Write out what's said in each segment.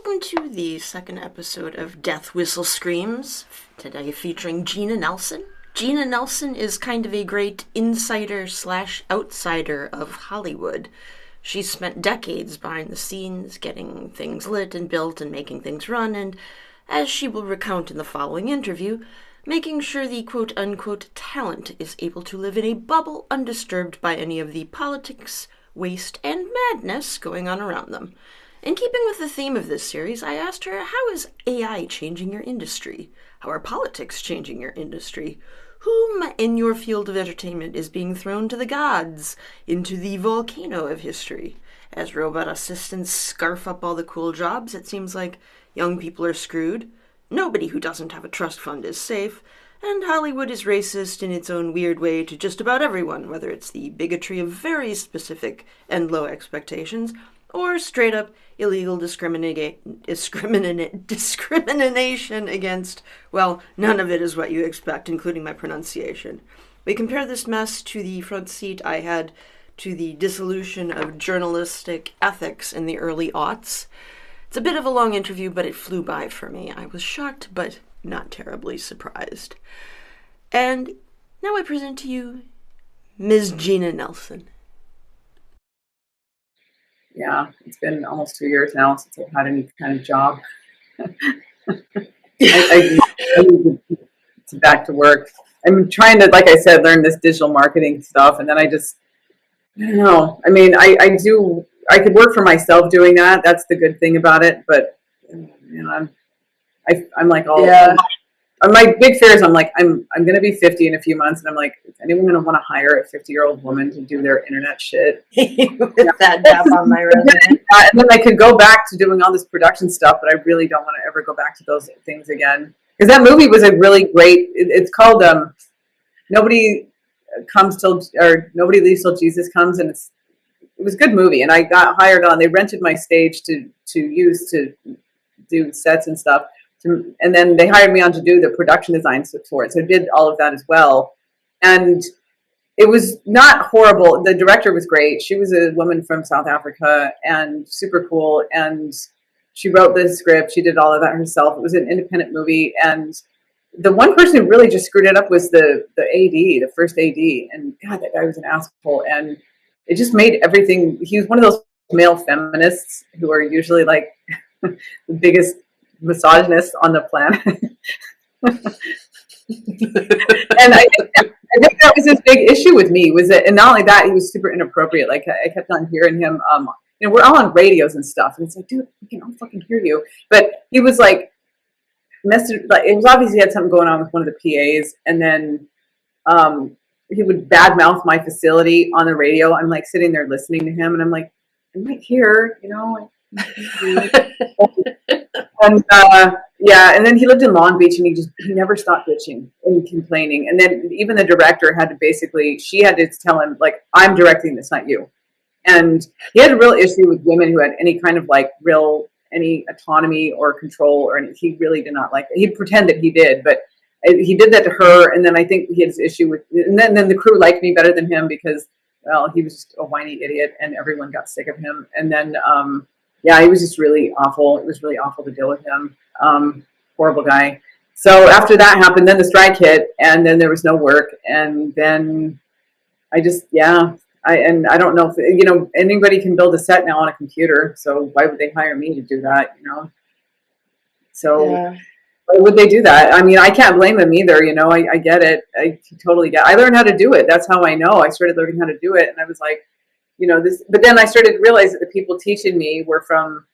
welcome to the second episode of Death Whistle Screams, today featuring Gina Nelson. Gina Nelson is kind of a great insider slash outsider of Hollywood. She's spent decades behind the scenes, getting things lit and built and making things run, and, as she will recount in the following interview, making sure the quote-unquote talent is able to live in a bubble undisturbed by any of the politics, waste, and madness going on around them. In keeping with the theme of this series, I asked her, how is AI changing your industry? How are politics changing your industry? Whom in your field of entertainment is being thrown to the gods, into the volcano of history? As robot assistants scarf up all the cool jobs, it seems like young people are screwed. Nobody who doesn't have a trust fund is safe. And Hollywood is racist in its own weird way to just about everyone, whether it's the bigotry of very specific and low expectations, or straight up illegal discrimination against, well, none of it is what you expect, including my pronunciation. We compare this mess to the front seat I had to the dissolution of journalistic ethics in the early aughts. It's a bit of a long interview, but it flew by for me. I was shocked, but not terribly surprised. And now I present to you Ms. Gina Nelson. Yeah, it's been almost 2 years now since I've had any kind of job. I need to back to work. I'm trying to, like I said, learn this digital marketing stuff, and then I don't know. I mean, I could work for myself doing that. That's the good thing about it. But I'm like all. Yeah. My big fear is I'm going to be 50 in a few months, and I'm like, is anyone going to want to hire a 50-year-old woman to do their internet shit? With that dap on my resume. And then I could go back to doing all this production stuff, but I really don't want to ever go back to those things again. Because that movie was a really great. It's called Nobody Leaves Till Jesus Comes, and it was a good movie. And I got hired on. They rented my stage to use to do sets and stuff. And then they hired me on to do the production design for it. So I did all of that as well. And it was not horrible. The director was great. She was a woman from South Africa and super cool. And she wrote the script. She did all of that herself. It was an independent movie. And the one person who really just screwed it up was the AD, the first AD. And God, that guy was an asshole. And it just made everything. He was one of those male feminists who are usually like the biggest misogynist on the planet. And I think that was his big issue with me, was that, and not only that, he was super inappropriate. Like I kept on hearing him, we're all on radios and stuff, and it's like, dude, I can all fucking hear you. But he was like, it was obvious he had something going on with one of the PAs, and then he would badmouth my facility on the radio. I'm like sitting there listening to him, and I'm like, I'm right here, And and then he lived in Long Beach, and he never stopped bitching and complaining. And then even the director had to she had to tell him, like, I'm directing this, not you. And he had a real issue with women who had any kind of like any autonomy or control, or he really did not like it. He'd pretend that he did, but he did that to her. And then I think he had this issue with, and then the crew liked me better than him because, well, he was just a whiny idiot, and everyone got sick of him. And then, he was just really awful. It was really awful to deal with him. Horrible guy. So after that happened, then the strike hit, and then there was no work. And then I don't know if, anybody can build a set now on a computer. So why would they hire me to do that? So why would they do that? I mean, I can't blame them either. I get it. I totally get it. I learned how to do it. That's how I know. I started learning how to do it. And I was like, but then I started to realize that the people teaching me were from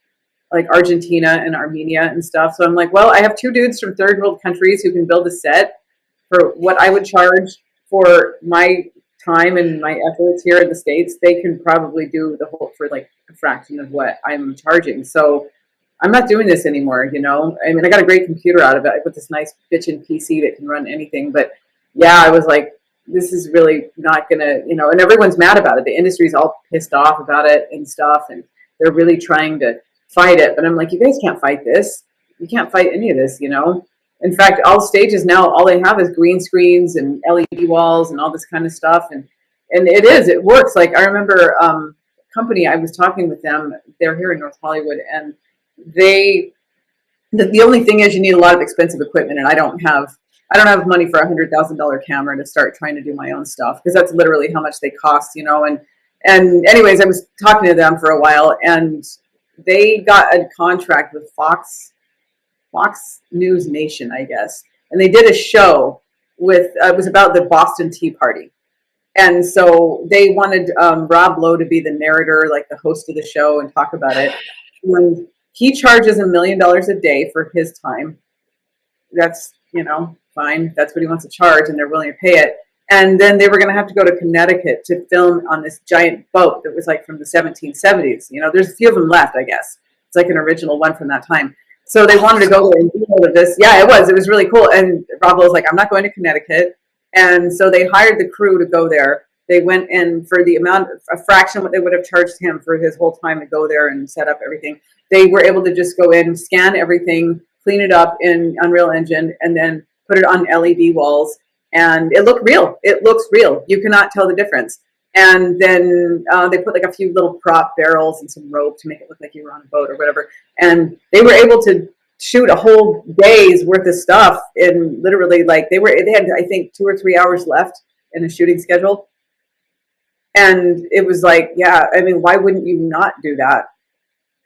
like Argentina and Armenia and stuff. So I'm like, well, I have two dudes from third world countries who can build a set for what I would charge for my time and my efforts here in the States. They can probably do the whole for like a fraction of what I'm charging. So I'm not doing this anymore. I mean, I got a great computer out of it. I put this nice bitchin' PC that can run anything. But yeah, I was like, this is really not gonna, and everyone's mad about it. The industry's all pissed off about it and stuff, and they're really trying to fight it. But I'm like, you guys can't fight this. You can't fight any of this, In fact, all stages now, all they have is green screens and LED walls and all this kind of stuff. And it works. Like I remember company, I was talking with them, they're here in North Hollywood, and they the only thing is you need a lot of expensive equipment, and I don't have money for $100,000 camera to start trying to do my own stuff, because that's literally how much they cost, and anyways, I was talking to them for a while, and they got a contract with Fox News Nation, I guess, and they did a show with it was about the Boston Tea Party. And so they wanted Rob Lowe to be the narrator, like the host of the show, and talk about it. And he charges $1 million a day for his time. That's, fine. That's what he wants to charge, and they're willing to pay it. And then they were going to have to go to Connecticut to film on this giant boat that was like from the 1770s. There's a few of them left, I guess. It's like an original one from that time. So they wanted to go there and do all of this. Yeah, it was. It was really cool. And Rob Lowe was like, I'm not going to Connecticut. And so they hired the crew to go there. They went in for a fraction of what they would have charged him for his whole time to go there and set up everything. They were able to just go in, scan everything, clean it up in Unreal Engine, and then put it on LED walls. And it looked real. It looks real. You cannot tell the difference. And then they put like a few little prop barrels and some rope to make it look like you were on a boat or whatever. And they were able to shoot a whole day's worth of stuff in literally they had, I think, 2 or 3 hours left in the shooting schedule. And it was like, yeah, I mean, why wouldn't you not do that?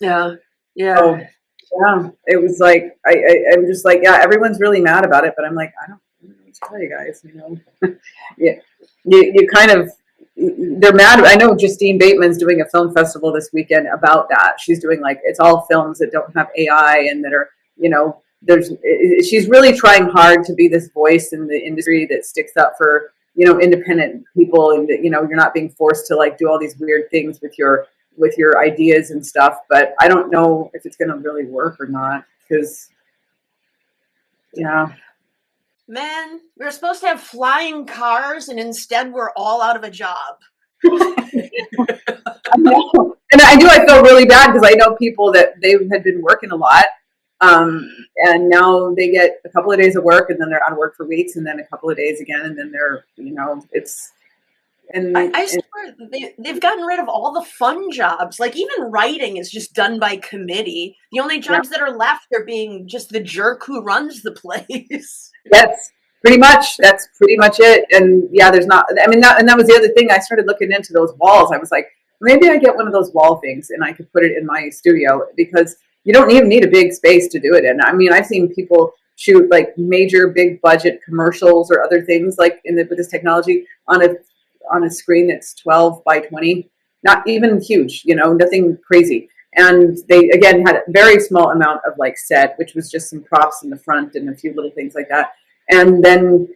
Yeah. Yeah. So, yeah, it was like, I'm just like, yeah, everyone's really mad about it, but I'm like, I don't know what to tell you guys, yeah, you kind of, they're mad. I know Justine Bateman's doing a film festival this weekend about that. She's doing it's all films that don't have AI and that are, she's really trying hard to be this voice in the industry that sticks up for, independent people, and that, you're not being forced to do all these weird things with your ideas and stuff. But I don't know if it's going to really work or not, because, yeah. Man, we were supposed to have flying cars, and instead we're all out of a job. I know. And I felt really bad, because I know people that they had been working a lot, and now they get a couple of days of work, and then they're out of work for weeks, and then a couple of days again, and then they're, it's. And I swear they've gotten rid of all the fun jobs. Like, even writing is just done by committee. The only jobs that are left are being just the jerk who runs the place. Yes, pretty much. That's pretty much it. And yeah, there's not. I mean, that was the other thing. I started looking into those walls. I was like, maybe I get one of those wall things, and I could put it in my studio, because you don't even need a big space to do it in. I mean, I've seen people shoot major big budget commercials or other things with this technology on a screen that's 12 by 20, not even huge, nothing crazy. And they, again, had a very small amount of set, which was just some props in the front and a few little things like that. And then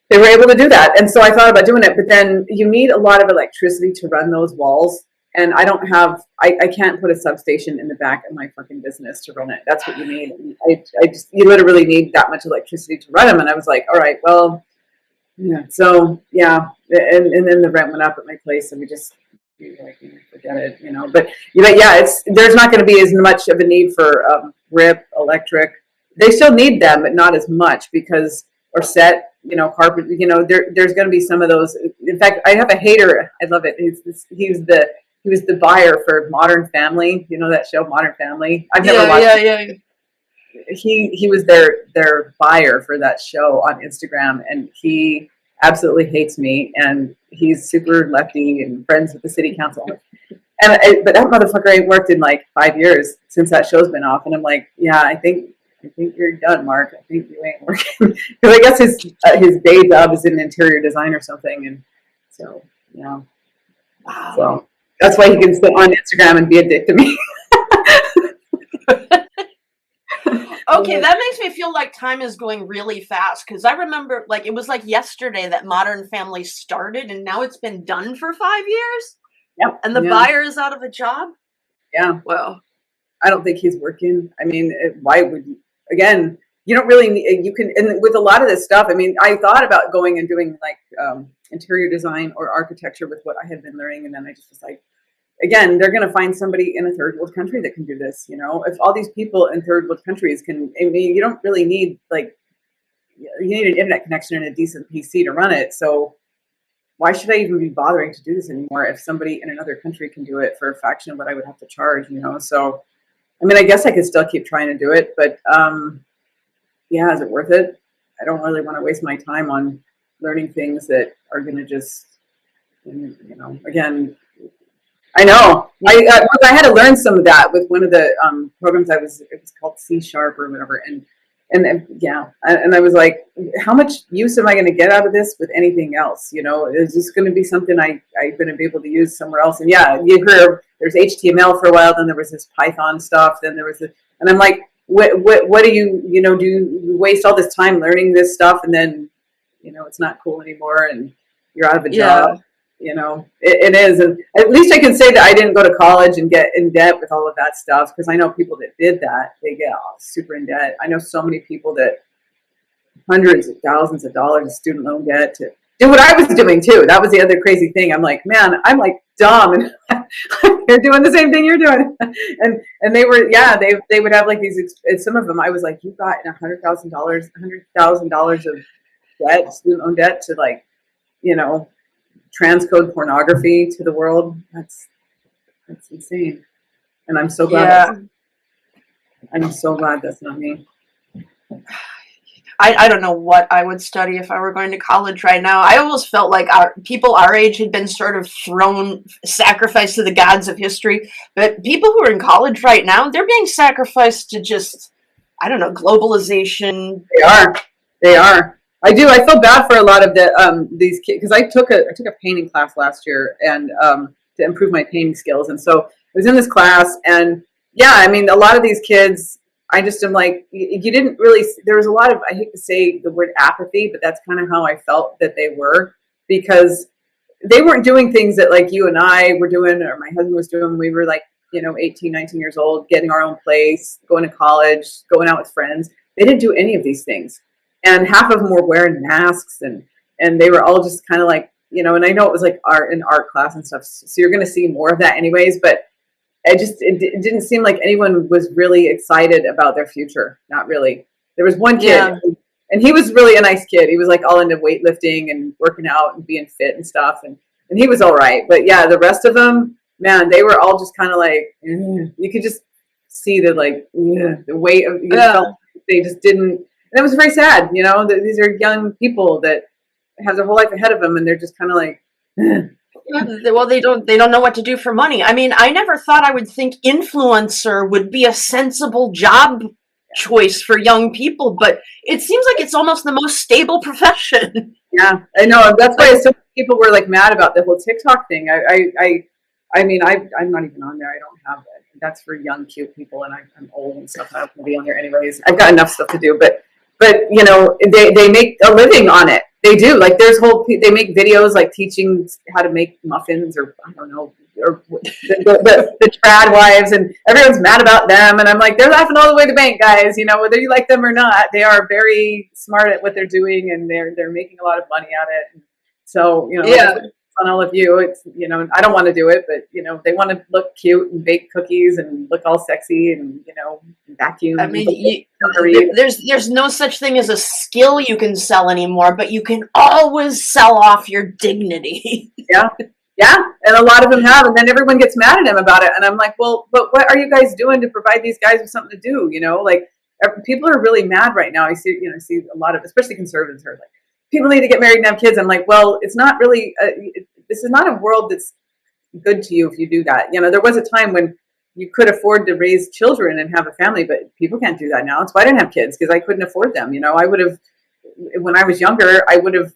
they were able to do that. And so I thought about doing it, but then you need a lot of electricity to run those walls. And I can't put a substation in the back of my fucking business to run it. That's what you need. You literally need that much electricity to run them. And I was like, all right, well, yeah. So yeah, and then the rent went up at my place, and we just forget it, But yeah, there's not going to be as much of a need for RIP electric. They still need them, but not as much, because or set, carpet. There's going to be some of those. In fact, I have a hater. I love it. He was the buyer for Modern Family. You know that show, Modern Family. I've never watched it. Yeah. He was their buyer for that show on Instagram, and he absolutely hates me, and he's super lefty and friends with the city council. But that motherfucker ain't worked in 5 years since that show's been off, and I'm like, yeah, I think you're done, Mark. I think you ain't working, because I guess his day job is in interior design or something, and so yeah. Wow. So that's why he can sit on Instagram and be a dick to me. Okay, that makes me feel like time is going really fast, because I remember it was yesterday that Modern Family started, and now it's been done for 5 years. Yep. And the buyer is out of a job. Yeah. Well, I don't think he's working. I mean, why would you? Again, you don't really need, you can, and with a lot of this stuff, I mean, I thought about going and doing interior design or architecture with what I had been learning, and then I just was like, again, they're going to find somebody in a third world country that can do this. If all these people in third world countries can, I mean, you don't really need you need an internet connection and a decent PC to run it. So why should I even be bothering to do this anymore if somebody in another country can do it for a fraction of what I would have to charge? So I mean, I guess I could still keep trying to do it, but yeah, is it worth it? I don't really want to waste my time on learning things that are going to just, again, I know. I had to learn some of that with one of the programs it was called C# or whatever, and yeah, and I was like, how much use am I going to get out of this with anything else? Is this going to be something I'm going to be able to use somewhere else? And yeah, you hear there's HTML for a while, then there was this Python stuff, then there was this, and I'm like, what do you do you waste all this time learning this stuff, and then it's not cool anymore, and you're out of a job. It is. And at least I can say that I didn't go to college and get in debt with all of that stuff, because I know people that did that, they get super in debt. I know so many people that hundreds of thousands of dollars of student loan debt to do what I was doing too. That was the other crazy thing. I'm like, man, I'm like dumb, and they're doing the same thing you're doing. And they were, they would have like these, some of them I was like, you got $100,000 of debt, student loan debt, to like, transcode pornography to the world. That's insane. And I'm so glad that's not me. I don't know what I would study if I were going to college right now. I almost felt like people our age had been sort of sacrificed to the gods of history. But people who are in college right now, they're being sacrificed to just, I don't know, globalization. They are. I do. I feel bad for a lot of these kids, because I took a painting class last year, and to improve my painting skills. And so I was in this class, and yeah, I mean, a lot of these kids, I just am like, you didn't really. There was a lot of, I hate to say the word apathy, but that's kind of how I felt that they were, because they weren't doing things that like you and I were doing, or my husband was doing. We were like, 18, 19 years old, getting our own place, going to college, going out with friends. They didn't do any of these things. And half of them were wearing masks, and they were all just kind of like, and I know it was like art class and stuff. So you're going to see more of that anyways, but it didn't seem like anyone was really excited about their future. Not really. There was one kid, and he was really a nice kid. He was like all into weightlifting and working out and being fit and stuff. And he was all right. But yeah, the rest of them, man, they were all just kind of like, you could just see the weight of, they just didn't. And it was very sad, these are young people that have their whole life ahead of them, and they're just kind of like, well, they don't know what to do for money. I mean, I never thought I would think influencer would be a sensible job choice for young people, but it seems like it's almost the most stable profession. Yeah, I know. That's why so many people were like mad about the whole TikTok thing. I mean, I'm not even on there. I don't have it. That's for young, cute people, and I'm old and stuff. I don't want to be on there anyways. I've got enough stuff to do, but they make a living on it. They do. Like they make videos like teaching how to make muffins, or I don't know, or the trad wives, and everyone's mad about them. And I'm like, they're laughing all the way to the bank, guys. Whether you like them or not, they are very smart at what they're doing, and they're making a lot of money at it. So on all of you, it's I don't want to do it, but they want to look cute and bake cookies and look all sexy and vacuum. I mean, there's no such thing as a skill you can sell anymore, but you can always sell off your dignity. Yeah, and a lot of them have, and then everyone gets mad at them about it, and I'm like, well, but what are you guys doing to provide these guys with something to do? Like people are really mad right now. I see a lot of, especially conservatives, are like, people need to get married and have kids. I'm like, well, it's not really, this is not a world that's good to you if you do that. There was a time when you could afford to raise children and have a family, but people can't do that now. That's why I didn't have kids, because I couldn't afford them. I would have, when I was younger, I would have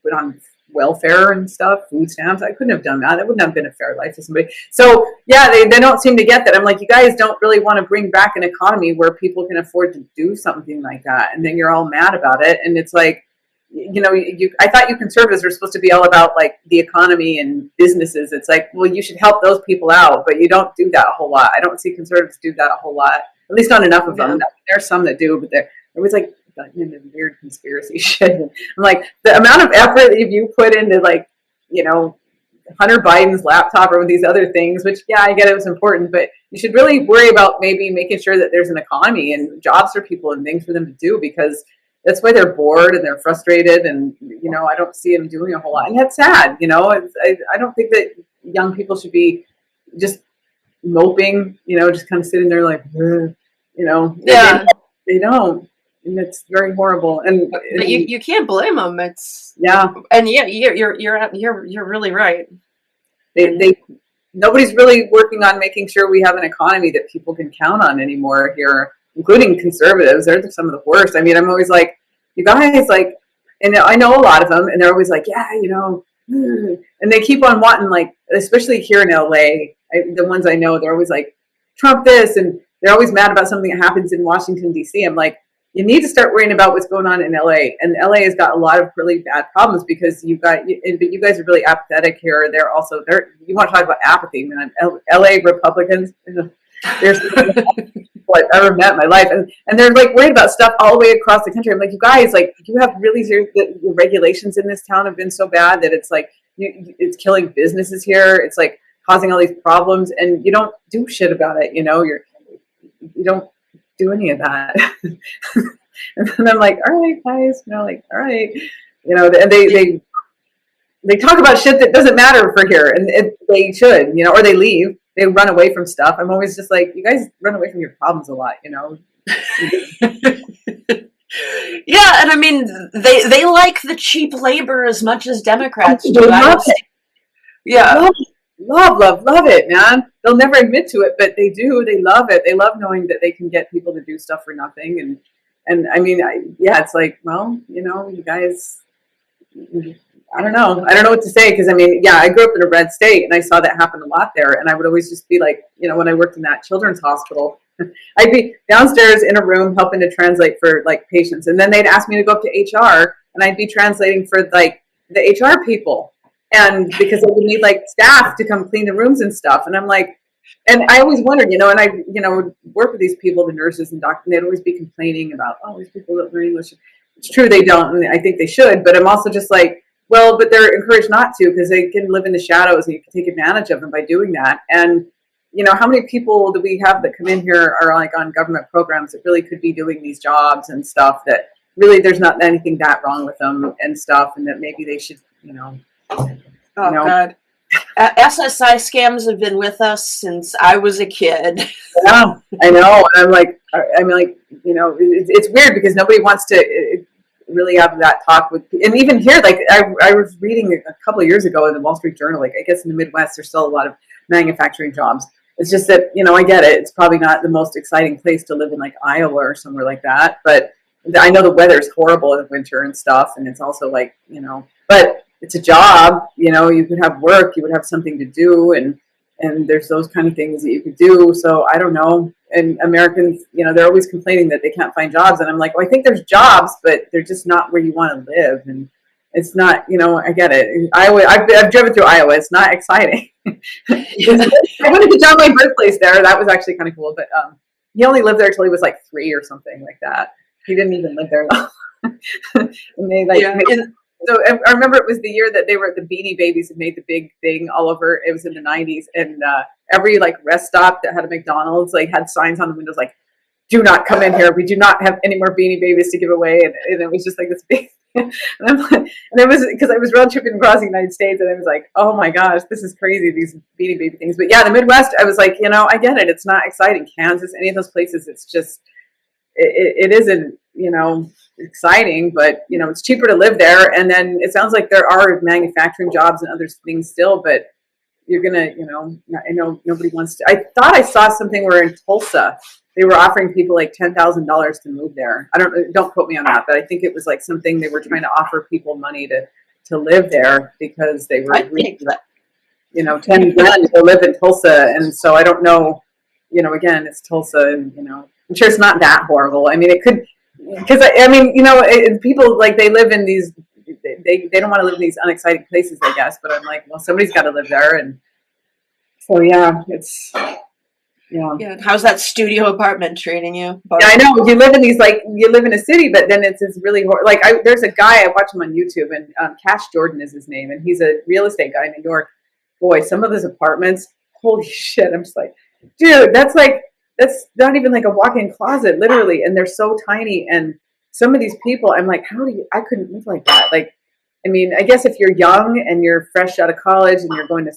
put on welfare and stuff, food stamps. I couldn't have done that. That wouldn't have been a fair life to somebody. So yeah, they don't seem to get that. I'm like, you guys don't really want to bring back an economy where people can afford to do something like that. And then you're all mad about it. And it's like, I thought you conservatives were supposed to be all about like the economy and businesses. It's like, well, you should help those people out, but you don't do that a whole lot. I don't see conservatives do that a whole lot, at least not enough of them. There are some that do, but they're always like into weird conspiracy shit. I'm like, the amount of effort that you put into like, Hunter Biden's laptop or these other things, which I get it was important, but you should really worry about maybe making sure that there's an economy and jobs for people and things for them to do, because that's why they're bored and they're frustrated, and I don't see them doing a whole lot, and that's sad. I don't think that young people should be just moping, just kind of sitting there like, "Ugh," Yeah. they don't, and it's very horrible. But you can't blame them. It's Yeah, and yeah, you're really right. And they nobody's really working on making sure we have an economy that people can count on anymore here, including conservatives. They're some of the worst. I mean, I'm always like, you guys, like, and I know a lot of them, and they're always like, yeah, and they keep on wanting, like, especially here in LA, the ones I know, they're always like, Trump this, and they're always mad about something that happens in Washington, D.C. I'm like, you need to start worrying about what's going on in LA. And LA has got a lot of really bad problems because but you guys are really apathetic here. You want to talk about apathy, man. LA Republicans, there's people I've ever met in my life. And they're like worried about stuff all the way across the country. I'm like, you guys, like, you have really serious, the regulations in this town have been so bad that it's like, it's killing businesses here. It's like causing all these problems, and you don't do shit about it. You don't do any of that. And then I'm like, all right, guys, like, all right, and they talk about shit that doesn't matter for here, and they should, or they leave, they run away from stuff. I'm always just like, you guys run away from your problems a lot. yeah, and I mean, they like the cheap labor as much as Democrats They do. love it. Yeah. Love it, man. They'll never admit to it, but they do. They love it. They love knowing that they can get people to do stuff for nothing. And I mean, it's like, well, you guys, I don't know. I don't know what to say, because I mean, yeah, I grew up in a red state, and I saw that happen a lot there. And I would always just be like, when I worked in that children's hospital, I'd be downstairs in a room helping to translate for like patients, and then they'd ask me to go up to HR, and I'd be translating for like the HR people, and because they would need like staff to come clean the rooms and stuff. And I'm like, and I always wondered, and I, would work with these people, the nurses and doctors, and they'd always be complaining about, oh, these people don't learn English. It's true, they don't, and I think they should, but I'm also just like, well, but they're encouraged not to, because they can live in the shadows and you can take advantage of them by doing that. And how many people do we have that come in here are like on government programs that really could be doing these jobs and stuff, that really there's not anything that wrong with them and stuff, and that maybe they should, God. SSI scams have been with us since I was a kid. Yeah, I know. And I'm like, it's weird because nobody wants to really have that talk with, and even here, like I was reading a couple of years ago in the Wall Street Journal, like, I guess in the Midwest there's still a lot of manufacturing jobs. It's just that, I get it. It's probably not the most exciting place to live in, like Iowa or somewhere like that. But I know the weather's horrible in the winter and stuff, and it's also like, but it's a job. You could have work, you would have something to do, and there's those kind of things that you could do. So I don't know. And Americans, they're always complaining that they can't find jobs, and I'm like, well, I think there's jobs, but they're just not where you want to live, and it's not, I get it. Iowa, I've driven through Iowa. It's not exciting. I went to John Wayne birthplace there. That was actually kind of cool, but he only lived there till he was like 3 or something like that. He didn't even live there though. And they like. Yeah. So I remember it was the year that they were the Beanie Babies had made the big thing all over. It was in the 90s, and every like rest stop that had a McDonald's like had signs on the windows like, "Do not come in here. We do not have any more Beanie Babies to give away." And it was just like this big. And it was because I was road tripping across the United States, and I was like, "Oh my gosh, this is crazy, these Beanie Baby things." But yeah, the Midwest, I was like, I get it. It's not exciting. Kansas, any of those places, it's just it isn't exciting, but it's cheaper to live there. And then it sounds like there are manufacturing jobs and other things still, but you're gonna I know nobody wants to. I thought I saw something where in Tulsa they were offering people like $10,000 to move there. Don't quote me on that, but I think it was like something they were trying to offer people money to live there because they were 10 grand to live in Tulsa. And so I don't know, again, it's Tulsa, and I'm sure it's not that horrible. I mean, it could, because I mean, people like they live in these, they don't want to live in these unexciting places, I guess. But I'm like, well, somebody's got to live there, and so yeah, it's yeah. How's that studio apartment treating you? Yeah, I know. You live in a city, but then it's really like there's a guy I watch him on YouTube, and Cash Jordan is his name, and he's a real estate guy in New York. Boy, some of his apartments, holy shit! I'm just like, dude, that's not even like a walk-in closet, literally, and they're so tiny. And some of these people, I'm like, I couldn't live like that. Like, I mean, I guess if you're young and you're fresh out of college and you're going to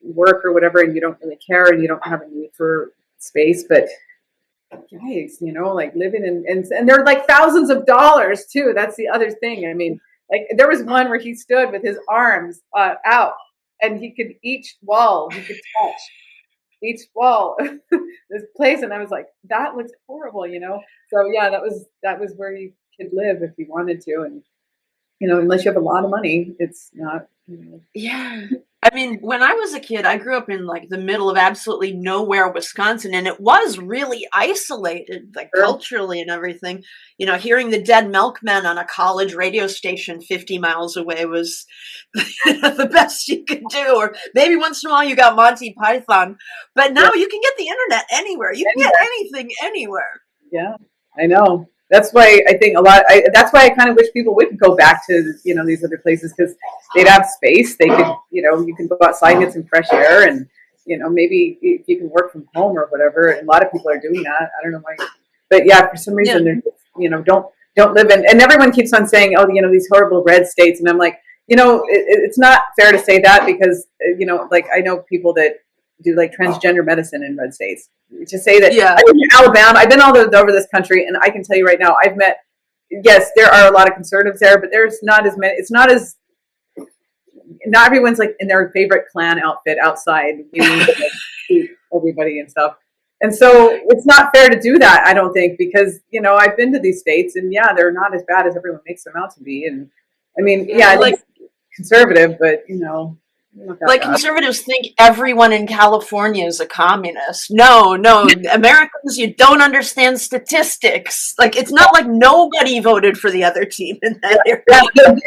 work or whatever, and you don't really care, and you don't have a need for space. But yikes, like living and they're like thousands of dollars too. That's the other thing. I mean, like there was one where he stood with his arms out, and he could touch each wall this place, and I was like, that looks horrible. So yeah, that was where you could live if you wanted to, and unless you have a lot of money, it's not. Yeah. I mean, when I was a kid, I grew up in like the middle of absolutely nowhere, Wisconsin, and it was really isolated, like Sure. culturally and everything. Hearing the Dead Milkmen on a college radio station 50 miles away was the best you could do. Or maybe once in a while you got Monty Python. But now you can get the internet anywhere. You can get anything anywhere. Yeah, I know. That's why I think that's why I kind of wish people would go back to, these other places, because they'd have space. They could, you can go outside and get some fresh air, and, maybe if you can work from home or whatever. And a lot of people are doing that. I don't know why. But yeah, for some reason, they're just, don't live in, and everyone keeps on saying, oh, these horrible red states. And I'm like, it's not fair to say that, because, like I know people that do like transgender medicine in red states. To say that, I've been in Alabama, I've been all over this country, and I can tell you right now, I've met, yes, there are a lot of conservatives there, but there's not as many. It's not everyone's like in their favorite Klan outfit outside, everybody and stuff. And so it's not fair to do that, I don't think, because, I've been to these states, and yeah, they're not as bad as everyone makes them out to be. And I mean, like conservative, but like conservatives think everyone in California is a communist. No, Americans, you don't understand statistics. Like, it's not like nobody voted for the other team in that area.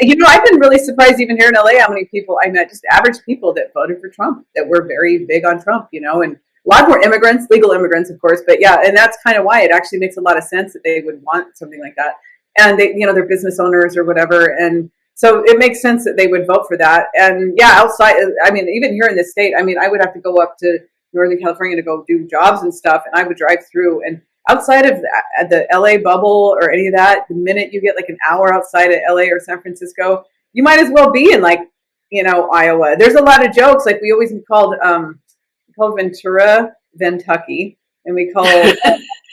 Yeah, I've been really surprised even here in LA how many people I met, just average people that voted for Trump, that were very big on Trump, and a lot more immigrants, legal immigrants, of course. But yeah, and that's kind of why it actually makes a lot of sense that they would want something like that. And they, they're business owners or whatever. And so it makes sense that they would vote for that. And yeah, outside, I mean, even here in this state, I mean, I would have to go up to Northern California to go do jobs and stuff. And I would drive through, and outside of the LA bubble or any of that, the minute you get like an hour outside of LA or San Francisco, you might as well be in like, Iowa. There's a lot of jokes. Like we always called Ventura, Ventucky, and we call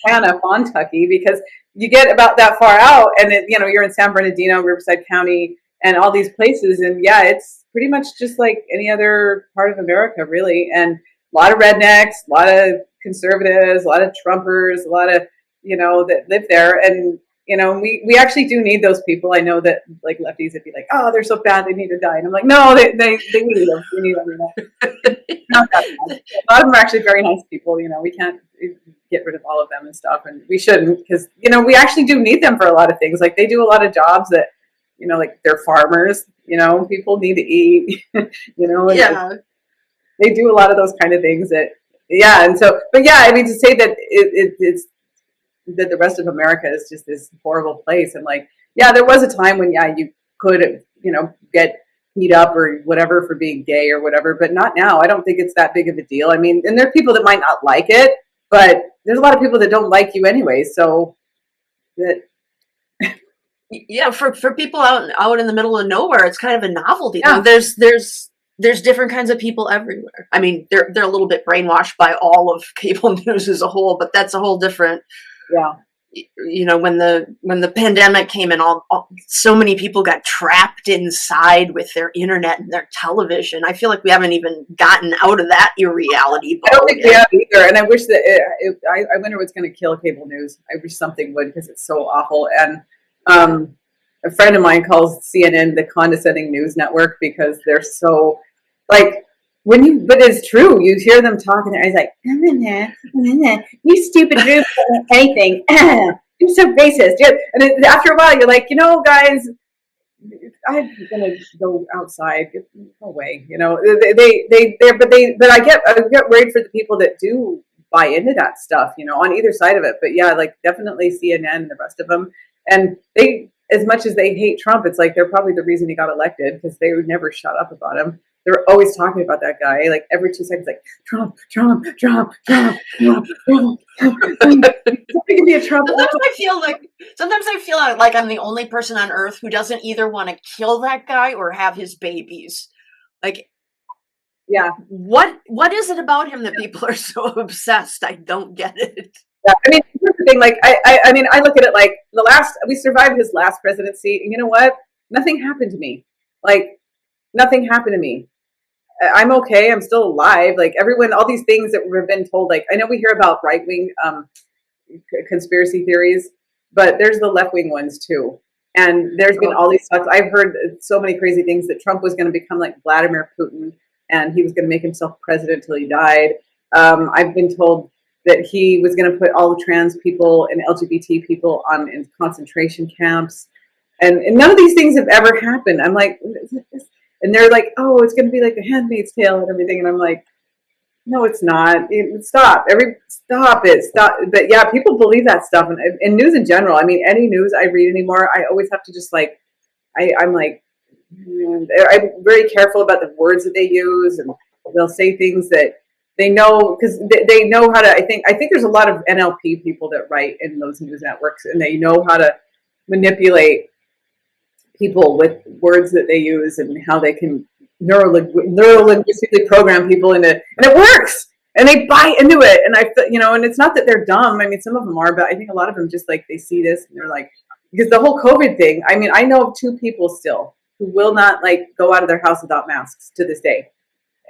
Hannah, Fontucky, because you get about that far out, and you're in San Bernardino, Riverside County, and all these places, and yeah, it's pretty much just like any other part of America, really. And a lot of rednecks, a lot of conservatives, a lot of Trumpers, a lot of that live there, and we actually do need those people. I know that like lefties would be like, oh, they're so bad, they need to die, and I'm like, no, they need them. We need them. Not that bad. A lot of them are actually very nice people. We can't get rid of all of them and stuff, and we shouldn't, because we actually do need them for a lot of things. Like they do a lot of jobs that like they're farmers. People need to eat. And they do a lot of those kind of things that and so, but yeah, I mean, to say that it's that the rest of America is just this horrible place, and like there was a time when you could get beat up or whatever for being gay or whatever, but not now. I don't think it's that big of a deal. I mean, and there are people that might not like it, but there's a lot of people that don't like you anyway. So that. Yeah, for people out in the middle of nowhere, it's kind of a novelty. Yeah. There's different kinds of people everywhere. I mean, they're a little bit brainwashed by all of cable news as a whole, but that's a whole different. Yeah. When the pandemic came in, so many people got trapped inside with their internet and their television. I feel like we haven't even gotten out of that irreality. I don't think we have either, and I wish that I wonder what's going to kill cable news. I wish something would, because it's so awful. And a friend of mine calls CNN the condescending news network, because they're so like. But it's true. You hear them talking, and I was like, you stupid dude, anything. You're so racist. Yeah. And after a while, you're like, guys, I'm gonna go outside. Go away. But I get worried for the people that do buy into that stuff. On either side of it. But yeah, like definitely CNN and the rest of them. And they, as much as they hate Trump, it's like they're probably the reason he got elected, because they would never shut up about him. They're always talking about that guy, like every 2 seconds, like Trump. Sometimes I feel like I'm the only person on earth who doesn't either want to kill that guy or have his babies. Like, Yeah. What is it about him that people are so obsessed? I don't get it. Yeah. I mean, here's the thing. Like, I mean, I look at it like we survived his last presidency, and you know what? Nothing happened to me. Like, nothing happened to me. I'm okay. I'm still alive. Like everyone, all these things that we've been told. Like I know we hear about right wing conspiracy theories, but there's the left wing ones too. And there's been all these thoughts. I've heard so many crazy things that Trump was going to become like Vladimir Putin, and he was going to make himself president till he died. I've been told that he was going to put all the trans people and LGBT people in concentration camps, and none of these things have ever happened. I'm like, and they're like, oh, it's going to be like a Handmaid's Tale and everything, and I'm like, no, it's not. Stop. Stop it. Stop. But yeah, people believe that stuff, and news in general. I mean, any news I read anymore, I always have to just like, I'm like, I'm very careful about the words that they use, and they'll say things that they know because they know how to. I think there's a lot of NLP people that write in those news networks, and they know how to manipulate people with words that they use and how they can neurolinguistically program people into, and it works, and they buy into it. And and it's not that they're dumb. I mean, some of them are, but I think a lot of them just like they see this and they're like, because the whole COVID thing. I mean, I know of two people still who will not like go out of their house without masks to this day,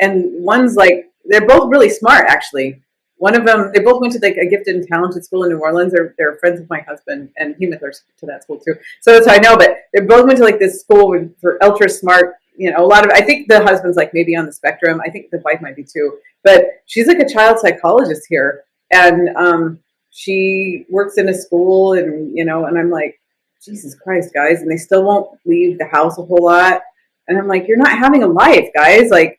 and one's like they're both really smart actually. One of them, they both went to like a gifted and talented school in New Orleans. They're friends with my husband, and he went to that school too. So that's how I know. But they both went to like this school for ultra smart. A lot of. I think the husband's like maybe on the spectrum. I think the wife might be too. But she's like a child psychologist here, and she works in a school, and I'm like, Jesus Christ, guys, and they still won't leave the house a whole lot. And I'm like, you're not having a life, guys. Like.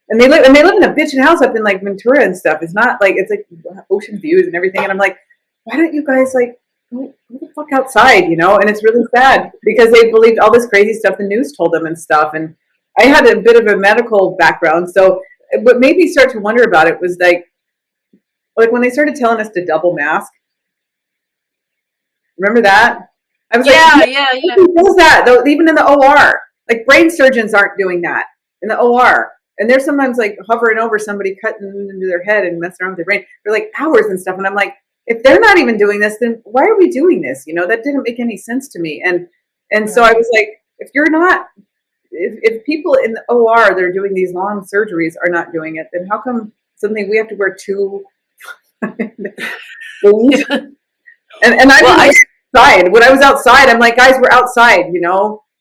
And they live in a bitchin' house up in like Ventura and stuff. It's not like it's like ocean views and everything. And I'm like, why don't you guys like go the fuck outside, And it's really sad because they believed all this crazy stuff the news told them and stuff. And I had a bit of a medical background, so what made me start to wonder about it was like when they started telling us to double mask. Remember that? I was yeah. Who does that? Though, even in the OR, like brain surgeons aren't doing that in the OR. And they're sometimes like hovering over somebody, cutting into their head and messing around with their brain for like hours and stuff. And I'm like, if they're not even doing this, then why are we doing this? That didn't make any sense to me. And so I was like, if you're not, if people in the OR they're doing these long surgeries are not doing it, then how come suddenly we have to wear two? and I outside. When I was outside, I'm like, guys, we're outside.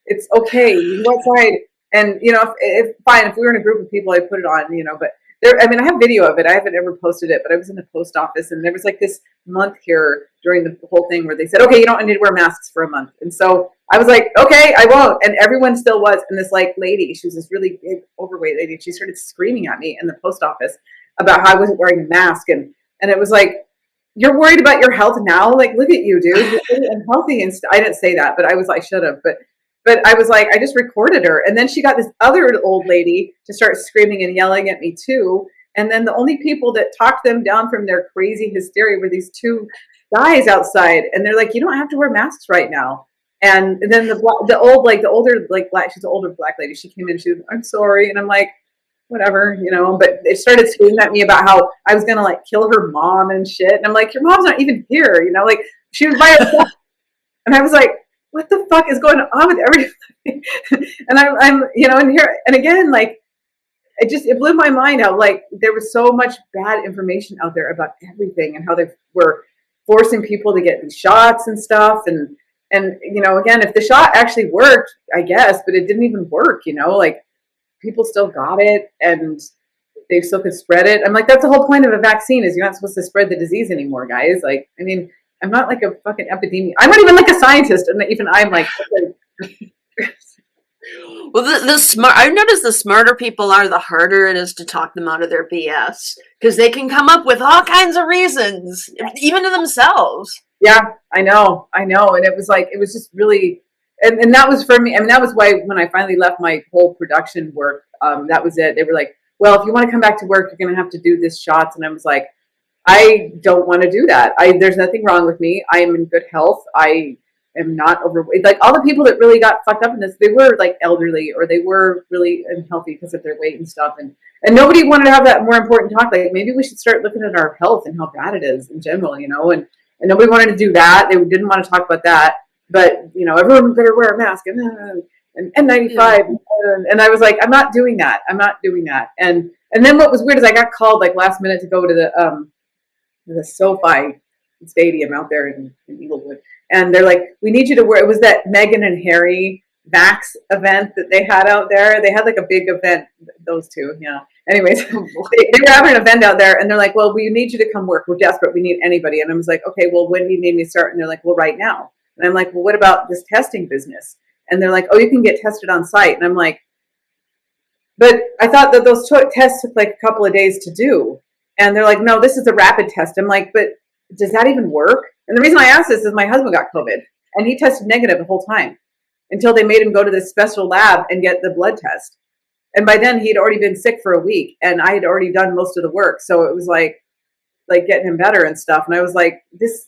It's okay. You go outside. And if fine, if we were in a group of people, I'd put it on, but there, I mean, I have video of it. I haven't ever posted it, but I was in the post office and there was like this month here during the whole thing where they said, okay, you don't need to wear masks for a month. And so I was like, okay, I won't. And everyone still was. And this like lady, she was this really big, overweight lady. And she started screaming at me in the post office about how I wasn't wearing a mask. And it was like, you're worried about your health now? Like, look at you, dude. You're really unhealthy. And I didn't say that, but I should have. But I was like, I just recorded her. And then she got this other old lady to start screaming and yelling at me too. And then the only people that talked them down from their crazy hysteria were these two guys outside. And they're like, you don't have to wear masks right now. And then the older black, she's an older black lady. She came in, she was, I'm sorry. And I'm like, whatever, but they started screaming at me about how I was going to like kill her mom and shit. And I'm like, your mom's not even here. Like she was by herself. And I was like, what the fuck is going on with everybody? And I'm and here, and again, like, it blew my mind how, like, there was so much bad information out there about everything and how they were forcing people to get these shots and stuff. And again, if the shot actually worked, I guess, but it didn't even work, like, people still got it and they still could spread it. I'm like, that's the whole point of a vaccine is you're not supposed to spread the disease anymore, guys. Like, I mean, I'm not like a fucking epidemiologist. I'm not even like a scientist, and even I'm like. Well, the smart. I've noticed the smarter people are, the harder it is to talk them out of their BS because they can come up with all kinds of reasons, even to themselves. Yeah, I know, and it was just really, and that was for me. I mean, that was why when I finally left my whole production work, that was it. They were like, "Well, if you want to come back to work, you're going to have to do this shots," and I was like, I don't want to do that. There's nothing wrong with me. I am in good health. I am not overweight. Like all the people that really got fucked up in this, they were like elderly or they were really unhealthy because of their weight and stuff. And nobody wanted to have that more important talk. Like maybe we should start looking at our health and how bad it is in general, you know, and nobody wanted to do that. They didn't want to talk about that, but you know, everyone better wear a mask and N95. And I was like, I'm not doing that. I'm not doing that. And then what was weird is I got called like last minute to go to the SoFi stadium out there in Eaglewood. And they're like, we need you to wear, it was that Meghan and Harry Vax event that they had out there. They had like a big event, those two, yeah. Anyways, they were having an event out there and they're like, well, we need you to come work. We're desperate. We need anybody. And I was like, okay, well, when do you need me to start? And they're like, well, right now. And I'm like, well, what about this testing business? And they're like, oh, you can get tested on site. And I'm like, but I thought that those tests took like a couple of days to do. And they're like, no, this is a rapid test. I'm like, but does that even work? And the reason I asked this is my husband got COVID and he tested negative the whole time until they made him go to this special lab and get the blood test. And by then he'd already been sick for a week and I had already done most of the work. So it was like getting him better and stuff. And I was like, these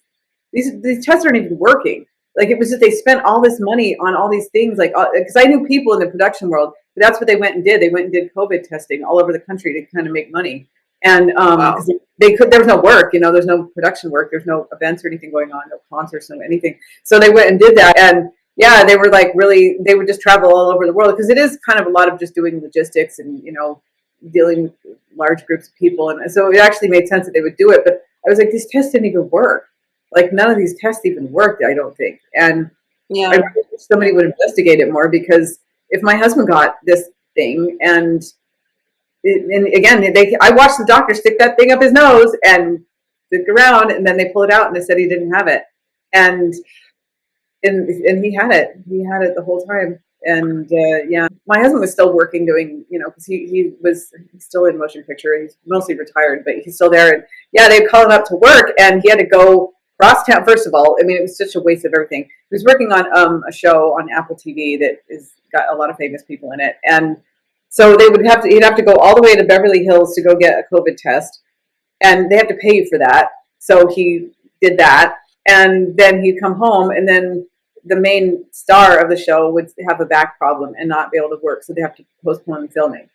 tests aren't even working. Like it was just, they spent all this money on all these things, like, because I knew people in the production world, but that's what they went and did. They went and did COVID testing all over the country to kind of make money. And Wow. there was no work, you know, there's no production work, there's no events or anything going on, no concerts, no anything. So they went and did that. And yeah, they were like really, they would just travel all over the world because it is kind of a lot of just doing logistics and, you know, dealing with large groups of people. And so it actually made sense that they would do it. But I was like, these tests didn't even work. Like none of these tests even worked, I don't think. And Yeah. I really wish somebody would investigate it more because if my husband got this thing and again, I watched the doctor stick that thing up his nose and stick around, and then they pull it out and they said he didn't have it, and he had it. He had it the whole time, and yeah, my husband was still working, doing, you know, because he's still in motion picture. He's mostly retired, but he's still there. And yeah, they'd call him up to work, and he had to go cross town. First of all, I mean, it was such a waste of everything. He was working on a show on Apple TV that is got a lot of famous people in it, and so he'd have to go all the way to Beverly Hills to go get a COVID test, and they have to pay you for that. So he did that, and then he'd come home, and then the main star of the show would have a back problem and not be able to work, so they have to postpone filming.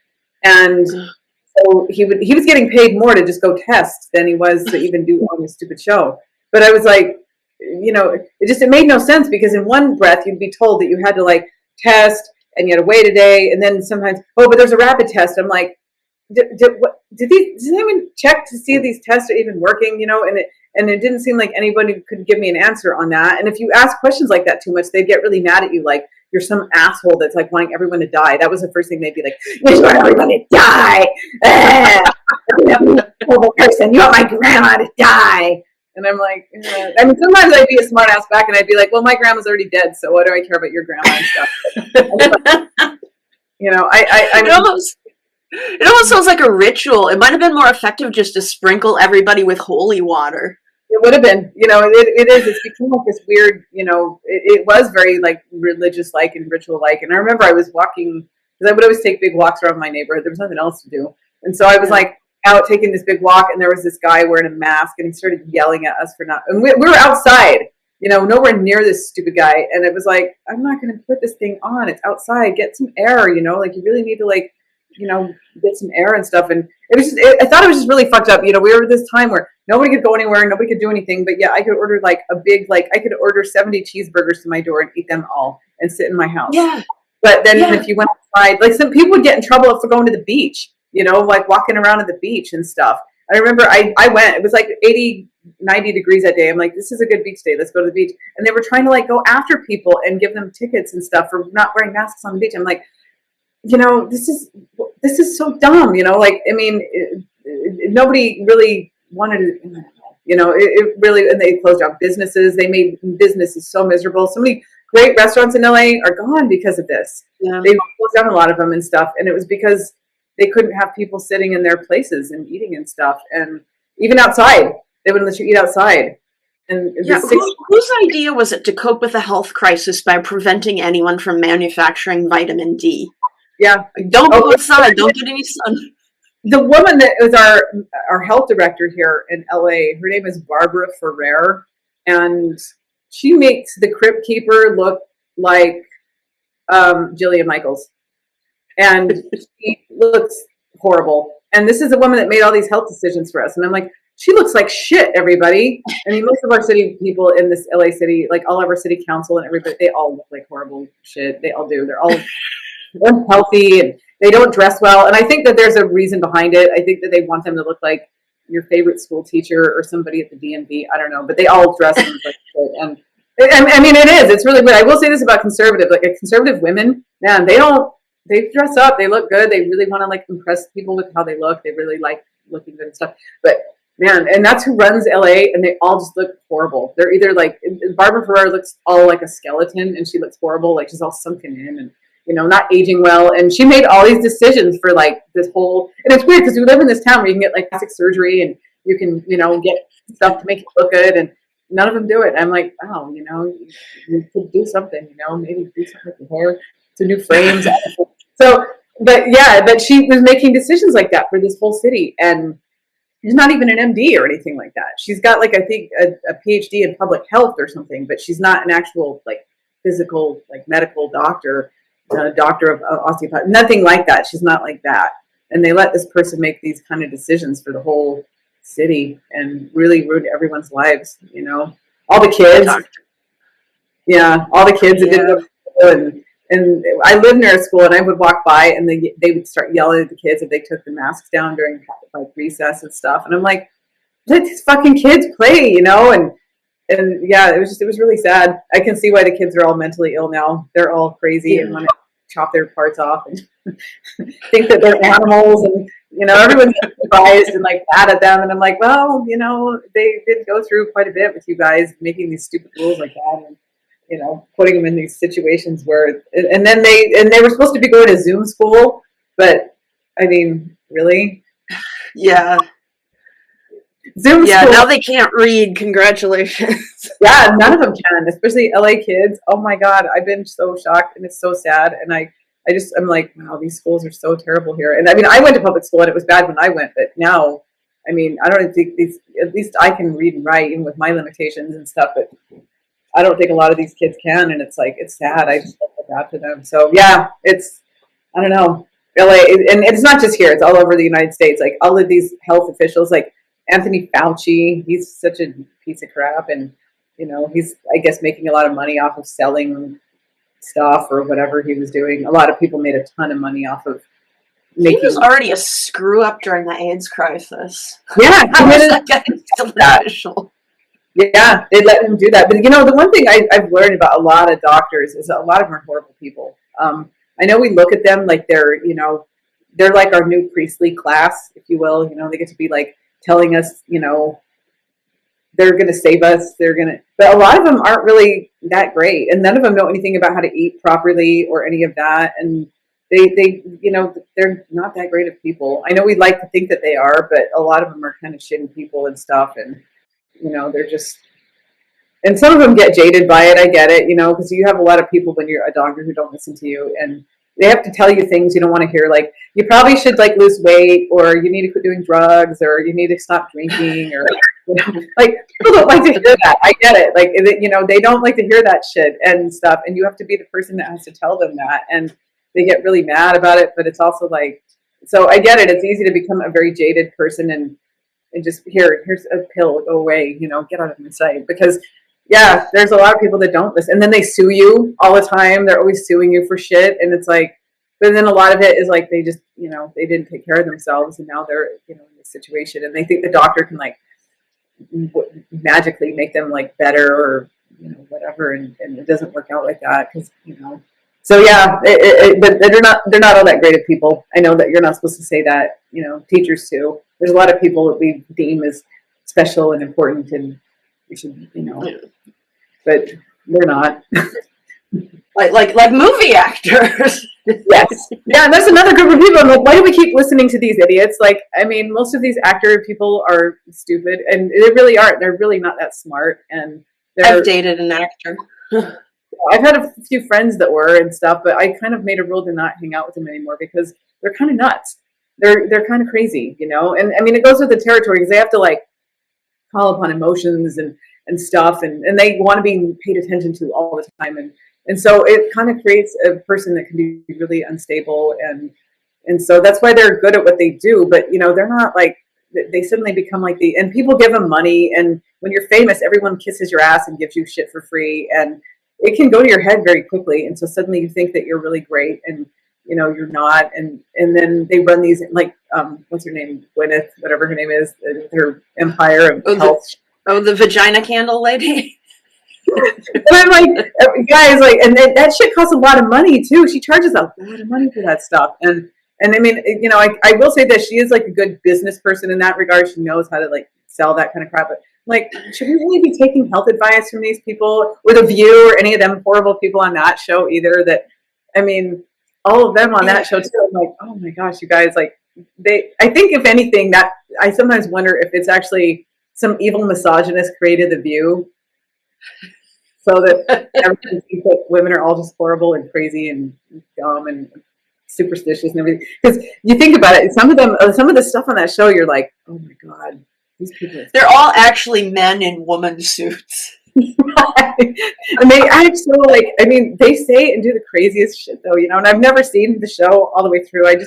And so he was getting paid more to just go test than he was to even do on this stupid show. But I was like, you know, it made no sense because in one breath you'd be told that you had to like test and you had to wait a day, and then sometimes, oh, but there's a rapid test. I'm like, did anyone check to see if these tests are even working? You know, and it didn't seem like anybody could give me an answer on that. And if you ask questions like that too much, they'd get really mad at you, like you're some asshole that's like wanting everyone to die. That was the first thing they'd be like, you just want everyone to die. Horrible person. You want my grandma to die. And I'm like, I mean, sometimes I'd be a smart ass back and I'd be like, well, my grandma's already dead, so what do I care about your grandma and stuff? You know, it almost sounds like a ritual. It might have been more effective just to sprinkle everybody with holy water. It would have been, you know, it is. It's become like this weird, you know, it was very like religious-like and ritual-like. And I remember I was walking, because I would always take big walks around my neighborhood. There was nothing else to do. And so I was like, out taking this big walk, and there was this guy wearing a mask, and he started yelling at us for not. And we were outside, you know, nowhere near this stupid guy. And it was like, I'm not going to put this thing on. It's outside. Get some air, you know. Like you really need to, like, you know, get some air and stuff. And it was just, I thought it was just really fucked up. You know, we were at this time where nobody could go anywhere, nobody could do anything. But yeah, I could order like a big, like I could order 70 cheeseburgers to my door and eat them all and sit in my house. Yeah. But then if you went outside, like some people would get in trouble for going to the beach. You know, like walking around at the beach and stuff. I remember I went, it was like 80, 90 degrees that day. I'm like, this is a good beach day. Let's go to the beach. And they were trying to like go after people and give them tickets and stuff for not wearing masks on the beach. I'm like, you know, this is so dumb. You know, like, I mean, nobody really wanted to, you know, it really, and they closed down businesses. They made businesses so miserable. So many great restaurants in LA are gone because of this. Yeah. They closed down a lot of them and stuff. And it was because they couldn't have people sitting in their places and eating and stuff. And even outside, they wouldn't let you eat outside. And yeah, whose idea was it to cope with the health crisis by preventing anyone from manufacturing vitamin D? Yeah. Don't go outside. Don't get any sun. The woman that was our health director here in LA, her name is Barbara Ferrer. And she makes the crypt keeper look like Jillian Michaels, and she looks horrible. And this is a woman that made all these health decisions for us, and I'm like, she looks like shit, everybody. I mean, most of our city people in this LA city, like all of our city council and everybody, they all look like horrible shit. They all do. They're all unhealthy and they don't dress well. And I think that there's a reason behind it. I think that they want them to look like your favorite school teacher or somebody at the DMV. I don't know, but they all dress like shit. And I mean, it is. It's really weird. I will say this about conservative, like conservative women, man, they dress up. They look good. They really want to like impress people with how they look. They really like looking good and stuff. But man, and that's who runs LA, and they all just look horrible. They're either like Barbara Ferrer looks all like a skeleton, and she looks horrible, like she's all sunken in, and not aging well. And she made all these decisions for like this whole. And it's weird because we live in this town where you can get like plastic surgery, and you can get stuff to make you look good, and none of them do it. I'm like, oh, you could do something, maybe do something with your hair, to new frames. So, but she was making decisions like that for this whole city, and she's not even an MD or anything like that. She's got like, I think a PhD in public health or something, but she's not an actual like physical, like medical doctor, doctor of osteopathy, nothing like that. She's not like that. And they let this person make these kind of decisions for the whole city and really ruin everyone's lives, all the kids. Yeah. All the kids that didn't go to school, and I lived near a school, and I would walk by, and they would start yelling at the kids if they took the masks down during like recess and stuff. And I'm like, let these fucking kids play, and yeah, it was really sad. I can see why the kids are all mentally ill now. They're all crazy and want to chop their parts off and think that they're animals, and everyone's surprised and like mad at them. And I'm like, well, they did go through quite a bit with you guys making these stupid rules like that, and putting them in these situations where, and then they were supposed to be going to Zoom school, but I mean, really? Yeah. Zoom school. Now they can't read. Congratulations. Yeah, none of them can, especially LA kids. Oh my God, I've been so shocked, and it's so sad. And I'm like, wow, these schools are so terrible here. And I mean, I went to public school, and it was bad when I went, but now, I mean, I don't think at least I can read and write, even with my limitations and stuff, but I don't think a lot of these kids can, and it's like, it's sad. I just feel bad for them. So yeah, I don't know, LA, and it's not just here, it's all over the United States. Like all of these health officials, like Anthony Fauci, he's such a piece of crap, and he's, I guess, making a lot of money off of selling stuff or whatever he was doing. A lot of people made a ton of money off of making. He was already a screw up during the AIDS crisis. Yeah, how was that getting official? Yeah, they let him do that. But the one thing I've learned about a lot of doctors is that a lot of them are horrible people. I know we look at them like they're like our new priestly class, if you will. They get to be like telling us, they're going to save us. But a lot of them aren't really that great, and none of them know anything about how to eat properly or any of that. And they they're not that great of people. I know we like to think that they are, but a lot of them are kind of shitty people and stuff. And they're just, and some of them get jaded by it. I get it, because you have a lot of people when you're a doctor who don't listen to you, and they have to tell you things you don't want to hear. Like, you probably should like lose weight, or you need to quit doing drugs, or you need to stop drinking, or like people don't like to hear that. I get it. Like, they don't like to hear that shit and stuff. And you have to be the person that has to tell them that, and they get really mad about it. But it's also like, so I get it. It's easy to become a very jaded person and just here's a pill, go away, get out of my sight. Because yeah, there's a lot of people that don't listen, and then they sue you all the time. They're always suing you for shit, and it's like, but then a lot of it is like they just, they didn't take care of themselves, and now they're, in this situation, and they think the doctor can like magically make them like better or whatever, and it doesn't work out like that, because So yeah, but they're not all that great of people. I know that you're not supposed to say that. Teachers too. There's a lot of people that we deem as special and important, and we should, but they're not. like movie actors. Yes. Yeah, and there's another group of people. I'm like, why do we keep listening to these idiots? Like, I mean, most of these actor people are stupid, and they really aren't. They're really not that smart. And I've dated an actor. I've had a few friends that were and stuff, but I kind of made a rule to not hang out with them anymore because they're kind of nuts. They're kind of crazy, And I mean, it goes with the territory because they have to like call upon emotions and and stuff, and they want to be paid attention to all the time, and so it kind of creates a person that can be really unstable, and so that's why they're good at what they do. But they're not like, they suddenly become like and people give them money, and when you're famous, everyone kisses your ass and gives you shit for free, and it can go to your head very quickly, and so suddenly you think that you're really great, and you're not, and then they run these, like, what's her name, Gwyneth, whatever her name is, her empire of health. The vagina candle lady. But I'm like, guys, like, and that shit costs a lot of money too. She charges a lot of money for that stuff, and I mean, I will say that she is like a good business person in that regard. She knows how to like sell that kind of crap. But like, should we really be taking health advice from these people, or The View, or any of them horrible people on that show either? That, I mean, all of them on that show too. I'm like, oh my gosh, you guys, like, I think if anything, that I sometimes wonder if it's actually some evil misogynist created The View, so that everyone thinks that women are all just horrible and crazy and dumb and superstitious and everything. Because you think about it, some of the stuff on that show, you're like, oh my god, these people. They're all actually men in woman suits. And they act so, like, I mean, they say and do the craziest shit though, and I've never seen the show all the way through. I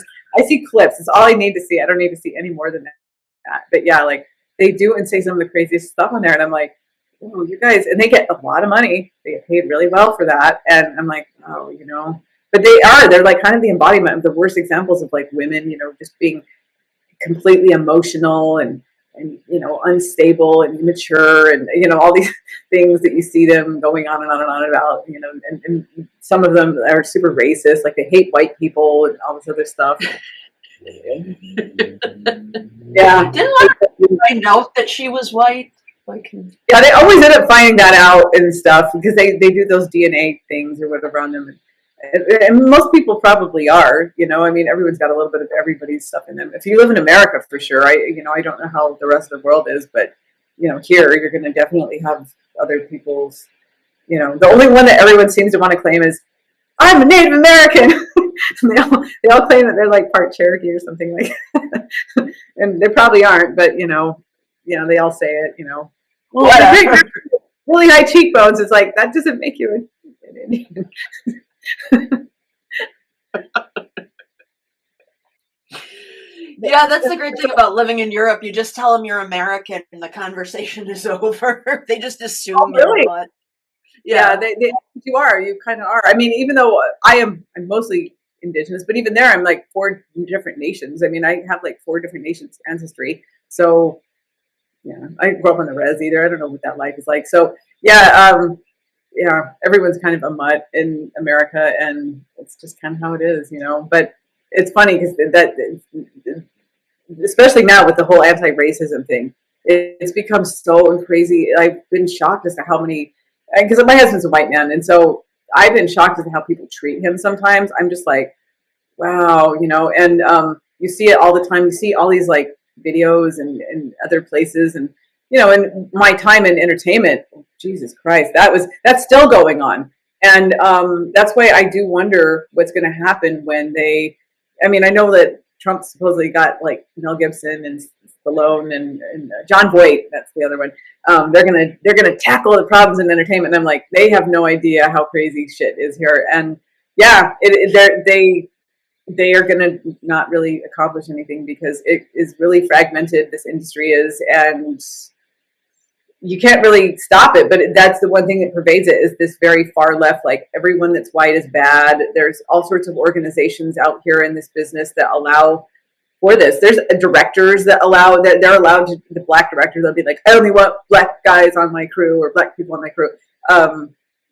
see clips. It's all I need to see. I don't need to see any more than that. But yeah, like, they do and say some of the craziest stuff on there, and I'm like, oh, you guys, and they get a lot of money. They get paid really well for that, and I'm like, oh, but they're like kind of the embodiment of the worst examples of like women, just being completely emotional and unstable and immature, and all these things that you see them going on and on and on about, and some of them are super racist, like they hate white people and all this other stuff. Yeah. Didn't I know that she was white? Yeah, they always end up finding that out and stuff, because they do those DNA things or whatever on them. And most people probably are, I mean, everyone's got a little bit of everybody's stuff in them. If you live in America, for sure. I don't know how the rest of the world is, but, here you're going to definitely have other people's, the only one that everyone seems to want to claim is, I'm a Native American. they all claim that they're like part Cherokee or something like that. And they probably aren't, but, they all say it, Well, really high cheekbones. It's like, that doesn't make you an Indian. Yeah, that's the great thing about living in Europe. You just tell them you're American and the conversation is over. They just assume really? you're what. Yeah, you are. You kind of are. I mean, even though I'm mostly indigenous, but even there, I'm like 4 different nations. I mean, I have like 4 different nations ancestry. So, yeah, I grew up on the res either. I don't know what that life is like. So, yeah, everyone's kind of a mutt in America, and it's just kind of how it is, But it's funny because that, especially now with the whole anti-racism thing, it's become so crazy. I've been shocked as to how many, because my husband's a white man, and so I've been shocked as to how people treat him sometimes. I'm just like, wow, and you see it all the time. You see all these like videos and other places, and in my time in entertainment, Jesus Christ, that's still going on, and that's why I do wonder what's going to happen when I mean, I know that Trump supposedly got like Mel Gibson and Stallone and John Voight, that's the other one. They're gonna tackle the problems in entertainment, and I'm like, they have no idea how crazy shit is here, and yeah, they are going to not really accomplish anything, because it is really fragmented. This industry is, and you can't really stop it. But that's the one thing that pervades it, is this very far left, like everyone that's white is bad. There's all sorts of organizations out here in this business that allow for this. There's directors that allow, that they're allowed to, the black directors, they'll be like, I only want black guys on my crew, or black people on my crew.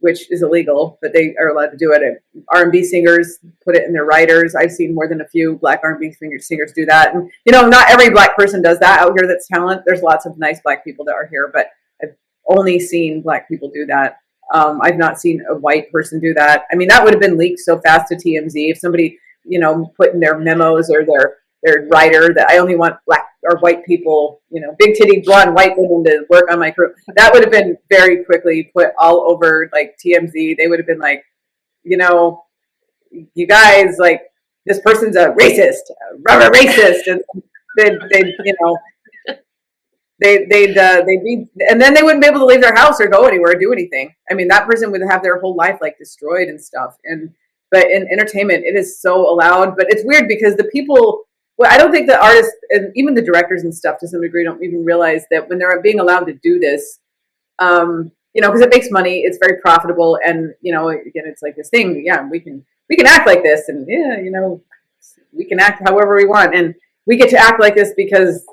Which is illegal, but they are allowed to do it. And R&B singers put it in their writers. I've seen more than a few black R&B singers do that. And, not every black person does that out here that's talent. There's lots of nice black people that are here, but I've only seen black people do that. I've not seen a white person do that. I mean, that would have been leaked so fast to TMZ if somebody, put in their memos or their writer that I only want black or white people, big titty blonde white women to work on my crew. That would have been very quickly put all over like TMZ. They would have been like, you guys, like, this person's a racist, rubber racist, and they. They'd be, and then they wouldn't be able to leave their house or go anywhere or do anything. I mean, that person would have their whole life like destroyed and stuff. And but in entertainment, it is so allowed. But it's weird because the people, well, I don't think the artists and even the directors and stuff to some degree don't even realize that when they're being allowed to do this, because it makes money, it's very profitable, and again, it's like this thing. Yeah, we can act like this, and we can act however we want, and we get to act like this because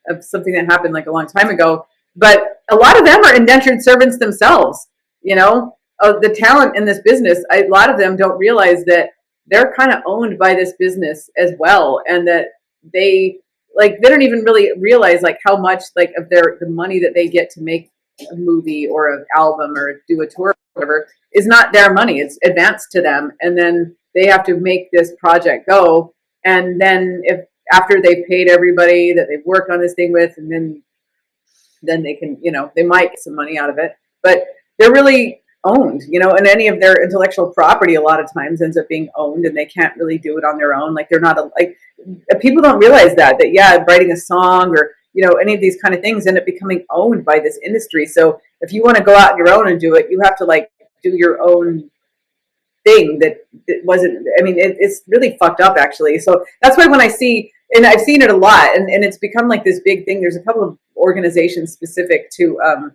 of something that happened like a long time ago. But a lot of them are indentured servants themselves. The talent in this business, a lot of them don't realize that they're kind of owned by this business as well, and that they don't even really realize like how much like of the money that they get to make a movie or an album or do a tour or whatever is not their money. It's advanced to them, and then they have to make this project go. And then if after they've paid everybody that they've worked on this thing with, and then they can they might get some money out of it, but they're really owned, and any of their intellectual property a lot of times ends up being owned, and they can't really do it on their own. Like they're not people don't realize that writing a song or any of these kind of things end up becoming owned by this industry. So if you want to go out on your own and do it, you have to do your own thing that wasn't, I mean, it's really fucked up actually. So that's why when I see, and I've seen it a lot, and it's become like this big thing. There's a couple of organizations specific to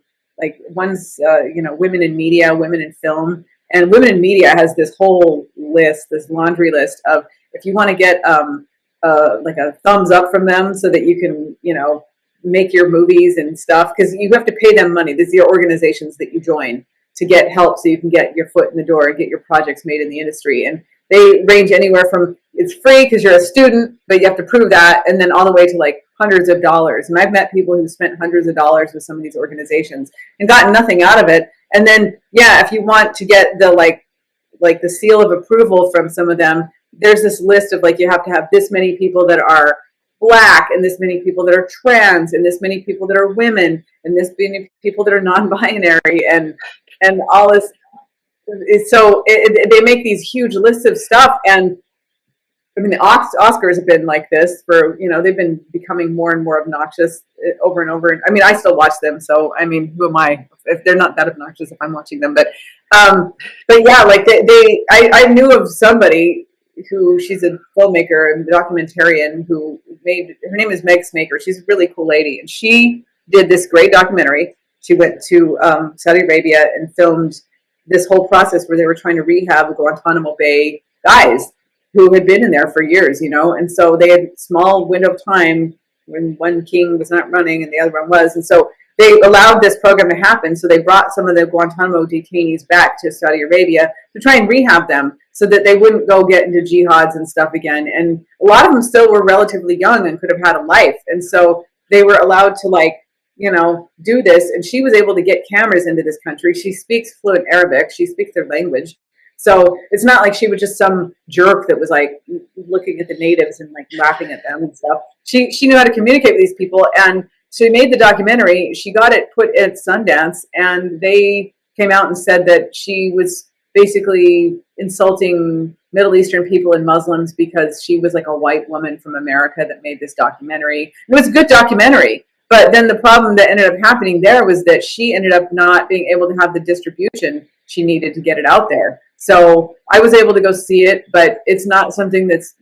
one's women in media, women in film, and women in media has this whole list, this laundry list of if you want to get like a thumbs up from them so that you can make your movies and stuff, because you have to pay them money. These are your organizations that you join to get help so you can get your foot in the door and get your projects made in the industry. And they range anywhere from it's free because you're a student, but you have to prove that, and then all the way to like hundreds of dollars. And I've met people who spent hundreds of dollars with some of these organizations and gotten nothing out of it. And then, if you want to get the like the seal of approval from some of them, there's this list of you have to have this many people that are Black, and this many people that are trans, and this many people that are women, and this many people that are non-binary, and all this. So they make these huge lists of stuff, and I mean the Oscars have been like this for they've been becoming more and more obnoxious over and over. I mean, I still watch them, so I mean, who am I if they're not that obnoxious if I'm watching them? But yeah, I knew of somebody who she's a filmmaker and documentarian who her name is Meg Smaker. She's a really cool lady, and she did this great documentary. She went to Saudi Arabia and filmed this whole process where they were trying to rehab Guantanamo Bay guys who had been in there for years, and so they had small window of time when one king was not running and the other one was, and so they allowed this program to happen. So they brought some of the Guantanamo detainees back to Saudi Arabia to try and rehab them so that they wouldn't go get into jihads and stuff again. And a lot of them still were relatively young and could have had a life. And so they were allowed to do this. And she was able to get cameras into this country. She speaks fluent Arabic. She speaks their language. So it's not like she was just some jerk that was looking at the natives and laughing at them and stuff. She knew how to communicate with these people, and she made the documentary. She got it put at Sundance, and they came out and said that she was basically insulting Middle Eastern people and Muslims because she was a white woman from America that made this documentary. It was a good documentary, but then the problem that ended up happening there was that she ended up not being able to have the distribution she needed to get it out there. So I was able to go see it, but it's not something that's,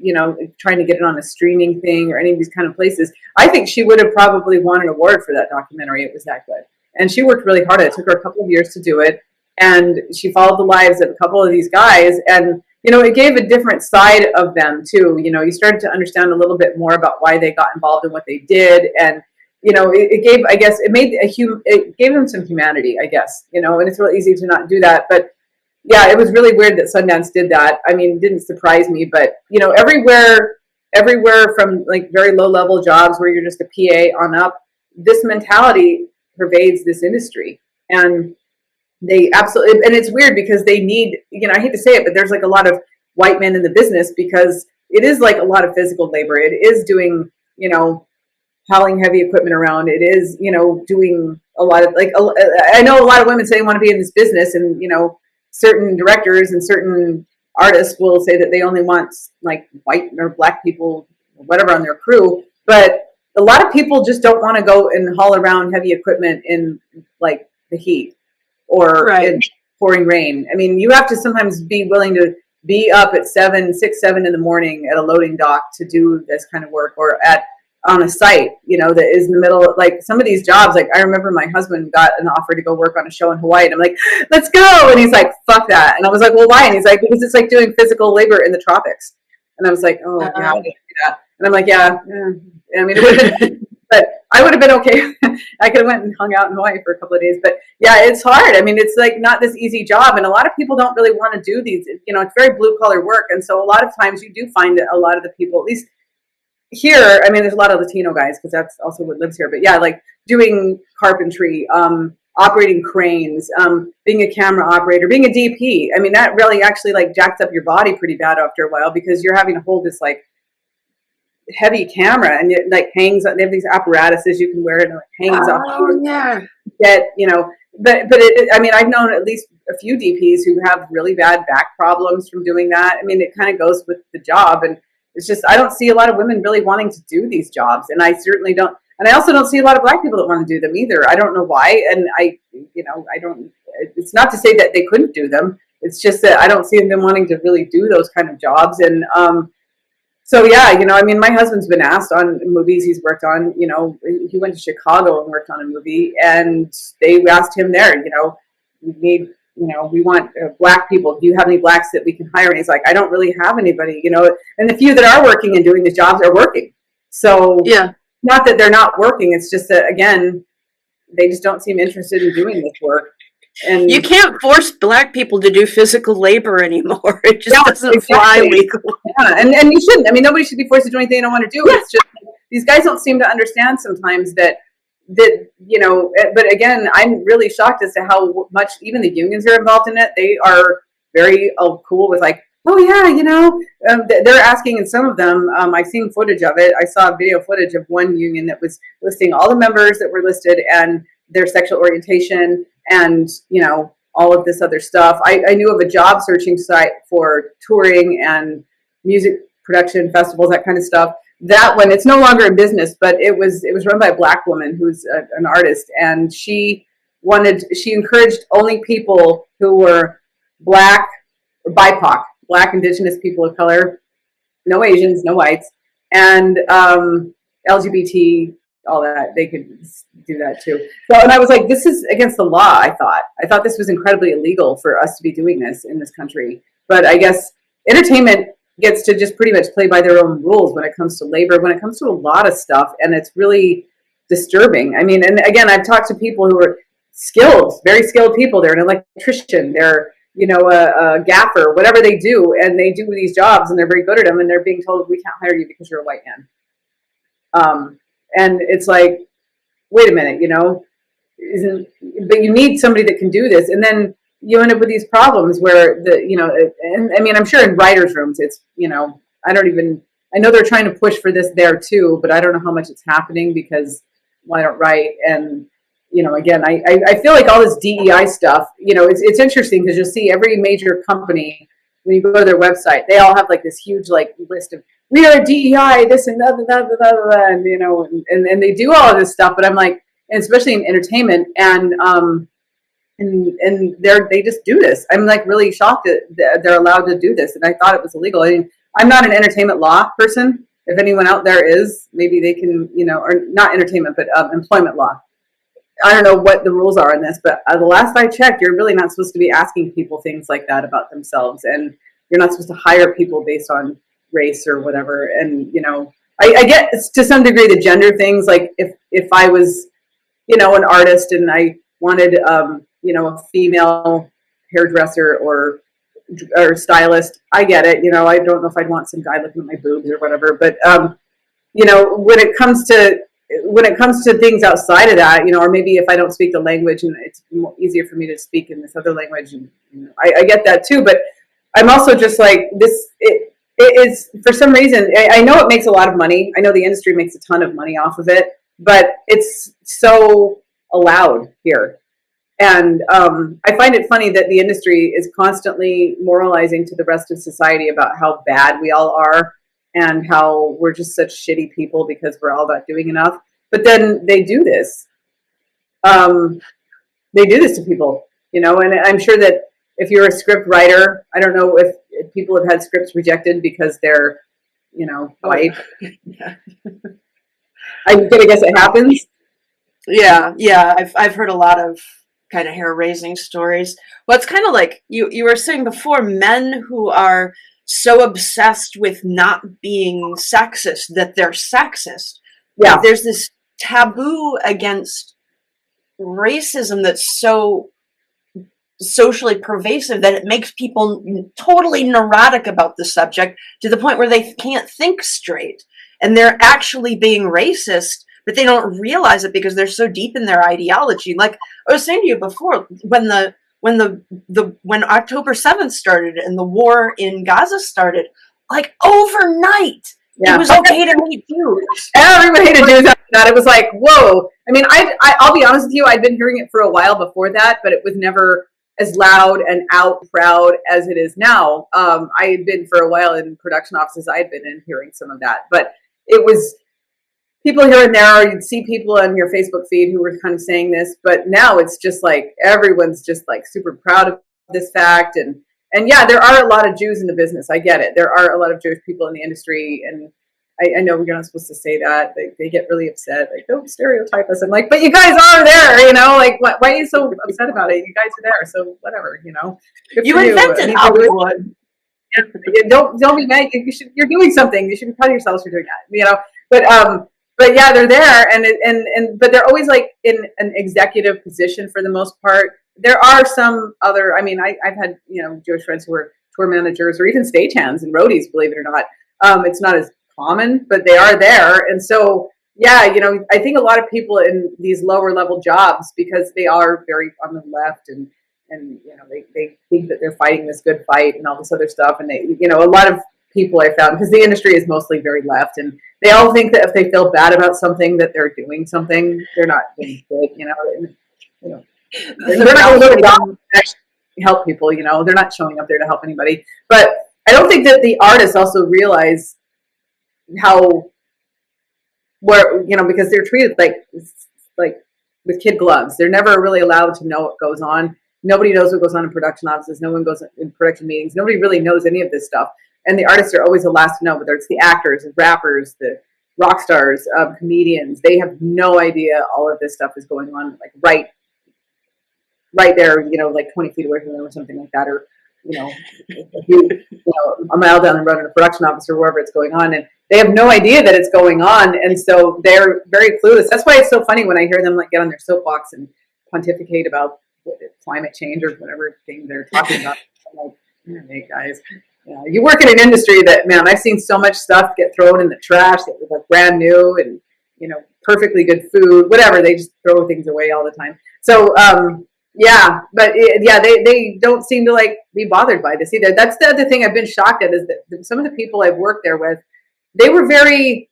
trying to get it on a streaming thing or any of these kind of places. I think she would have probably won an award for that documentary. It was that good. And she worked really hard. It took her a couple of years to do it. And she followed the lives of a couple of these guys. And, it gave a different side of them too. You started to understand a little bit more about why they got involved in what they did. And, it gave, I guess, it gave them some humanity, I guess, and it's real easy to not do that. But yeah, it was really weird that Sundance did that. I mean, it didn't surprise me, but everywhere from very low level jobs where you're just a PA on up, this mentality pervades this industry. And they absolutely, and it's weird because they need, I hate to say it, but there's a lot of white men in the business because it is a lot of physical labor. It is doing, hauling heavy equipment around. It is, doing a lot of I know a lot of women say they want to be in this business, and, certain directors and certain artists will say that they only want white or Black people or whatever on their crew. But a lot of people just don't want to go and haul around heavy equipment in like the heat or in pouring rain. I mean, you have to sometimes be willing to be up at 7 in the morning at a loading dock to do this kind of work, or at on a site, you know, that is in the middle of, like, some of these jobs. Like, I remember my husband got an offer to go work on a show in Hawaii, and I'm like, let's go. And he's like, fuck that. And I was like, well, why? And he's like, because it's like doing physical labor in the tropics. And I was like, oh, yeah, I didn't do that. And I'm like, yeah. I mean, it would have been, but I would have been okay. I could have went and hung out in Hawaii for a couple of days. But yeah, it's hard. I mean, it's like not this easy job. And a lot of people don't really want to do these, you know, it's very blue collar work. And so a lot of times you do find that a lot of the people, at least here, I mean, there's a lot of Latino guys because that's also what lives here. But yeah, like doing carpentry, operating cranes, being a camera operator, being a DP. I mean, that really actually like jacks up your body pretty bad after a while, because you're having to hold this like heavy camera, and it like hangs. They have these apparatuses you can wear, and it hangs off. Oh yeah. That, you know, but I mean, I've known at least a few DPs who have really bad back problems from doing that. I mean, it kind of goes with the job, and it's just, I don't see a lot of women really wanting to do these jobs, and I certainly don't. And I also don't see a lot of black people that want to do them either. I don't know why, and you know, I don't. It's not to say that they couldn't do them. It's just that I don't see them wanting to really do those kind of jobs, and so yeah, you know, I mean, my husband's been asked on movies he's worked on. You know, he went to Chicago and worked on a movie, and they asked him there, you know, we need, you know, we want black people. Do you have any blacks that we can hire? And he's like, I don't really have anybody, you know. And the few that are working and doing these jobs are working. So yeah, not that they're not working. It's just that, again, they just don't seem interested in doing this work. And you can't force black people to do physical labor anymore. It just doesn't fly legally. Yeah, and you shouldn't. I mean, nobody should be forced to do anything they don't want to do. Yeah. It's just these guys don't seem to understand sometimes that you know. But again, I'm really shocked as to how much even the unions are involved in it. They are very cool with like, oh yeah, you know, they're asking, and some of them, I've seen footage of it. I saw video footage of one union that was listing all the members that were listed and their sexual orientation, and, you know, all of this other stuff. I knew of a job searching site for touring and music production festivals, that kind of stuff. That one, it's no longer in business, but it was run by a black woman who's an artist, and she encouraged only people who were black or BIPOC, black, indigenous people of color, no Asians, no whites, and LGBT, all that. They could do that too. So, and I was like, this is against the law. I thought this was incredibly illegal for us to be doing this in this country. But I guess entertainment gets to just pretty much play by their own rules when it comes to labor, when it comes to a lot of stuff, and it's really disturbing. I mean, and again, I've talked to people who are skilled, very skilled people. They're an electrician, they're, you know, a gaffer, whatever they do, and they do these jobs, and they're very good at them, and they're being told, we can't hire you because you're a white man. And it's like, wait a minute, you know, but you need somebody that can do this. And then you end up with these problems where you know, and I mean, I'm sure in writers' rooms, it's, you know, I know they're trying to push for this there too, but I don't know how much it's happening because, well, I don't write. And, you know, again, I feel like all this DEI stuff, you know, it's interesting because you'll see every major company, when you go to their website, they all have like this huge like list of, we are DEI, this and that, and you know, and they do all of this stuff. But I'm like, and especially in entertainment, and they just do this. I'm like really shocked that they're allowed to do this, and I thought it was illegal. I mean, I'm not an entertainment law person. If anyone out there is, maybe they can, you know, or not entertainment, but employment law. I don't know what the rules are on this, but the last I checked, you're really not supposed to be asking people things like that about themselves, and you're not supposed to hire people based on race or whatever. And, you know, I get to some degree the gender things, like if I was, you know, an artist and I wanted you know, a female hairdresser or stylist, I get it. You know, I don't know if I'd want some guy looking at my boobs or whatever, but you know, when it comes to things outside of that, you know, or maybe if I don't speak the language and it's easier for me to speak in this other language, and you know, I get that too. But I'm also just like this. It is, for some reason, I know it makes a lot of money. I know the industry makes a ton of money off of it, but it's so allowed here. And I find it funny that the industry is constantly moralizing to the rest of society about how bad we all are. and how we're just such shitty people because we're all not doing enough. But then they do this. They do this to people, you know, and I'm sure that if you're a script writer, I don't know if people have had scripts rejected because they're, you know, white. Yeah. I guess it happens. Yeah, I've heard a lot of kind of hair raising stories. Well, it's kind of like you were saying before, men who are so obsessed with not being sexist that they're sexist. Yeah. Like, there's this taboo against racism that's so socially pervasive that it makes people totally neurotic about the subject to the point where they can't think straight, and they're actually being racist, but they don't realize it because they're so deep in their ideology. Like I was saying to you before, when October 7th started and the war in Gaza started, like overnight, it was okay to hate Jews. Everybody hated Jews after that. It was like, whoa. I mean, I'll be honest with you, I'd been hearing it for a while before that, but it was never as loud and out proud as it is now. I had been for a while in production offices I had been in hearing some of that, but it was people here and there. You'd see people on your Facebook feed who were kind of saying this, but now it's just like everyone's just like super proud of this fact. And yeah, there are a lot of Jews in the business. I get it. There are a lot of Jewish people in the industry, and I know we're not supposed to say that. They get really upset. Like, don't stereotype us. I'm like, but you guys are there, you know? Like, why are you so upset about it? You guys are there, so whatever, you know? You invented Hollywood. Don't be mad. You're doing something. You should be proud of yourselves for doing that, you know? But yeah, they're there, but they're always like in an executive position for the most part. There are some other. I mean, I've had, you know, Jewish friends who were tour managers or even stagehands and roadies. Believe it or not, it's not as common, but they are there. And so, yeah, you know, I think a lot of people in these lower level jobs, because they are very on the left and you know, they think that they're fighting this good fight and all this other stuff. And they, you know, a lot of people I found, because the industry is mostly very left, and they all think that if they feel bad about something, that they're doing something. They're not doing good, you know. They're not going to actually help people, you know. They're not showing up there to help anybody. But I don't think that the artists also realize how, where, you know, because they're treated like with kid gloves. They're never really allowed to know what goes on. Nobody knows what goes on in production offices. No one goes in production meetings. Nobody really knows any of this stuff. And the artists are always the last to know, whether it's the actors, the rappers, the rock stars, comedians. They have no idea all of this stuff is going on, like right there, you know, like 20 feet away from them or something like that, or, you know, a mile down the road in a production office or wherever it's going on. And they have no idea that it's going on. And so they're very clueless. That's why it's so funny when I hear them like get on their soapbox and pontificate about climate change or whatever thing they're talking about. I'm like, hey guys, you know, you work in an industry that, man, I've seen so much stuff get thrown in the trash that was like brand new and, you know, perfectly good food, whatever. They just throw things away all the time. So, yeah, but they don't seem to like be bothered by this either. That's the other thing I've been shocked at, is that some of the people I've worked there with, they were very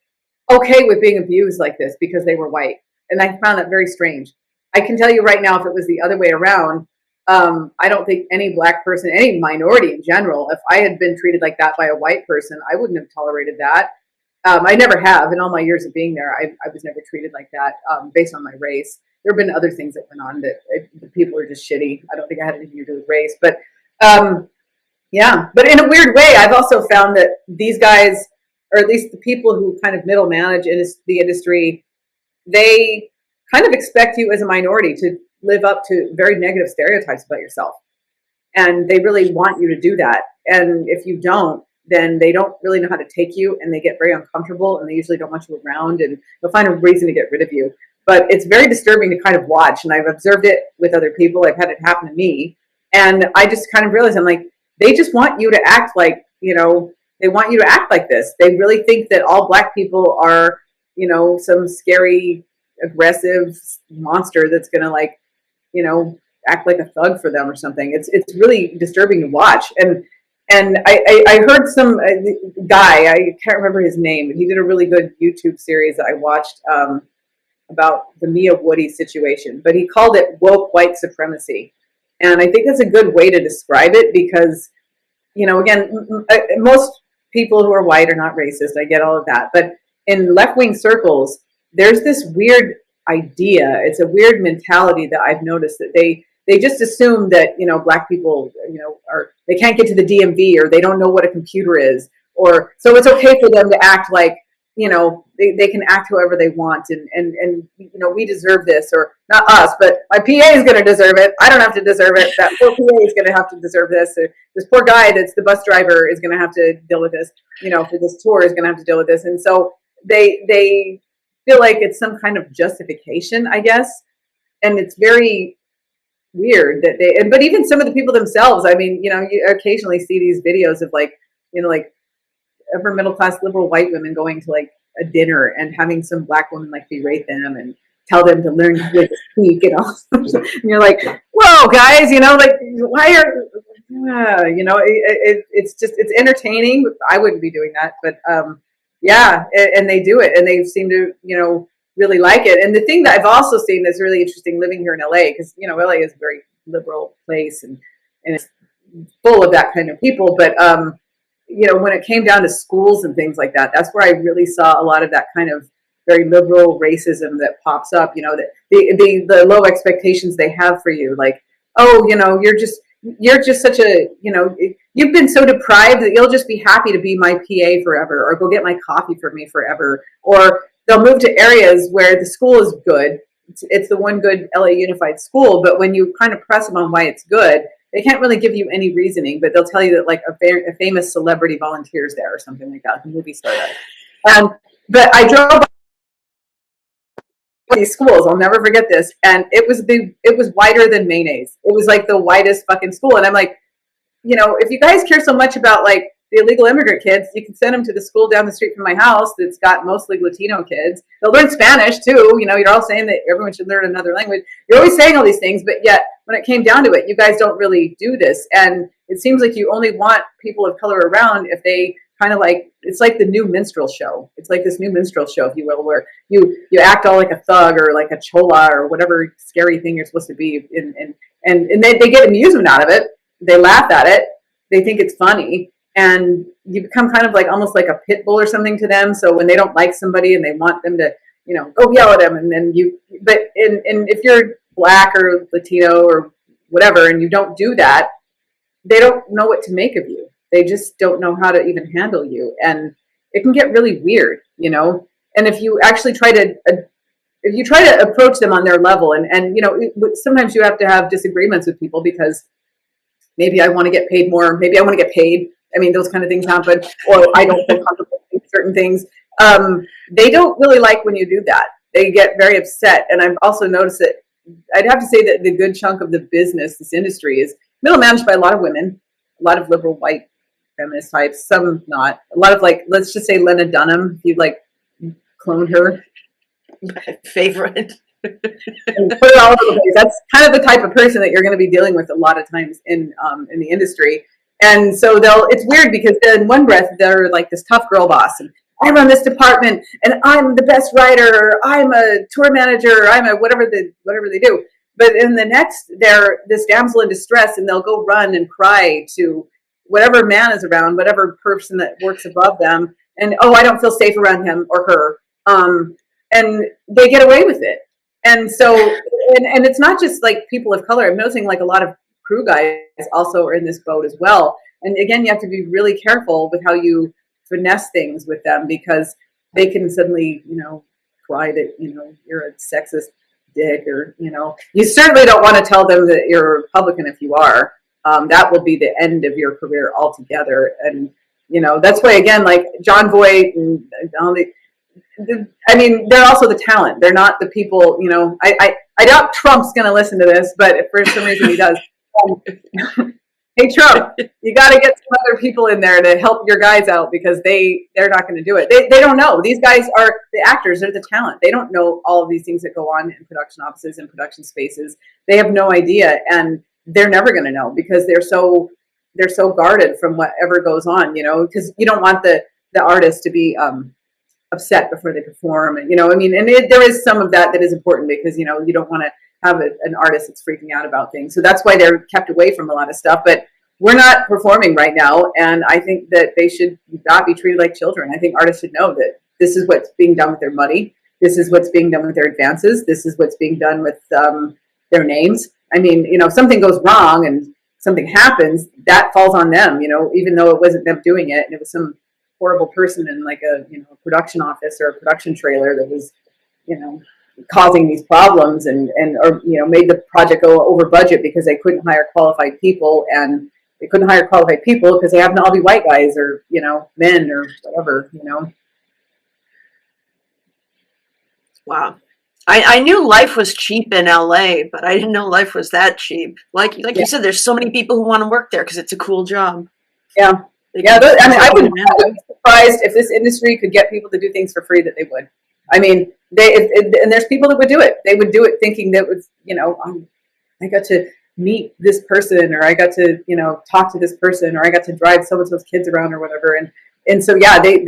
okay with being abused like this because they were white. And I found that very strange. I can tell you right now, if it was the other way around, I don't think any black person, any minority in general, if I had been treated like that by a white person, I wouldn't have tolerated that. I never have. In all my years of being there, I was never treated like that based on my race. There have been other things that went on that the people are just shitty. I don't think I had anything to do with race. But yeah, but in a weird way, I've also found that these guys, or at least the people who kind of middle manage the industry, they kind of expect you as a minority to live up to very negative stereotypes about yourself. And they really want you to do that. And if you don't, then they don't really know how to take you, and they get very uncomfortable, and they usually don't want you around, and they'll find a reason to get rid of you. But it's very disturbing to kind of watch, and I've observed it with other people. I've had it happen to me. And I just kind of realized, I'm like, they just want you to act like, you know, they want you to act like this. They really think that all black people are, you know, some scary, aggressive monster that's going to, like, you know, act like a thug for them or something. It's really disturbing to watch. And I heard some guy, I can't remember his name, but he did a really good YouTube series that I watched about the Mia Woody situation, but he called it woke white supremacy. And I think that's a good way to describe it because, you know, again, most people who are white are not racist. I get all of that. But in left-wing circles, there's this weird idea. It's a weird mentality that I've noticed that they just assume that, black people, they can't get to the DMV, or they don't know what a computer is, or so it's okay for them to act like, they can act however they want, and we deserve this, or not us, but my PA is going to deserve it. I don't have to deserve it. That poor PA is going to have to deserve this. Or this poor guy that's the bus driver is going to have to deal with this. For this tour is going to have to deal with this, and so they feel like it's some kind of justification, I guess, and it's very weird that but even some of the people themselves. I mean, you occasionally see these videos of like upper middle class liberal white women going to like a dinner and having some black woman like berate them and tell them to learn to speak, and you're like, whoa, guys, like, why are it's entertaining. I wouldn't be doing that, but yeah, and they do it, and they seem to really like it. And the thing that I've also seen that's really interesting living here in LA, because LA is a very liberal place, and it's full of that kind of people, but when it came down to schools and things like that, that's where I really saw a lot of that kind of very liberal racism that pops up. That the low expectations they have for you, like, oh, you're just such a, you've been so deprived that you'll just be happy to be my PA forever, or go get my coffee for me forever. Or they'll move to areas where the school is good. It's the one good LA Unified school, but when you kind of press them on why it's good, they can't really give you any reasoning, but they'll tell you that like a famous celebrity volunteers there or something like that, like a movie star does. But I drove by these schools, I'll never forget this, and it was whiter than mayonnaise. It was like the whitest fucking school, and I'm like, if you guys care so much about like the illegal immigrant kids, you can send them to the school down the street from my house that's got mostly Latino kids. They'll learn Spanish too. You're all saying that everyone should learn another language. You're always saying all these things, but yet when it came down to it, you guys don't really do this. And it seems like you only want people of color around if they kind of like, it's like the new minstrel show. It's like this new minstrel show, if you will, where you act all like a thug or like a chola or whatever scary thing you're supposed to be. And they get amusement out of it. They laugh at it. They think it's funny. And you become kind of like almost like a pit bull or something to them. So when they don't like somebody and they want them to, go yell at them, and then but if you're black or Latino or whatever, and you don't do that, they don't know what to make of you. They just don't know how to even handle you. And it can get really weird, and if you actually try to approach them on their level, and sometimes you have to have disagreements with people because maybe I want to get paid more, maybe I want to get paid. I mean, those kind of things happen, or I don't feel comfortable with certain things. They don't really like when you do that. They get very upset. And I've also noticed that I'd have to say that the good chunk of the business, this industry, is middle managed by a lot of women, a lot of liberal white feminist types, some not. A lot of like, let's just say Lena Dunham, if you'd like clone her. My favorite. And put it all over the place. That's kind of the type of person that you're going to be dealing with a lot of times in the industry. And so it's weird because in one breath they're like this tough girl boss, and I run this department, and I'm the best writer, or I'm a tour manager, or I'm a whatever they do. But in the next, they're this damsel in distress, and they'll go run and cry to whatever man is around, whatever person that works above them, and I don't feel safe around him or her, and they get away with it. And so, and it's not just like people of color. I'm noticing like a lot of crew guys also are in this boat as well. And again, you have to be really careful with how you finesse things with them, because they can suddenly, cry that, you're a sexist dick, or, you certainly don't want to tell them that you're a Republican if you are. That will be the end of your career altogether. And, that's why, again, like John Voight and all they're also the talent. They're not the people, I doubt Trump's going to listen to this, but if for some reason he does, hey Trump, you got to get some other people in there to help your guys out, because they're not going to do it. They don't know. These guys are the actors. They're the talent. They don't know all of these things that go on in production offices and production spaces. They have no idea, and they're never going to know, because they're so guarded from whatever goes on. Because you don't want the artist to be upset before they perform, and there is some of that is important, because you don't want to have an artist that's freaking out about things. So that's why they're kept away from a lot of stuff. But we're not performing right now, and I think that they should not be treated like children. I think artists should know that this is what's being done with their money. This is what's being done with their advances. This is what's being done with their names. I mean, if something goes wrong and something happens, that falls on them, even though it wasn't them doing it, and it was some horrible person in like a production office or a production trailer that was causing these problems and or made the project go over budget because they couldn't hire qualified people, and they couldn't hire qualified people because they happen to all be white guys or men or whatever. Wow. I knew life was cheap in LA, but I didn't know life was that cheap. Like you said, there's so many people who want to work there because it's a cool job. Yeah. I would be surprised if this industry could get people to do things for free that they would. I mean, and there's people that would do it. They would do it thinking that was, I got to meet this person, or I got to, talk to this person, or I got to drive so and so's kids around or whatever. And so, yeah, they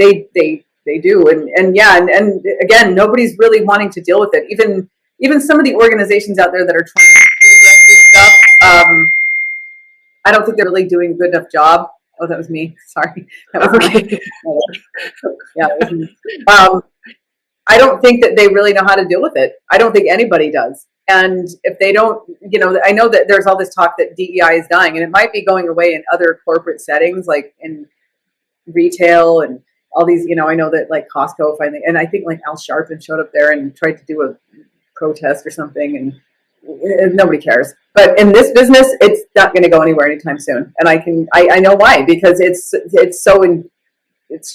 do. And again, nobody's really wanting to deal with it. Even some of the organizations out there that are trying to address this stuff, I don't think they're really doing a good enough job. Oh, that was me. Sorry. That was okay. Yeah, that was me. I don't think that they really know how to deal with it. I don't think anybody does. And if they don't, I know that there's all this talk that DEI is dying, and it might be going away in other corporate settings, like in retail and all these, I know that like Costco finally, and I think like Al Sharpton showed up there and tried to do a protest or something, and nobody cares. But in this business, it's not going to go anywhere anytime soon. And I know why, because it's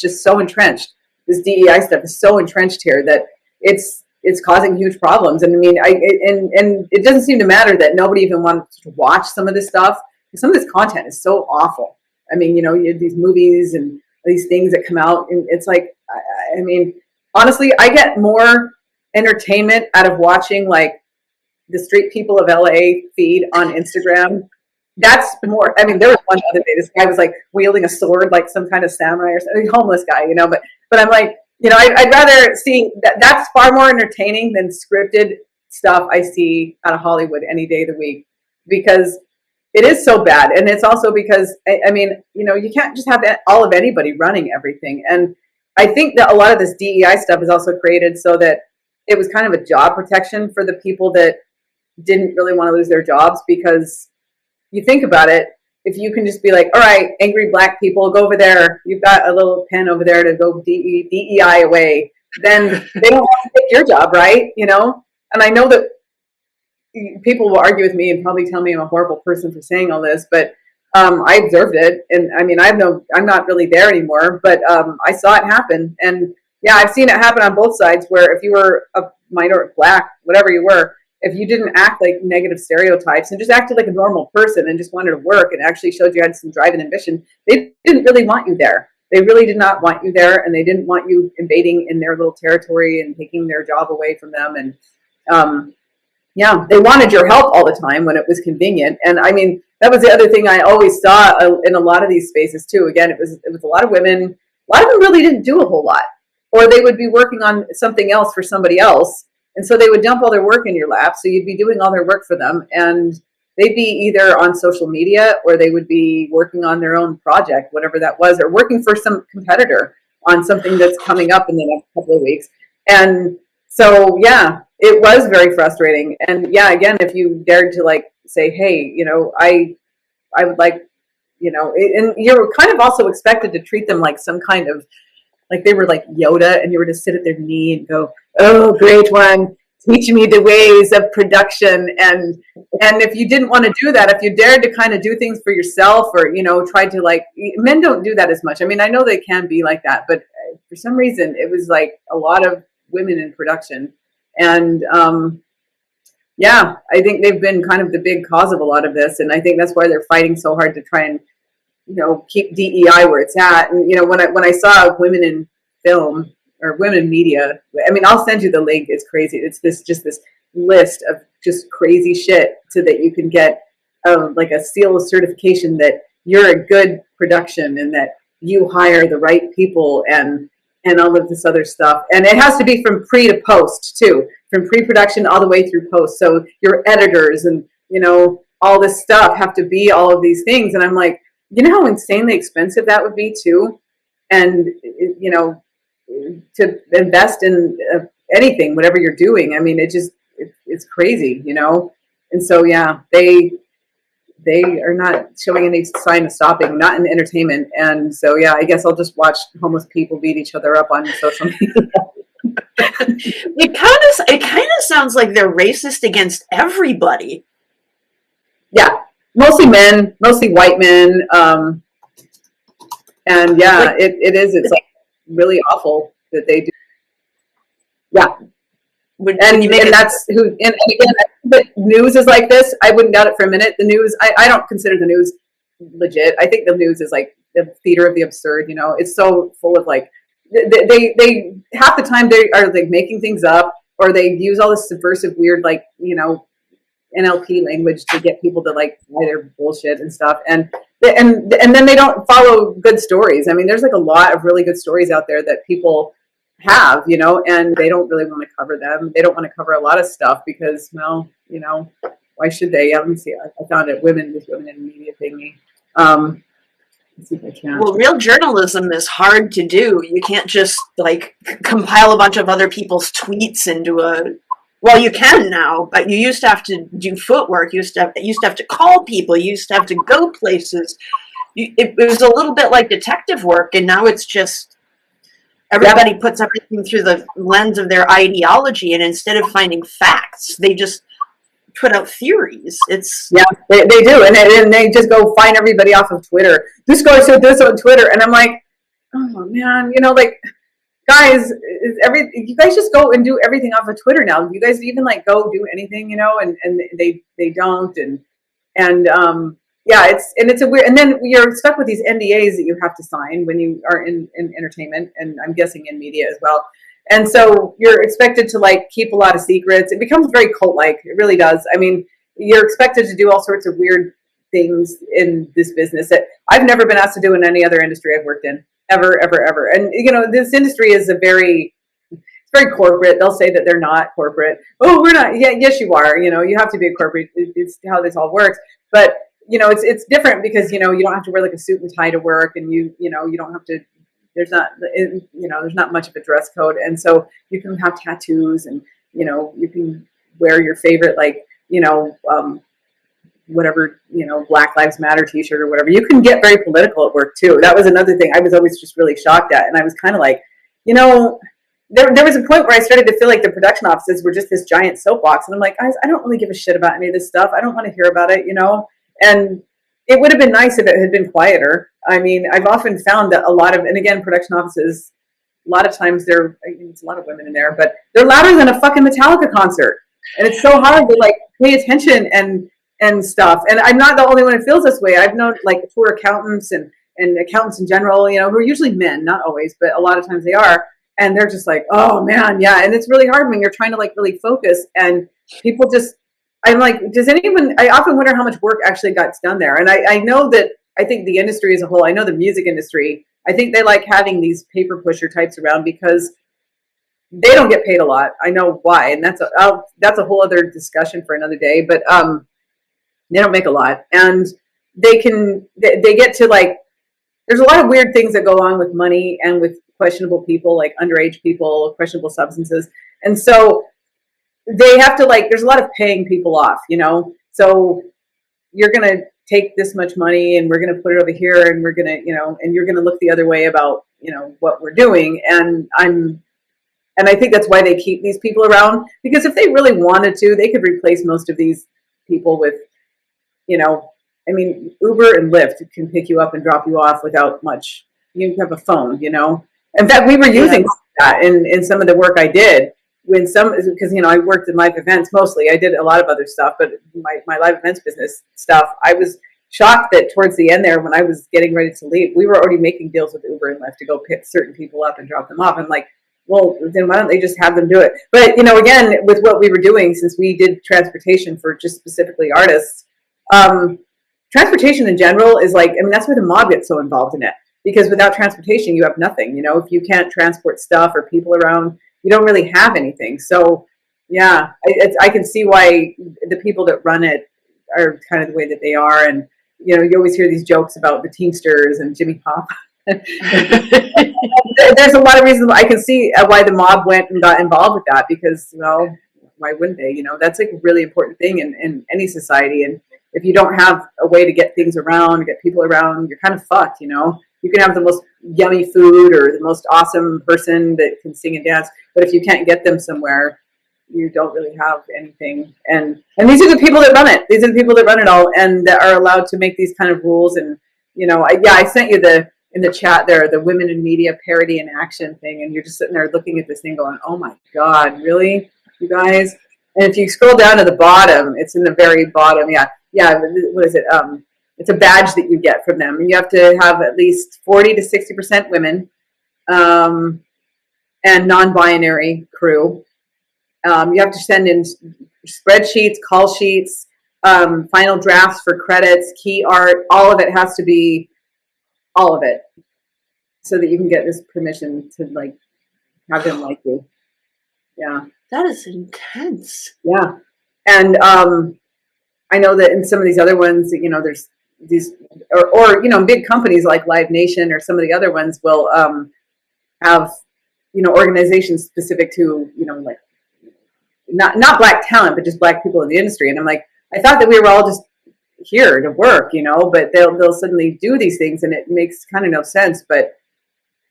just so entrenched. This DEI stuff is so entrenched here that it's causing huge problems. And I mean, and it doesn't seem to matter that nobody even wants to watch some of this stuff. Some of this content is so awful. I mean, you have these movies and these things that come out, and it's like, I mean, honestly, I get more entertainment out of watching like the Street People of LA feed on Instagram. That's more, I mean, there was one other day, this guy was like wielding a sword like some kind of samurai or something, homeless guy, but I'm like, I'd rather see that's far more entertaining than scripted stuff I see out of Hollywood any day of the week, because it is so bad. And it's also because, I mean, you can't just have all of anybody running everything. And I think that a lot of this DEI stuff is also created so that it was kind of a job protection for the people that didn't really want to lose their jobs, because you think about it, if you can just be like, all right, angry black people, go over there. You've got a little pen over there to go DEI away. Then they don't want to take your job, right? And I know that people will argue with me and probably tell me I'm a horrible person for saying all this, but I observed it. And I mean, I'm not really there anymore, but I saw it happen. And yeah, I've seen it happen on both sides, where if you were a minority, black, whatever you were, if you didn't act like negative stereotypes and just acted like a normal person and just wanted to work and actually showed you had some drive and ambition, they didn't really want you there. They really did not want you there, and they didn't want you invading in their little territory and taking their job away from them. And yeah, they wanted your help all the time when it was convenient. And I mean, that was the other thing I always saw in a lot of these spaces too. Again, it was a lot of women. A lot of them really didn't do a whole lot, or they would be working on something else for somebody else. And so they would dump all their work in your lap. So you'd be doing all their work for them, and they'd be either on social media, or they would be working on their own project, whatever that was, or working for some competitor on something that's coming up in the next couple of weeks. And so, yeah, it was very frustrating. And yeah, again, if you dared to like say, hey, I would like, and you're kind of also expected to treat them like some kind of, like they were like Yoda, and you were to sit at their knee and go, oh, great one, teach me the ways of production. And if you didn't want to do that, if you dared to kind of do things for yourself, or, tried to like, men don't do that as much. I mean, I know they can be like that, but for some reason it was like a lot of women in production. And yeah, I think they've been kind of the big cause of a lot of this. And I think that's why they're fighting so hard to try and, keep DEI where it's at. And, when I saw women in film or women in media, I mean, I'll send you the link. It's crazy. It's this list of just crazy shit so that you can get like a seal of certification that you're a good production and that you hire the right people and all of this other stuff. And it has to be from pre to post too, from pre-production all the way through post. So your editors and, all this stuff have to be all of these things. And I'm like, you know how insanely expensive that would be too, and you know, to invest in anything, whatever you're doing. I mean, it's crazy, you know. And so yeah, they are not showing any sign of stopping, not in entertainment. And so yeah, I guess I'll just watch homeless people beat each other up on social media. It kind of sounds like they're racist against everybody. Yeah, mostly men, mostly white men. And yeah, Like, it is. It's like really awful that they do. Yeah, when you make and it, that's who. And again, the news is like this. I wouldn't doubt it for a minute. The news. I don't consider the news legit. I think the news is like the theater of the absurd. You know, it's so full of like they half the time they are like making things up, or they use all this subversive weird like, you know, NLP language to get people to like buy their bullshit and stuff. And then they don't follow good stories. I mean, there's like a lot of really good stories out there that people have, you know, and they don't really want to cover them. They don't want to cover a lot of stuff because, well, you know, why should they? Yeah, let me see. I found it. Women in media thingy. Let's see if I can. well, real journalism is hard to do. You can't just like compile a bunch of other people's tweets into a. Well, you can now, but you used to have to do footwork. You used to have to call people. You used to have to go places. It was a little bit like detective work, and now it's just everybody puts everything through the lens of their ideology, and instead of finding facts, they just put out theories. It's they do, and they just go find everybody off of Twitter. This guy said this on Twitter, and I'm like, oh man, you know, like guys, you guys just go and do everything off of Twitter now. You guys even like go do anything, you know, and they don't, and yeah, it's a weird, and then you're stuck with these NDAs that you have to sign when you are in entertainment, and I'm guessing in media as well. And so you're expected to like keep a lot of secrets. It becomes very cult-like. It really does. I mean, you're expected to do all sorts of weird things in this business that I've never been asked to do in any other industry I've worked in, ever, ever, ever. And you know, this industry is very corporate. They'll say that they're not corporate. Oh, we're not. Yeah, yes, you are. You know, you have to be a corporate. It's how this all works. But you know, it's different because, you know, you don't have to wear like a suit and tie to work, and you know, you don't have to. There's not, you know, there's not much of a dress code, and so you can have tattoos, and you know, you can wear your favorite like, you know, whatever, you know, Black Lives Matter T-shirt or whatever. You can get very political at work too. That was another thing I was always just really shocked at, and I was kind of like, you know, there was a point where I started to feel like the production offices were just this giant soapbox, and I'm like, guys, I don't really give a shit about any of this stuff. I don't want to hear about it, you know, and it would have been nice if it had been quieter. I mean, I've often found that a lot of, and again, production offices, a lot of times it's a lot of women in there, but they're louder than a fucking Metallica concert. And it's so hard to like pay attention and stuff. And I'm not the only one who feels this way. I've known like tour accountants and accountants in general, you know, who are usually men, not always, but a lot of times they are. And they're just like, oh man, yeah. And it's really hard when you're trying to like really focus, and people just, I'm like, I often wonder how much work actually gets done there. And I know that, I think the industry as a whole, I know the music industry, I think they like having these paper pusher types around because they don't get paid a lot. I know why. And that's a whole other discussion for another day, but they don't make a lot. And they get to like, there's a lot of weird things that go on with money and with questionable people, like underage people, questionable substances. And so they have to like, there's a lot of paying people off, you know? So you're going to take this much money and we're going to put it over here, and we're going to, you know, and you're going to look the other way about, you know, what we're doing. And I think that's why they keep these people around, because if they really wanted to, they could replace most of these people with, you know, I mean, Uber and Lyft can pick you up and drop you off without much. You have a phone, you know. In fact, we were using that in some of the work I did. Because, you know, I worked in live events mostly. I did a lot of other stuff, but my live events business stuff, I was shocked that towards the end there, when I was getting ready to leave, we were already making deals with Uber and Lyft to go pick certain people up and drop them off. I'm like, well, then why don't they just have them do it? But, you know, again, with what we were doing, since we did transportation for just specifically artists, transportation in general is like, I mean, that's where the mob gets so involved in it. Because without transportation, you have nothing. You know, if you can't transport stuff or people around, you don't really have anything. So, yeah, I can see why the people that run it are kind of the way that they are. And you know, you always hear these jokes about the Teamsters and Jimmy Pop. There's a lot of reasons I can see why the mob went and got involved with that, because, well, why wouldn't they? You know, that's like a really important thing in any society. And if you don't have a way to get things around, get people around, you're kind of fucked, you know. You can have the most yummy food or the most awesome person that can sing and dance, but if you can't get them somewhere, you don't really have anything. And these are the people that run it. These are the people that run it all, and that are allowed to make these kind of rules. And, you know, I sent you in the chat there, the women in media parody and action thing, and you're just sitting there looking at this thing going, oh my God, really, you guys? And if you scroll down to the bottom, it's in the very bottom. Yeah. What is it? It's a badge that you get from them, and you have to have at least 40 to 60% women, and non-binary crew. You have to send in spreadsheets, call sheets, final drafts for credits, key art. All of it has to be, all of it, so that you can get this permission to like have them like you. Yeah, that is intense. Yeah, and I know that in some of these other ones, you know, there's these, or you know, big companies like Live Nation or some of the other ones will have, you know, organizations specific to, you know, like not black talent, but just black people in the industry. And I'm like, I thought that we were all just here to work, you know, but they'll suddenly do these things, and it makes kind of no sense. But,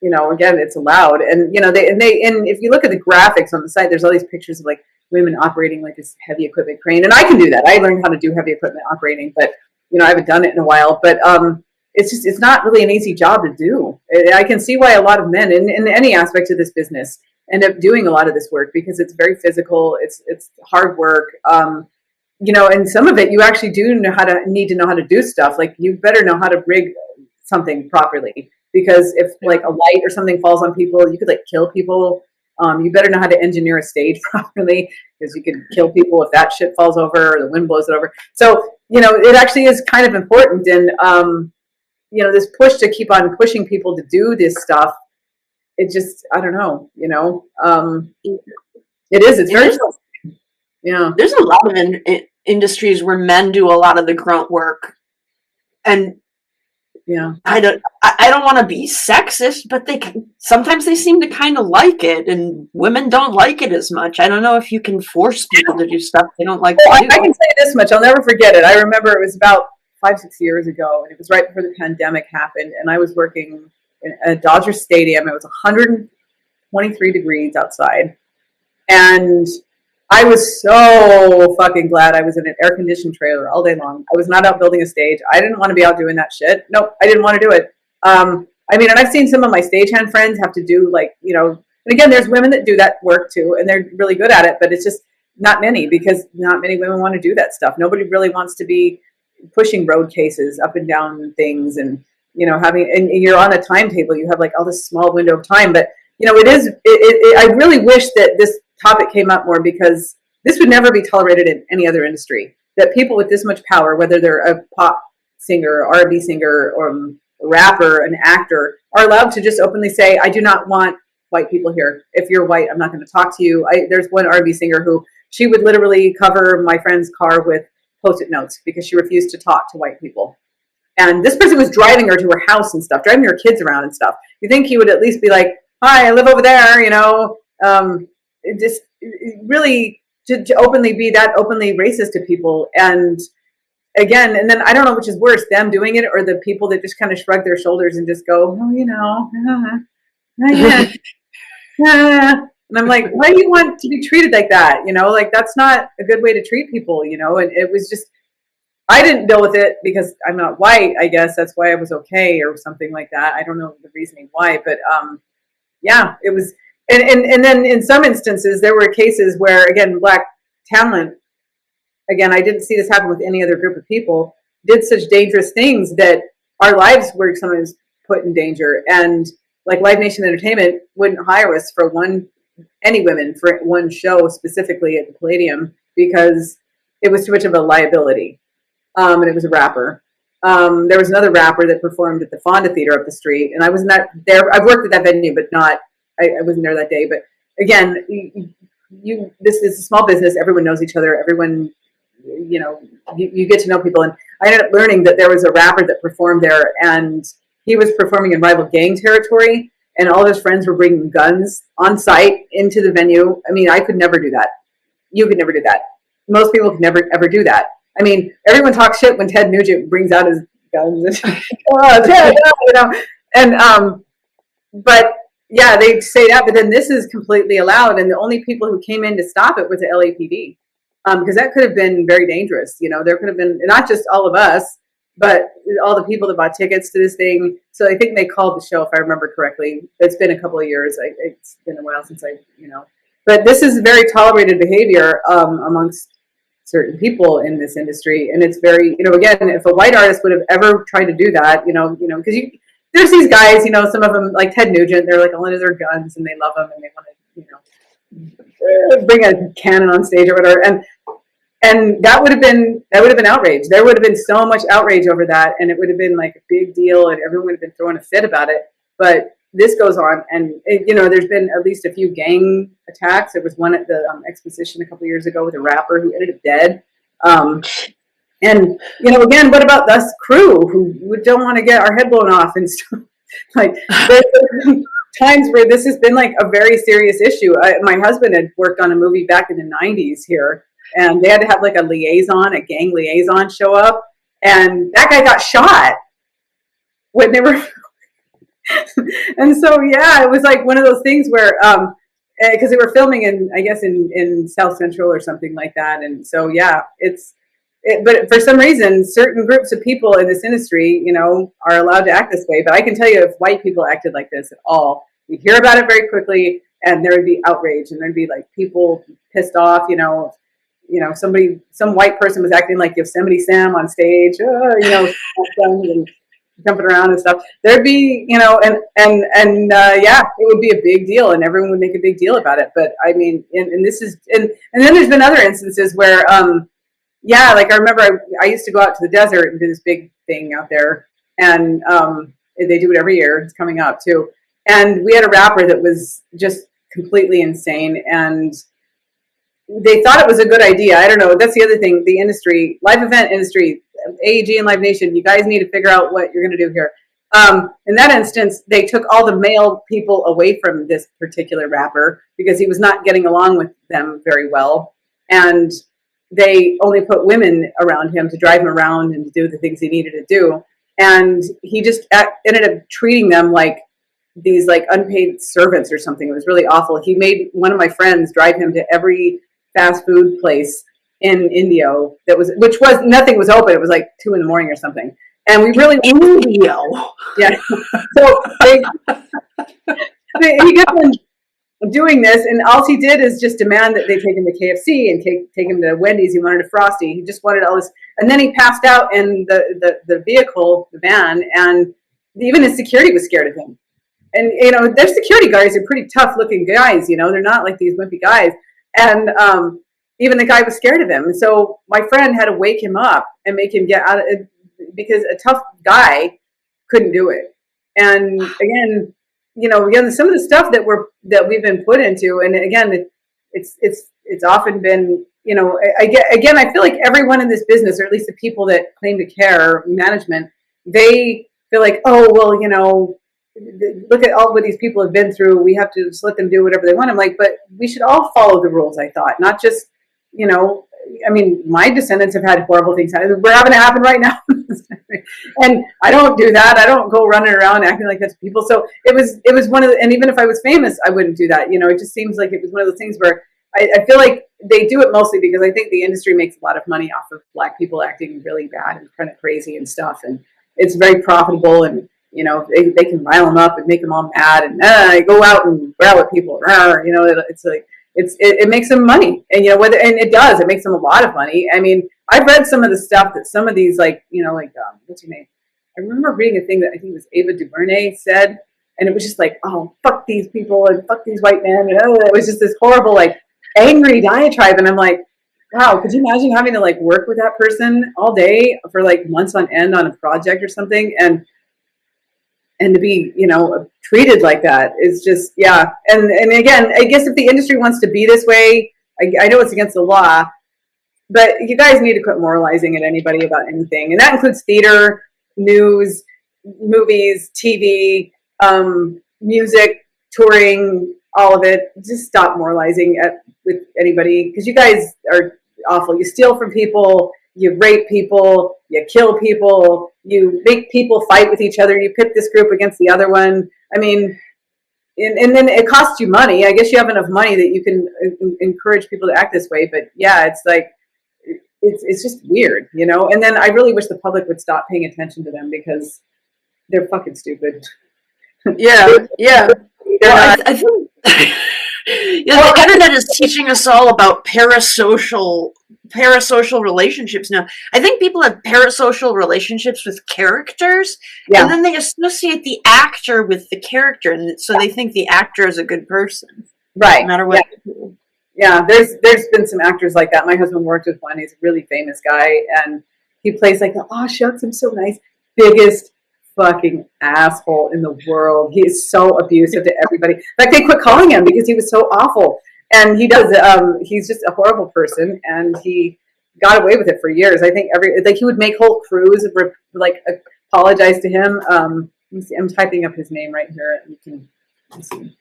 you know, again, it's allowed. And, you know, and if you look at the graphics on the site, there's all these pictures of like women operating like this heavy equipment crane. And I can do that. I learned how to do heavy equipment operating, but, you know, I haven't done it in a while. But it's not really an easy job to do. I can see why a lot of men in any aspect of this business end up doing a lot of this work, because it's very physical. It's hard work. You know, and some of it you actually do need to know how to do stuff. Like, you better know how to rig something properly, because if like a light or something falls on people, you could like kill people. You better know how to engineer a stage properly, because you could kill people if that shit falls over or the wind blows it over. So, you know, it actually is kind of important. And, you know, this push to keep on pushing people to do this stuff, it just, I don't know, you know, it is, it's very, yeah. There's a lot of industries where men do a lot of the grunt work, and yeah, I don't want to be sexist, but sometimes they seem to kind of like it, and women don't like it as much. I don't know if you can force people to do stuff they don't like to do. I can say this much, I'll never forget it. I remember it was about 5-6 years ago, and it was right before the pandemic happened, and I was working in a Dodger Stadium. It was 123 degrees outside, and I was so fucking glad I was in an air-conditioned trailer all day long. I was not out building a stage. I didn't want to be out doing that shit. Nope, I didn't want to do it. I mean, and I've seen some of my stagehand friends have to do, like, you know, and again, there's women that do that work too, and they're really good at it, but it's just not many, because not many women want to do that stuff. Nobody really wants to be pushing road cases up and down things, and, you know, and you're on a timetable. You have like all this small window of time, but, you know, I really wish that this topic came up more, because this would never be tolerated in any other industry, that people with this much power, whether they're a pop singer, R&B singer, or a rapper, an actor, are allowed to just openly say, I do not want white people here. If you're white, I'm not going to talk to you. There's one R&B singer who, she would literally cover my friend's car with Post-it notes because she refused to talk to white people. And this person was driving her to her house and stuff, driving her kids around and stuff. You think he would at least be like, hi, I live over there, you know, really to openly be that openly racist to people. And again, and then I don't know which is worse, them doing it or the people that just kind of shrug their shoulders and just go, oh, you know, yeah. And I'm like, why do you want to be treated like that? You know, like, that's not a good way to treat people, you know. And it was just, I didn't deal with it because I'm not white, I guess. That's why I was okay, or something like that. I don't know the reasoning why, but yeah, it was. And then in some instances, there were cases where, again, black talent, again, I didn't see this happen with any other group of people, did such dangerous things that our lives were sometimes put in danger. And like Live Nation Entertainment wouldn't hire us for any women for one show specifically at the Palladium, because it was too much of a liability. And it was a rapper. There was another rapper that performed at the Fonda Theater up the street, and I was not there. I've worked at that venue, but not. I wasn't there that day. But again, this is a small business. Everyone knows each other. Everyone you get to know people. And I ended up learning that there was a rapper that performed there, and he was performing in rival gang territory, and all of his friends were bringing guns on site into the venue. I mean, I could never do that. You could never do that. Most people could never ever do that. I mean, everyone talks shit when Ted Nugent brings out his guns and oh, Ted, and but yeah, they say that, but then this is completely allowed, and the only people who came in to stop it was the LAPD, because that could have been very dangerous. There could have been not just all of us, but all the people that bought tickets to this thing. So I think they called the show, if I remember correctly. It's been a couple of years. It's been a while since but this is very tolerated behavior amongst certain people in this industry, and it's very, again, if a white artist would have ever tried to do that, because there's these guys, some of them like Ted Nugent, they're like all into their guns and they love them and they want to, bring a cannon on stage or whatever, and that would have been outrage. There would have been so much outrage over that, and it would have been like a big deal, and everyone would have been throwing a fit about it. But this goes on, and there's been at least a few gang attacks. There was one at the exposition a couple of years ago with a rapper who ended up dead. And again, what about us crew who don't want to get our head blown off and stuff? Like, there's times where this has been like a very serious issue. My husband had worked on a movie back in the 90s here, and they had to have like a gang liaison show up, and that guy got shot when they were and so yeah, it was like one of those things where because they were filming in South Central or something like that, and so yeah, but for some reason certain groups of people in this industry are allowed to act this way. But I can tell you, if white people acted like this at all, we'd hear about it very quickly, and there would be outrage, and there'd be like people pissed off. Some white person was acting like Yosemite Sam on stage, and jumping around and stuff. There'd be, yeah, it would be a big deal, and everyone would make a big deal about it. But I mean, and this is, and then there's been other instances where, yeah, like I remember I used to go out to the desert and do this big thing out there, and they do it every year. It's coming up too, and we had a rapper that was just completely insane, and they thought it was a good idea. I don't know. That's the other thing. The industry, live event industry, AEG and Live Nation, you guys need to figure out what you're going to do here. In that instance, they took all the male people away from this particular rapper because he was not getting along with them very well. And they only put women around him to drive him around and to do the things he needed to do. And he just ended up treating them like these like unpaid servants or something. It was really awful. He made one of my friends drive him to every fast food place in Indio which was nothing was open. It was like 2 a.m. or something. And we really Indio. Yeah. So he got them doing this, and all he did is just demand that they take him to KFC and take him to Wendy's. He wanted a Frosty. He just wanted all this, and then he passed out in the vehicle, the van, and even his security was scared of him. And their security guards are pretty tough looking guys. They're not like these wimpy guys. And even the guy was scared of him. And so my friend had to wake him up and make him get out of it, because a tough guy couldn't do it. And again, some of the stuff that we've been put into, and again, it's often been, I feel like everyone in this business, or at least the people that claim to care, management, they feel like, oh, well, look at all what these people have been through. We have to just let them do whatever they want. I'm like, but we should all follow the rules, I thought, not just, I mean, my descendants have had horrible things happen. We're having it happen right now. And I don't do that. I don't go running around acting like that to people. So it was one of the, and even if I was famous, I wouldn't do that. It just seems like it was one of those things where I feel like they do it mostly because I think the industry makes a lot of money off of Black people acting really bad and kind of crazy and stuff. And it's very profitable, and they can rile them up and make them all mad, and go out and growl at people. It's like it makes them money, and and it makes them a lot of money. I mean, I've read some of the stuff that some of these what's her name? I remember reading a thing that I think it was Ava DuVernay said, and it was just like, oh, fuck these people and fuck these white men. It was just this horrible angry diatribe, and I'm like, wow, could you imagine having to work with that person all day for months on end on a project or something, and to be, treated like that is just, yeah. And again, I guess if the industry wants to be this way, I know it's against the law, But you guys need to quit moralizing at anybody about anything, and that includes theater, news, movies, TV, music, touring, all of it. Just stop moralizing with anybody, because you guys are awful. You steal from people, you rape people, you kill people, you make people fight with each other. You pit this group against the other one. I mean, and then it costs you money. I guess you have enough money that you can encourage people to act this way. But yeah, it's like it's just weird, you know. And then I really wish the public would stop paying attention to them, because they're fucking stupid. Yeah, yeah. They're Well, not. I think the internet is teaching us all about parasocial relationships now. I think people have parasocial relationships with characters, and Yeah, then they associate the actor with the character, and so they think the actor is a good person, no right. matter Yeah, what they do. yeah. There's been some actors like that. My husband worked with one. He's a really famous guy, and he plays like the oh shucks, I'm so nice, biggest fucking asshole in the world. He is so abusive to everybody. In fact, they quit calling him because he was so awful. And he does. He's just a horrible person, and he got away with it for years. I think he would make whole crews like apologize to him. Let me see, I'm typing up his name right here. You can let's see.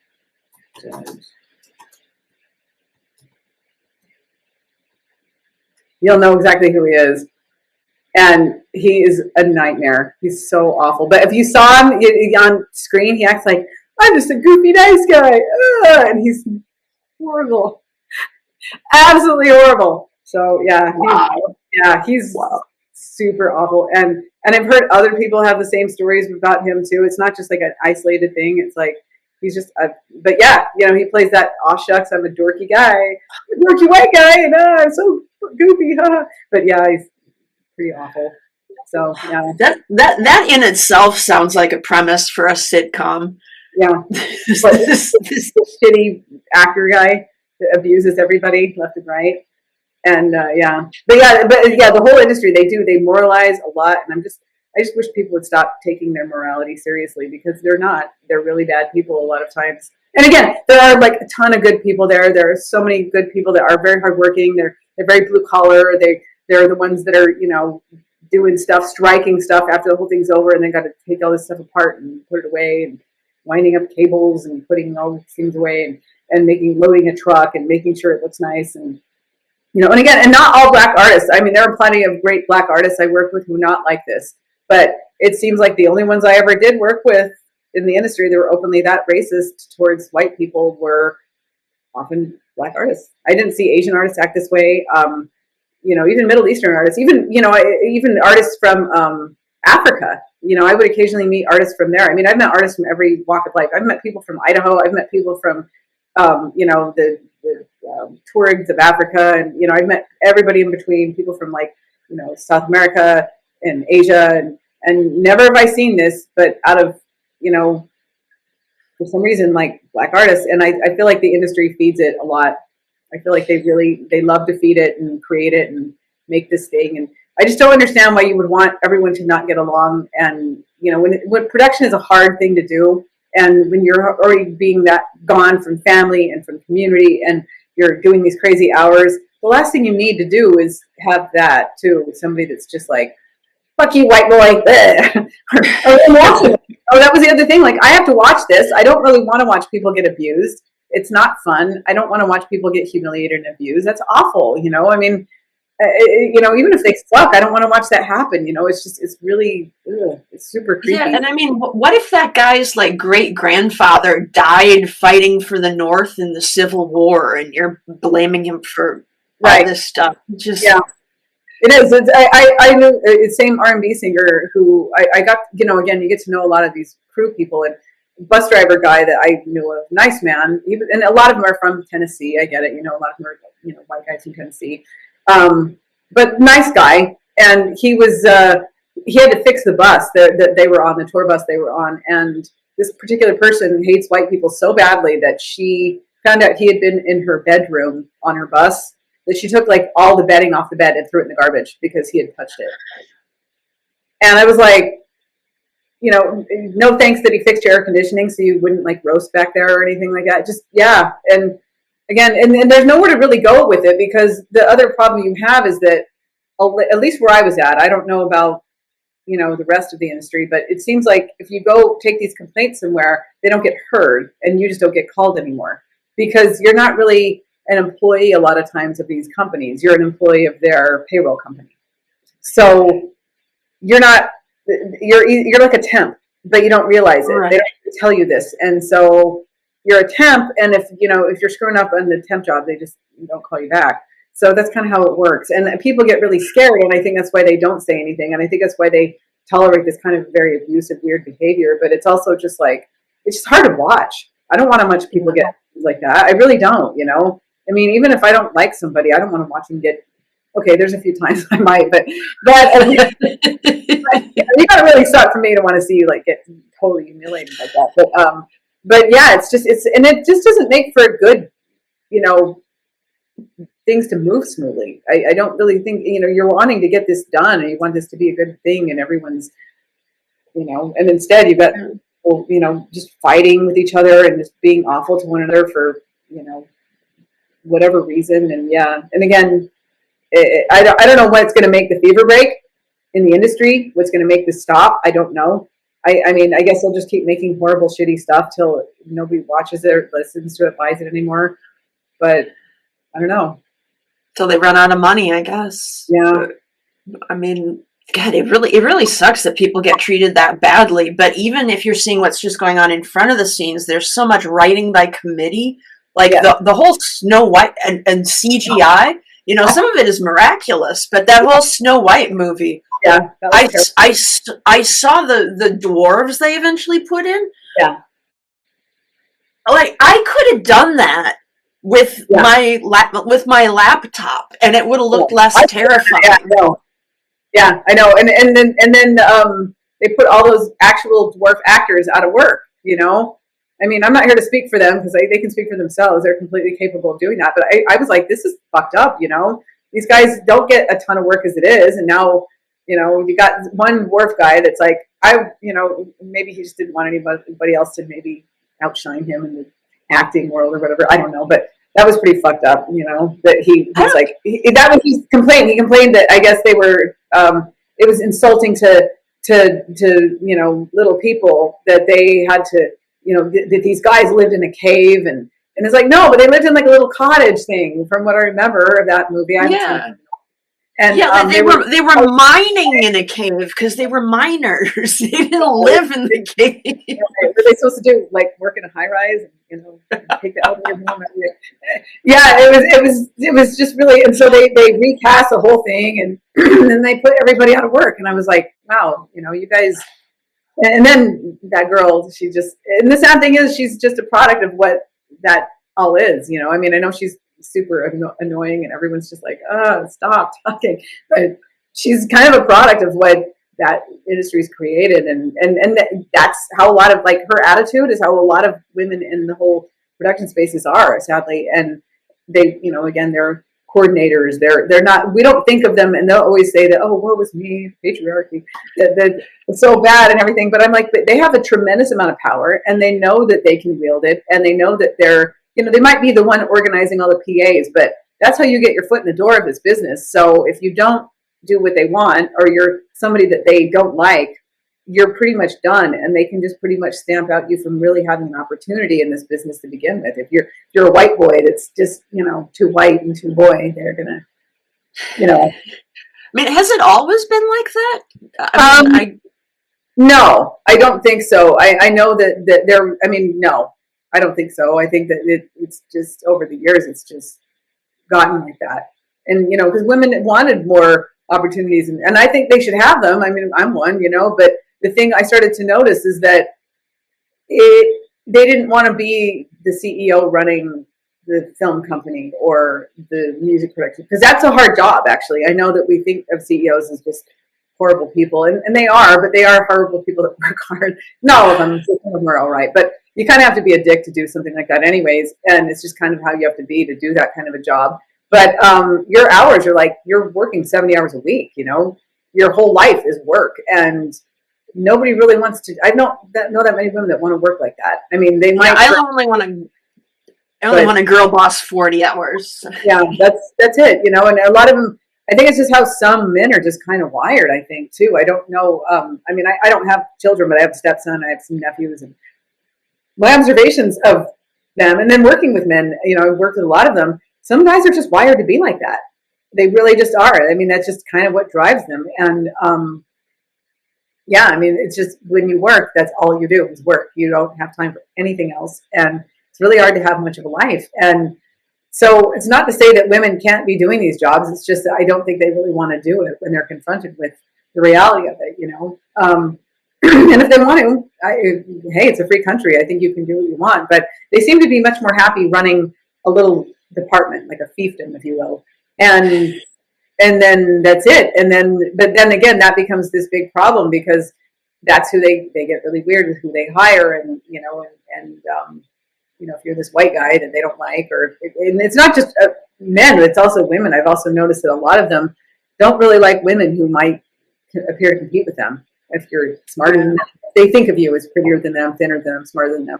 You'll know exactly who he is. And he is a nightmare. He's so awful. But if you saw him on screen, he acts like I'm just a goofy nice guy, and he's horrible, absolutely horrible. So Wow. he's Wow. super awful. And I've heard other people have the same stories about him too. It's not just like an isolated thing. It's like he's just but yeah, you know, he plays that aw shucks, I'm a dorky guy, a dorky white guy, and I'm so goofy, huh? But yeah, he's pretty awful. So yeah, That in itself sounds like a premise for a sitcom. yeah. this, But this, this, this shitty actor guy that abuses everybody left and right. And but yeah, the whole industry they moralize a lot, and I just wish people would stop taking their morality seriously, because they're really bad people a lot of times. And again, there are like a ton of good people there. There are so many good people that are very hardworking. They're very blue collar. They're the ones that are, you know, doing stuff, striking stuff after the whole thing's over, and they got to take all this stuff apart and put it away, and winding up cables and putting all these things away, and loading a truck and making sure it looks nice. And you know, and again, and not all black artists. I mean, there are plenty of great black artists I work with who are not like this, but it seems like the only ones I ever did work with in the industry that were openly that racist towards white people were often black artists. I didn't see Asian artists act this way. You know, even Middle Eastern artists, even, you know, even artists from Africa. You know, I would occasionally meet artists from there. I mean, I've met artists from every walk of life. I've met people from Idaho. I've met people from, you know, the Tuaregs of Africa, and you know, I've met everybody in between. People from like, you know, South America and Asia, and never have I seen this, but out of, you know, for some reason, like black artists, and I feel like the industry feeds it a lot. I feel like they love to feed it and create it and make this thing, and I just don't understand why you would want everyone to not get along. And you know, when production is a hard thing to do, and when you're already being that gone from family and from community, and you're doing these crazy hours, the last thing you need to do is have that too. Somebody that's just like, fuck you, white boy. or watching it. Oh, that was the other thing. Like, I have to watch this. I don't really want to watch people get abused. It's not fun. I don't want to watch people get humiliated and abused. That's awful. You know, I mean, you know, even if they suck, I don't want to watch that happen. You know, it's just, it's really, it's super creepy. yeah, and I mean, what if that guy's like great grandfather died fighting for the North in the Civil War, and you're blaming him for all this stuff? Just yeah. It is. I knew a same R&B singer who I got, you know, again, you get to know a lot of these crew people, and bus driver guy that I knew of, nice man. And a lot of them are from Tennessee. I get it. You know, a lot of them are, you know, white guys from Tennessee. But nice guy. And he had to fix the bus that they were on, the tour bus they were on. And this particular person hates white people so badly that she found out he had been in her bedroom on her bus, that she took like all the bedding off the bed and threw it in the garbage because he had touched it. And I was like, you know, no thanks that he fixed your air conditioning so you wouldn't like roast back there or anything like that. Just, yeah. And again, and there's nowhere to really go with it, because the other problem you have is that, at least where I was at, I don't know about, the rest of the industry, but it seems like if you go take these complaints somewhere, they don't get heard, and you just don't get called anymore, because you're not really an employee a lot of times of these companies. You're an employee of their payroll company. So you're not, you're like a temp, but you don't realize it. Right. They don't tell you this. And so you're a temp, and if you're screwing up on the temp job, they just don't call you back. So that's kind of how it works. And people get really scared, and I think that's why they don't say anything. And I think that's why they tolerate this kind of very abusive, weird behavior. But it's also just like, it's just hard to watch. I don't want to watch people get like that. I really don't, I mean, even if I don't like somebody, I don't want to watch them get, okay, there's a few times I might, but you gotta really suck for me to want to see you like get totally humiliated like that. But yeah, and it just doesn't make for a good, things to move smoothly. I don't really think, you're wanting to get this done, and you want this to be a good thing, and everyone's, and instead you've got people, just fighting with each other and just being awful to one another for, whatever reason. And yeah, and again, I don't know what's going to make the fever break in the industry. What's going to make this stop? I don't know. I mean, I guess they'll just keep making horrible, shitty stuff till nobody watches it or listens to it, buys it anymore. But I don't know. Till they run out of money, I guess. Yeah. I mean, God, it really sucks that people get treated that badly. But even if you're seeing what's just going on in front of the scenes, there's so much writing by committee. Like the whole Snow White and CGI. Some of it is miraculous, but that whole Snow White movie. Yeah, I saw the dwarves they eventually put in. Yeah. Like, I could have done that with my laptop, and it would have looked less terrifying. Yeah, I know. And then they put all those actual dwarf actors out of work. I mean, I'm not here to speak for them, because they can speak for themselves. They're completely capable of doing that. But I was like, this is fucked up. These guys don't get a ton of work as it is, and now you got one dwarf guy that's like, maybe he just didn't want anybody else to maybe outshine him in the acting world or whatever. I don't know, but that was pretty fucked up. That he was like, that was his complaint. He complained that I guess they were, it was insulting to little people that they had to, that these guys lived in a cave, and it's like, no, but they lived in like a little cottage thing, from what I remember of that movie. And they were mining in a cave because they were miners. They didn't live in the cave. Were they supposed to do like work in a high rise and take the elevator home? Yeah, it was just really, and so they recast the whole thing, and then they put everybody out of work, and I was like, wow, you guys. And then that girl, she just, and the sad thing is, she's just a product of what that all is. I mean, I know she's super annoying, and everyone's just like, stop talking, but she's kind of a product of what that industry's created, and that's how a lot of, like, her attitude is how a lot of women in the whole production spaces are, sadly. And they, again, they're coordinators. They're not, we don't think of them, and they'll always say that, oh, what was me, patriarchy, that it's so bad and everything. But I'm like, but they have a tremendous amount of power, and they know that they can wield it, and they know that they're, they might be the one organizing all the PAs, but that's how you get your foot in the door of this business. So if you don't do what they want, or you're somebody that they don't like, you're pretty much done, and they can just pretty much stamp out you from really having an opportunity in this business to begin with. If you're a white boy that's just, too white and too boy, they're gonna, I mean, has it always been like that? No, I don't think so. I know that there, I mean, no, I don't think so. I think that it's just over the years, it's just gotten like that. And, because women wanted more opportunities, and I think they should have them. I mean, I'm one, but the thing I started to notice is that they didn't want to be the CEO running the film company or the music production, because that's a hard job, actually. I know that we think of CEOs as just horrible people, and they are, but they are horrible people that work hard. Not all of them, some of them are all right, but you kind of have to be a dick to do something like that anyways, and it's just kind of how you have to be to do that kind of a job. But your hours are like, you're working 70 hours a week, your whole life is work, and nobody really wants to. I don't know that many women that want to work like that. I mean, they might. I only want to. I only want a girl boss 40 hours. Yeah, that's it, you know, and a lot of them, I think it's just how some men are just kind of wired, I think, too. I don't know. I mean, I don't have children, but I have a stepson, I have some nephews, and my observations of them, and then working with men, you know, I've worked with a lot of them. Some guys are just wired to be like that. They really just are. I mean, that's just kind of what drives them. And yeah, I mean, it's just when you work, that's all you do is work. You don't have time for anything else. And it's really hard to have much of a life. And so it's not to say that women can't be doing these jobs. It's just that I don't think they really want to do it when they're confronted with the reality of it, you know. And if they want to, hey, it's a free country. I think you can do what you want. But they seem to be much more happy running a little department, like a fiefdom, if you will. And then that's it. And then, but then again, that becomes this big problem because that's who they get really weird with who they hire. And, you know, you know, if you're this white guy that they don't like, and it's not just men, it's also women. I've also noticed that a lot of them don't really like women who might appear to compete with them. If you're smarter than them, they think of you as prettier than them, thinner than them, smarter than them.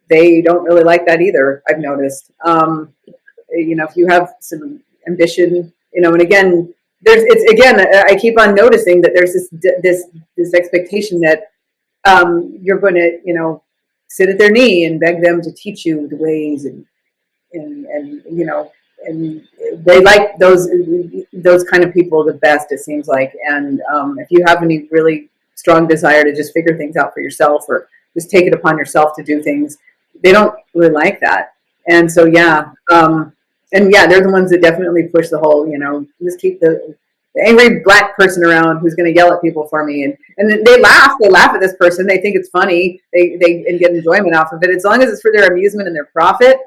They don't really like that either, I've noticed. You know, if you have some ambition, you know, and again, I keep on noticing that there's this expectation that you're going to, you know, sit at their knee and beg them to teach you the ways, and you know, and they like those kind of people the best, it seems like. And if you have any really strong desire to just figure things out for yourself or just take it upon yourself to do things, they don't really like that. And so yeah, and yeah, they're the ones that definitely push the whole, you know, just keep the angry black person around who's going to yell at people for me, and they laugh at this person, they think it's funny, they and get enjoyment off of it. As long as it's for their amusement and their profit,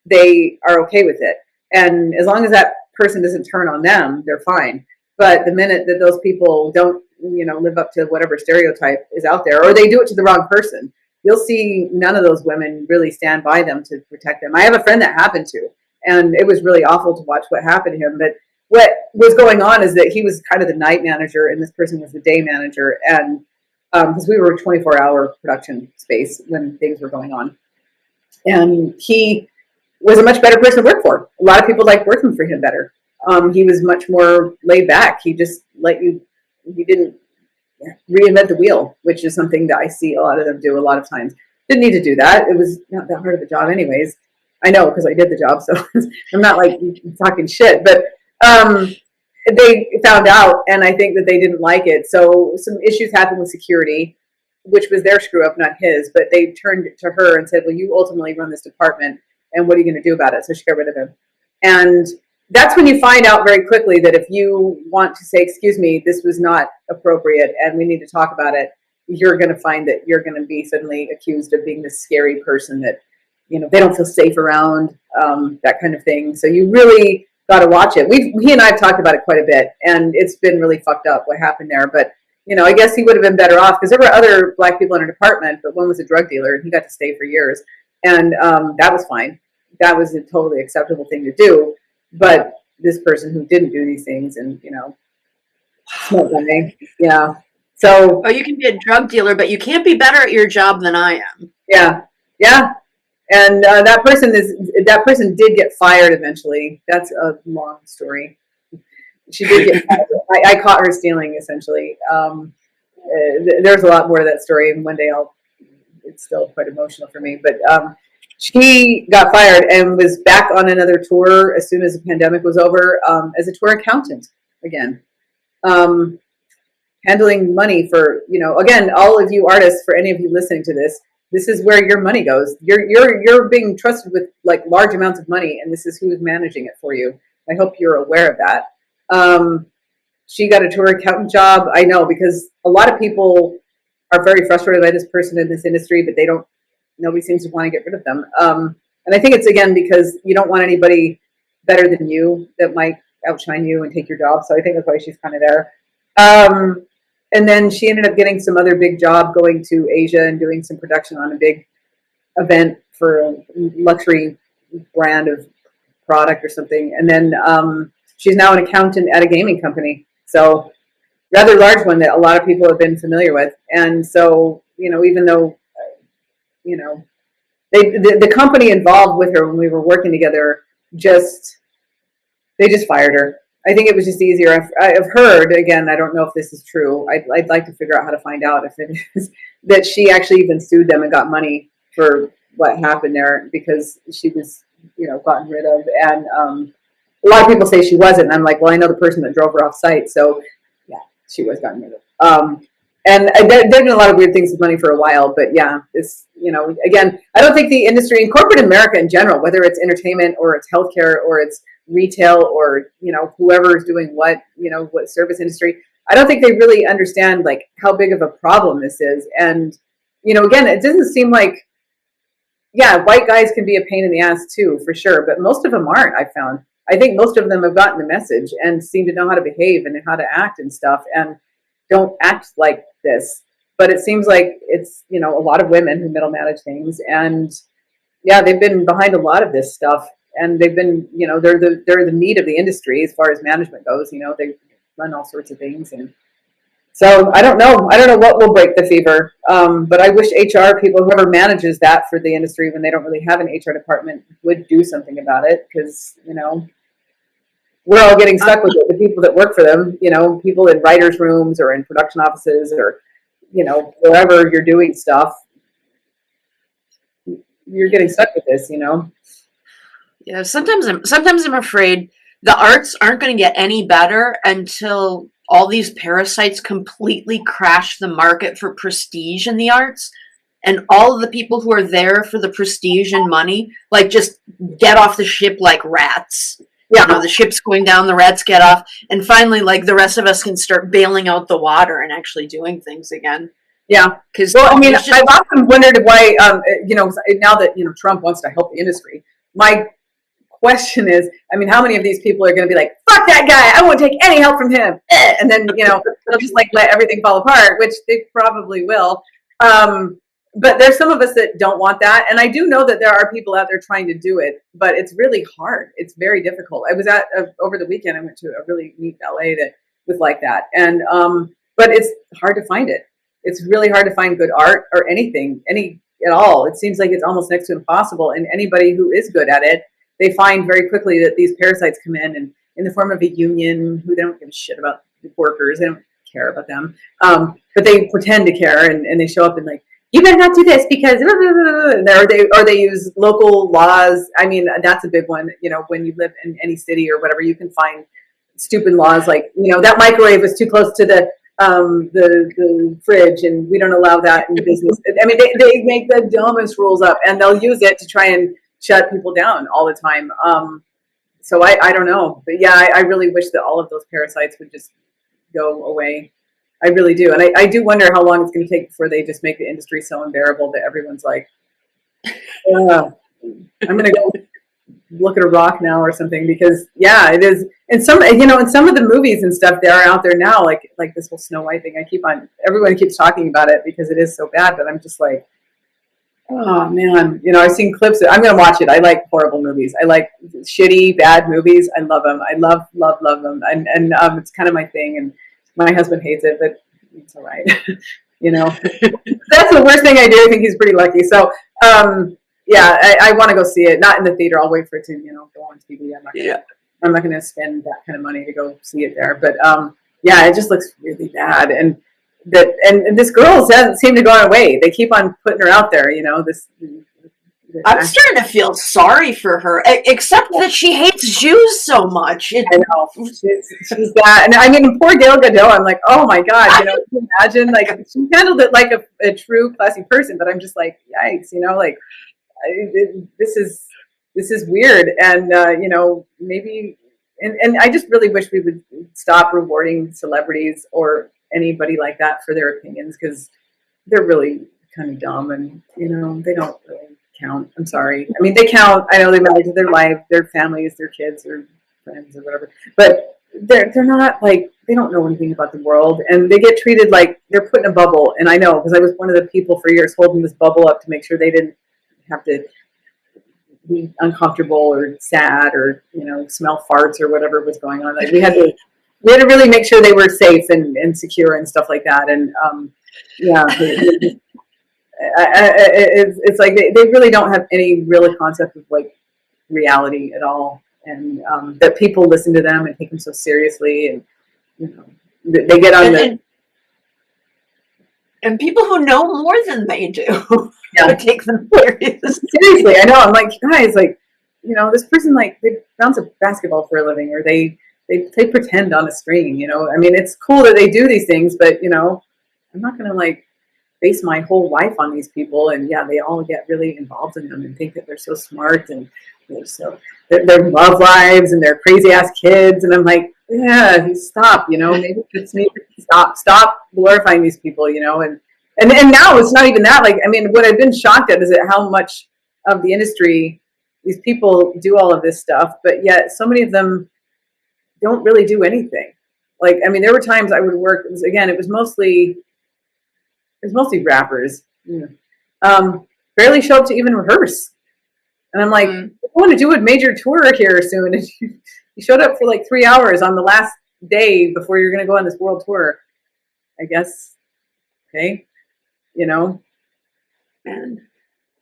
they are okay with it, and as long as that person doesn't turn on them, they're fine. But the minute that those people don't, you know, live up to whatever stereotype is out there, or they do it to the wrong person, you'll see none of those women really stand by them to protect them. I have a friend that happened to, and it was really awful to watch what happened to him. But what was going on is that he was kind of the night manager and this person was the day manager. And because we were a 24-hour production space when things were going on. And he was a much better person to work for. A lot of people liked working for him better. He was much more laid back. He just he didn't reinvent the wheel, which is something that I see a lot of them do a lot of times. Didn't need to do that. It was not that hard of a job anyways. I know because I did the job, so I'm not like talking shit. But they found out, and I think that they didn't like it. So some issues happened with security, which was their screw up, not his. But they turned to her and said, well, you ultimately run this department, and what are you going to do about it? So she got rid of him. And that's when you find out very quickly that if you want to say, excuse me, this was not appropriate, and we need to talk about it, you're going to find that you're going to be suddenly accused of being this scary person that, you know, they don't feel safe around, that kind of thing. So you really got to watch it. He and I have talked about it quite a bit, and it's been really fucked up what happened there. But, you know, I guess he would have been better off because there were other black people in our department, but one was a drug dealer, and he got to stay for years. And that was fine. That was a totally acceptable thing to do. But this person who didn't do these things, and, you know, smart guy, yeah. So, oh, you can be a drug dealer, but you can't be better at your job than I am. Yeah, yeah. And that person did get fired eventually. That's a long story. She did get fired. I caught her stealing, essentially. There's a lot more to that story, and one day it's still quite emotional for me. But she got fired and was back on another tour as soon as the pandemic was over, as a tour accountant again. Handling money for, you know, again, all of you artists, for any of you listening to this, this is where your money goes. You're being trusted with like large amounts of money, and this is who's managing it for you. I hope you're aware of that. She got a tour accountant job. I know, because a lot of people are very frustrated by this person in this industry, but nobody seems to want to get rid of them. And I think it's, again, because you don't want anybody better than you that might outshine you and take your job. So I think that's why she's kind of there. And then she ended up getting some other big job going to Asia and doing some production on a big event for a luxury brand of product or something. And then she's now an accountant at a gaming company. So rather large one that a lot of people have been familiar with. And so, you know, even though, you know, the company involved with her when we were working together they just fired her. I think it was just easier. I've heard, again, I don't know if this is true. I'd like to figure out how to find out if it is, that she actually even sued them and got money for what happened there because she was, gotten rid of. And a lot of people say she wasn't. And I'm like, well, I know the person that drove her off site. So, yeah, she was gotten rid of. And they've done a lot of weird things with money for a while. But, yeah, it's, again, I don't think the industry, in corporate America in general, whether it's entertainment or it's healthcare or it's retail or whoever is doing what service industry, I don't think they really understand like how big of a problem this is. And again, it doesn't seem like, yeah, white guys can be a pain in the ass too, for sure, but most of them aren't. I think most of them have gotten the message and seem to know how to behave and how to act and stuff and don't act like this. But it seems like it's a lot of women who middle manage things, and yeah, they've been behind a lot of this stuff. And they've been, they're the meat of the industry as far as management goes. They run all sorts of things, and so I don't know what will break the fever. But I wish HR people, whoever manages that for the industry, when they don't really have an HR department, would do something about it because we're all getting stuck with it. The people that work for them, people in writers' rooms or in production offices or wherever you're doing stuff, you're getting stuck with this. Yeah, sometimes I'm afraid the arts aren't going to get any better until all these parasites completely crash the market for prestige in the arts, and all of the people who are there for the prestige and money, like, just get off the ship like rats. Yeah, the ship's going down, the rats get off, and finally, like, the rest of us can start bailing out the water and actually doing things again. Yeah, because I've often wondered why, now that Trump wants to help the industry, my question is, how many of these people are going to be like, fuck that guy, I won't take any help from him, and then they'll just like let everything fall apart, which they probably will. But there's some of us that don't want that, and I do know that there are people out there trying to do it, but it's really hard. It's very difficult. I was at over the weekend. I went to a really neat ballet that was like that, and but it's hard to find it. It's really hard to find good art or anything, any at all. It seems like it's almost next to impossible. And anybody who is good at it, they find very quickly that these parasites come in the form of a union who they don't give a shit about the workers. They don't care about them. But they pretend to care and they show up and like, you better not do this because or they use local laws. That's a big one. When you live in any city or whatever, you can find stupid laws like, that microwave is too close to the fridge and we don't allow that in business. They make the dumbest rules up and they'll use it to try and shut people down all the time. So I don't know, but yeah, I really wish that all of those parasites would just go away. I really do. And I do wonder how long it's going to take before they just make the industry so unbearable that everyone's like, I'm going to go look at a rock now or something, because yeah, it is. And some, in some of the movies and stuff that are out there now, like this whole Snow White thing, everyone keeps talking about it because it is so bad, but I'm just like, oh man, I've seen clips. I'm going to watch it. I like horrible movies. I like shitty, bad movies. I love them. I love them. And it's kind of my thing. And my husband hates it, but it's all right. That's the worst thing I do. I think he's pretty lucky. So, yeah, I want to go see it. Not in the theater. I'll wait for it to, go on TV. I'm not going to spend that kind of money to go see it there. But yeah, it just looks really bad. And this girl doesn't seem to go away. They keep on putting her out there. This I'm starting to feel sorry for her, except that she hates Jews so much. I know. She's that. And poor Gal Gadot, I'm like, oh my God, can you imagine? Like, she handled it like a true classy person, but I'm just like, yikes, this is weird. And, maybe, and I just really wish we would stop rewarding celebrities or anybody like that for their opinions, because they're really kind of dumb and, they don't really count. I'm sorry. They count. I know they matter to their life, their families, their kids, their friends, or whatever. But they're not like, they don't know anything about the world, and they get treated like they're put in a bubble. And I know, because I was one of the people for years holding this bubble up to make sure they didn't have to be uncomfortable or sad or smell farts or whatever was going on. Like we had to really make sure they were safe and secure and stuff like that. And yeah. it's like they really don't have any real concept of like reality at all, and that people listen to them and take them so seriously, and you know they get on and people who know more than they do yeah. take them serious. Seriously, I know. I'm like, guys, like, you know, this person, like, they bounce a basketball for a living, or they play pretend on a screen, you know. I mean, it's cool that they do these things, but, you know, I'm not going to, like, base my whole life on these people. And, yeah, they all get really involved in them and think that they're so smart and they're so, their love lives and their crazy-ass kids. And I'm like, yeah, stop, you know. Maybe it's me. Stop glorifying these people, you know. And now it's not even that. Like, I mean, what I've been shocked at is that how much of the industry these people do all of this stuff, but yet so many of them don't really do anything. Like, I mean, there were times I would work. It was mostly rappers. Barely show up to even rehearse, and I'm like, I want to do a major tour here soon. And you showed up for like 3 hours on the last day before you're going to go on this world tour. I guess, okay, you know. And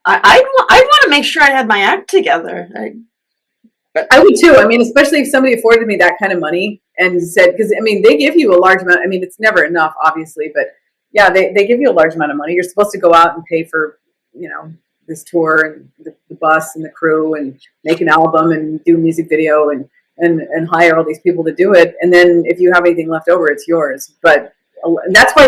I want to make sure I had my act together. I would too. I mean, especially if somebody afforded me that kind of money and said, because I mean, they give you a large amount. I mean, it's never enough, obviously, but yeah, they give you a large amount of money. You're supposed to go out and pay for, you know, this tour and the bus and the crew and make an album and do a music video and hire all these people to do it. And then if you have anything left over, it's yours. But that's why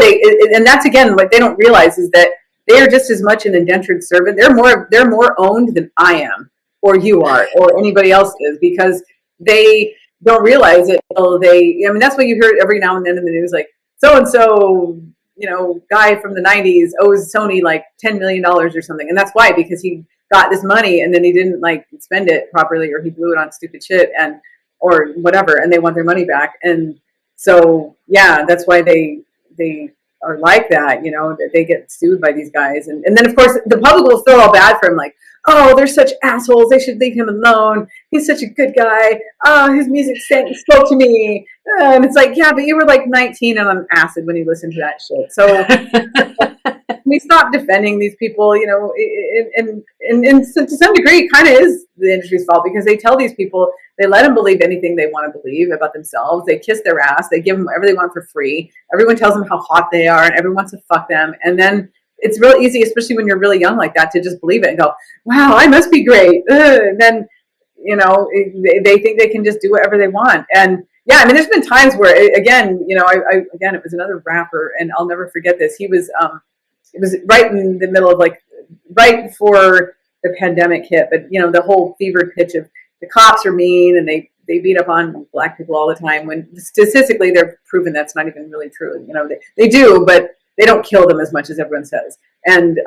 and that's again, what they don't realize is that they are just as much an indentured servant. They're more owned than I am, or you are, or anybody else is, because they don't realize it until I mean, that's what you hear every now and then in the news, like, so-and-so, you know, guy from the 90s owes Sony like $10 million or something. And that's why, because he got this money and then he didn't like spend it properly, or he blew it on stupid shit or whatever, and they want their money back. And so, yeah, that's why they are like that, you know, that they get sued by these guys. And then, of course, the public will feel all bad for him, like, oh, they're such assholes. They should leave him alone. He's such a good guy. Oh, his music spoke to me. And it's like, yeah, but you were like 19 and on acid when you listened to that shit. So we stop defending these people, you know, and to some degree, it kind of is the industry's fault, because they tell these people, they let them believe anything they want to believe about themselves. They kiss their ass. They give them whatever they want for free. Everyone tells them how hot they are, and everyone wants to fuck them. And then it's real easy, especially when you're really young like that, to just believe it and go, wow, I must be great. And then, you know, they think they can just do whatever they want. And yeah, I mean, there's been times where, again, you know, again, it was another rapper, and I'll never forget this. He was, it was right in the middle of, like, right before the pandemic hit, but, you know, the whole fevered pitch of the cops are mean and they beat up on black people all the time, when statistically they're proven that's not even really true. You know, they do, but they don't kill them as much as everyone says. And,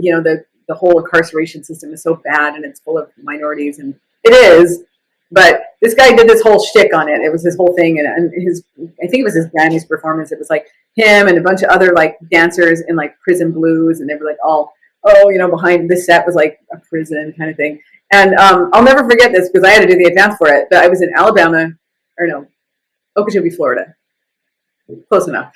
you know, the whole incarceration system is so bad, and it's full of minorities, and it is. But this guy did this whole shtick on it. It was his whole thing, and I think it was his Grammys performance. It was like him and a bunch of other like dancers in like prison blues, and they were like all, oh, you know, behind this set was like a prison kind of thing. And I'll never forget this, because I had to do the advance for it. But I was in Alabama, or no, Okeechobee, Florida, close enough,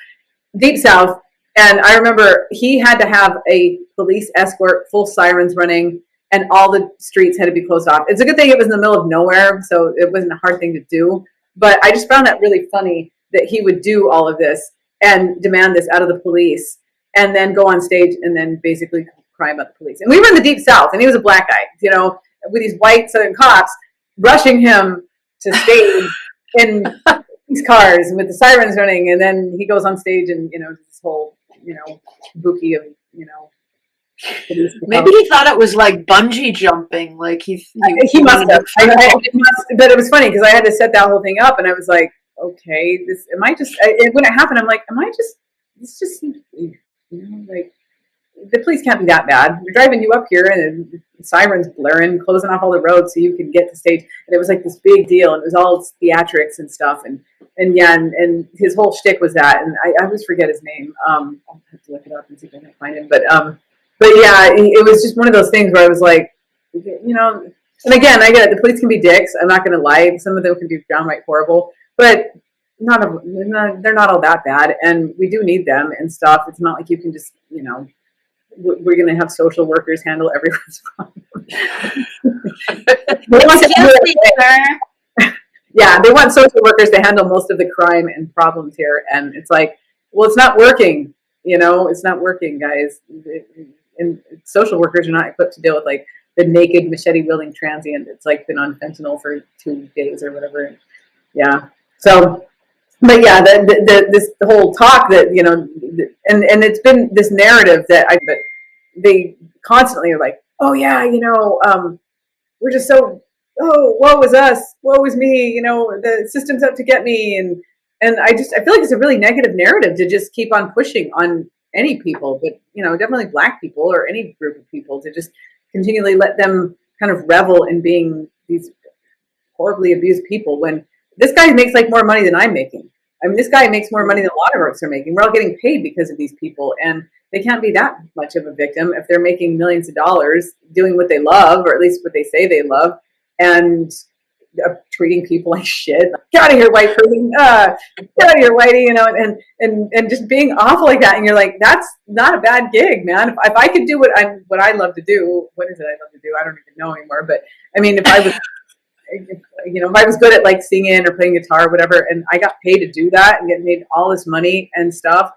deep south. And I remember he had to have a police escort, full sirens running, and all the streets had to be closed off. It's a good thing it was in the middle of nowhere, so it wasn't a hard thing to do. But I just found that really funny that he would do all of this and demand this out of the police, and then go on stage and then basically cry about the police. And we were in the deep south, and he was a black guy, you know, with these white Southern cops rushing him to stage in these cars and with the sirens running. And then he goes on stage and, you know, this whole, you know, bouquet of, you know, maybe he thought it was like bungee jumping, like he must have. But it was funny, because I had to set that whole thing up, and I was like, okay, when it happened, I'm like, this just seems, you know, like, the police can't be that bad. They're driving you up here, and the sirens blaring, closing off all the roads so you can get to stage. And it was like this big deal, and it was all theatrics and stuff. And his whole shtick was that. And I always forget his name. I'll have to look it up and see if I can find him. But yeah, it was just one of those things where I was like, you know, and again, I get it. The police can be dicks. I'm not going to lie. Some of them can be downright horrible, but they're not all that bad. And we do need them and stuff. It's not like you can just, you know, we're going to have social workers handle everyone's problem. Yeah, they want social workers to handle most of the crime and problems here, and it's like, well, it's not working. It's not working, guys. And social workers are not equipped to deal with like the naked machete wielding transient that's like been on fentanyl for 2 days or whatever. Yeah. So, but yeah, this whole talk that and it's been this narrative but they constantly are like, oh yeah, we're just so, oh, woe is us, woe is me, the system's out to get me, and I feel like it's a really negative narrative to just keep on pushing on any people, but definitely Black people or any group of people, to just continually let them kind of revel in being these horribly abused people, when this guy makes like more money than I'm making. I mean, this guy makes more money than a lot of us are making. We're all getting paid because of these people, and they can't be that much of a victim if they're making millions of dollars doing what they love, or at least what they say they love, and treating people like shit. Get out of here, white person! Get out of here, whitey! And just being awful like that. And you're like, that's not a bad gig, man. If I could do what I love to do, what is it I love to do? I don't even know anymore. But I mean, if I was good at like singing or playing guitar or whatever, and I got paid to do that and get made all this money and stuff,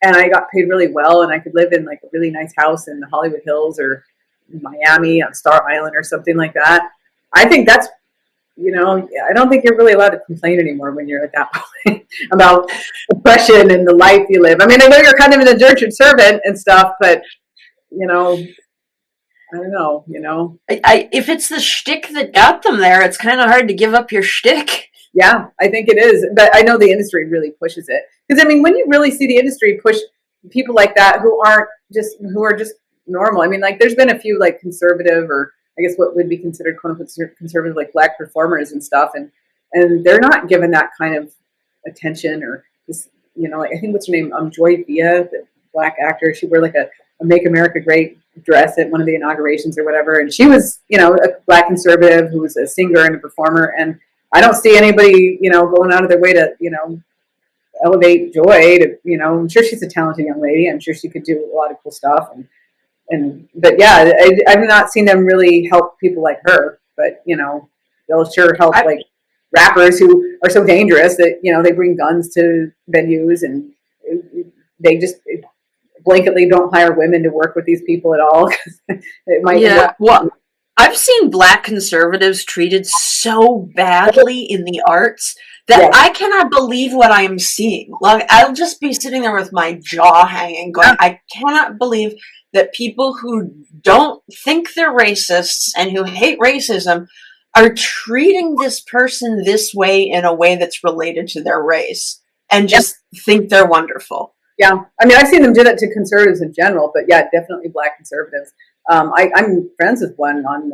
and I got paid really well, and I could live in like a really nice house in the Hollywood Hills or Miami on Star Island or something like that, I think that's, I don't think you're really allowed to complain anymore when you're at that point about oppression and the life you live. I mean, I know you're kind of an indentured servant and stuff, but I don't know. If it's the shtick that got them there, it's kind of hard to give up your shtick. Yeah, I think it is. But I know the industry really pushes it. Because, I mean, when you really see the industry push people like that who are just normal. I mean, like, there's been a few, like, conservative, or I guess what would be considered, quote unquote, conservative, like, Black performers and stuff. And they're not given that kind of attention, or this, like, I think, what's her name? Joy Villa, the Black actor. She wore, like, a Make America Great dress at one of the inaugurations or whatever. And she was, a Black conservative who was a singer and a performer. And I don't see anybody, going out of their way to, elevate Joy to, I'm sure she's a talented young lady. I'm sure she could do a lot of cool stuff. But yeah, I've not seen them really help people like her, but, they'll sure help like rappers who are so dangerous that, they bring guns to venues, and they just blanketly don't hire women to work with these people at all. It might well, I've seen Black conservatives treated so badly in the arts that I cannot believe what I am seeing. Like, I'll just be sitting there with my jaw hanging, going, I cannot believe that people who don't think they're racists and who hate racism are treating this person this way, in a way that's related to their race, and just think they're wonderful. Yeah, I mean, I've seen them do that to conservatives in general, but yeah, definitely Black conservatives. I'm friends with one on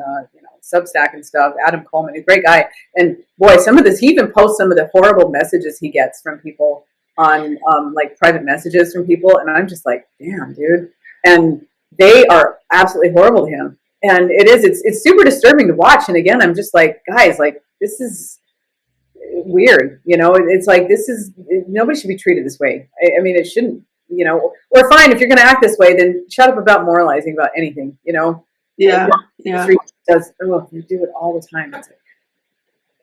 Substack and stuff, Adam Coleman, a great guy. And boy, he even posts some of the horrible messages he gets from people on like private messages from people, and I'm just like, damn, dude. And they are absolutely horrible to him. And it's super disturbing to watch. And again, I'm just like, guys, like, this is weird. It's like, nobody should be treated this way. I mean, it shouldn't. Or fine, if you're going to act this way, then shut up about moralizing about anything. Yeah. You do it all the time.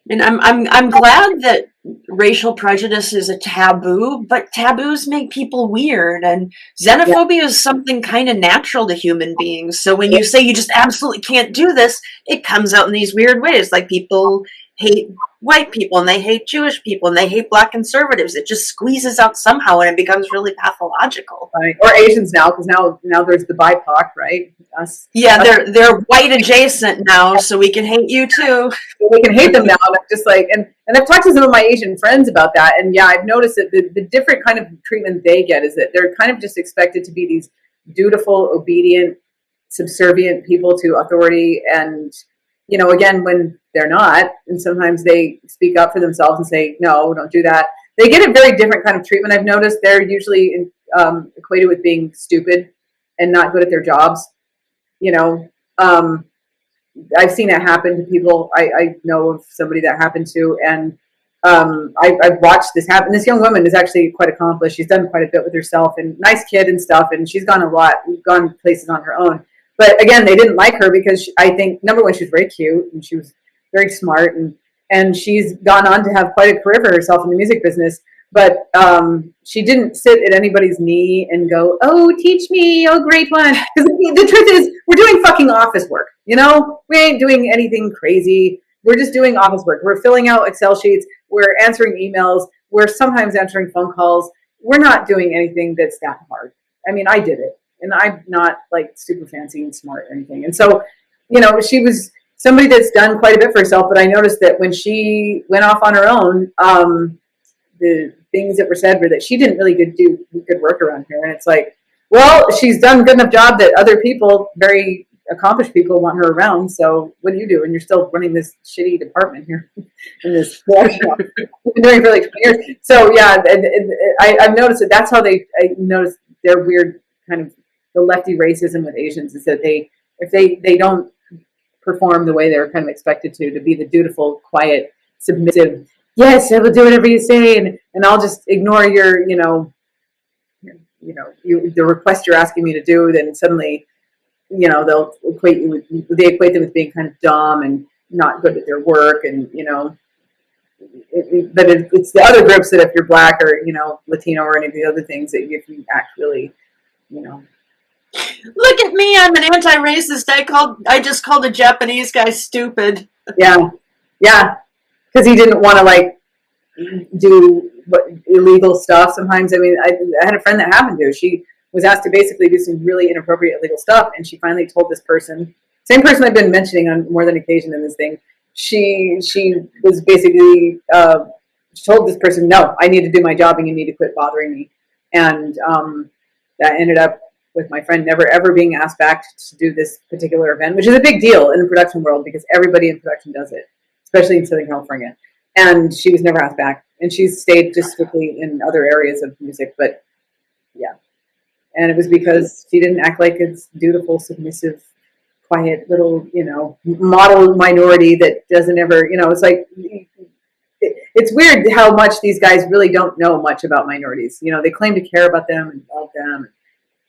And I'm glad that racial prejudice is a taboo, but taboos make people weird, and xenophobia is something kind of natural to human beings. So when you say you just absolutely can't do this, it comes out in these weird ways. Like, people hate white people, and they hate Jewish people, and they hate Black conservatives. It just squeezes out somehow, and it becomes really pathological. Right. Or Asians now, because now there's the BIPOC, right? They're white adjacent now, so we can hate you too. We can hate them now. And I'm just like, and I've talked to some of my Asian friends about that, and yeah, I've noticed that the different kind of treatment they get is that they're kind of just expected to be these dutiful, obedient, subservient people to authority, and again, when they're not, and sometimes they speak up for themselves and say, no, don't do that. They get a very different kind of treatment. I've noticed they're usually equated with being stupid and not good at their jobs. I've seen it happen to people I know of somebody that happened to, and I've watched this happen. This young woman is actually quite accomplished. She's done quite a bit with herself and nice kid and stuff. And she's gone gone places on her own. But again, they didn't like her because I think, number one, she was very cute and she was very smart. And she's gone on to have quite a career for herself in the music business. But she didn't sit at anybody's knee and go, oh, teach me, oh, great one. Because the truth is, we're doing fucking office work. You know, we ain't doing anything crazy. We're just doing office work. We're filling out Excel sheets. We're answering emails. We're sometimes answering phone calls. We're not doing anything that's that hard. I mean, I did it. And I'm not like super fancy and smart or anything. And so, you know, she was somebody that's done quite a bit for herself. But I noticed that when she went off on her own, the things that were said were that she didn't really do good work around here. And it's like, well, she's done a good enough job that other people, very accomplished people, want her around. So what do you do? And you're still running this shitty department here in this workshop. You've been doing it for like 20 years. So yeah, I've noticed that that's how I noticed their weird kind of the lefty racism with Asians is that if they don't perform the way they're kind of expected to be the dutiful, quiet, submissive, yes, I will do whatever you say, and I'll just ignore your, the request you're asking me to do. Then suddenly, they'll equate them with being kind of dumb and not good at their work, and but it's the other groups that if you're black or Latino or any of the other things that if you act really, Look at me! I'm an anti-racist. I just called a Japanese guy stupid. Yeah, because he didn't want to do illegal stuff. Sometimes, I mean, I had a friend that happened to. She was asked to basically do some really inappropriate illegal stuff, and she finally told this person, same person I've been mentioning on more than occasion in this thing. She was basically she told this person, no, I need to do my job, and you need to quit bothering me. And that ended up with my friend never ever being asked back to do this particular event, which is a big deal in the production world because everybody in production does it, especially in Southern California. And she was never asked back, and she stayed just strictly in other areas of music. But yeah, and it was because she didn't act like it's dutiful, submissive, quiet little model minority that doesn't ever it's like it's weird how much these guys really don't know much about minorities. They claim to care about them and love them.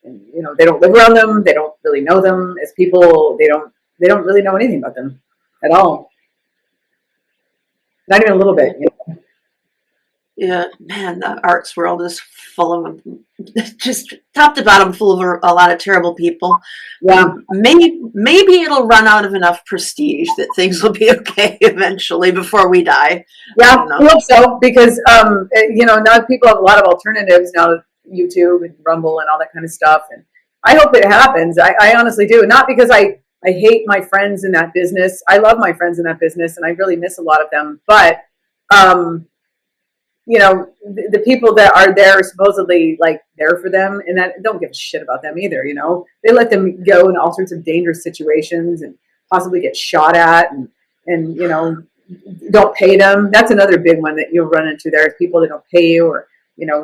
And they don't live around them. They don't really know them as people. They don't really know anything about them at all. Not even a little bit. Yeah, man, the arts world is full of just top to bottom full of a lot of terrible people. Yeah, maybe it'll run out of enough prestige that things will be okay eventually before we die. Yeah, I hope so because now people have a lot of alternatives now. YouTube and Rumble and all that kind of stuff, and I hope it happens. I honestly do, not because I hate my friends in that business. I love my friends in that business, and I really miss a lot of them. But the people that are there supposedly there for them, and that don't give a shit about them either. They let them go in all sorts of dangerous situations and possibly get shot at, and don't pay them. That's another big one that you'll run into. There is people that don't pay you or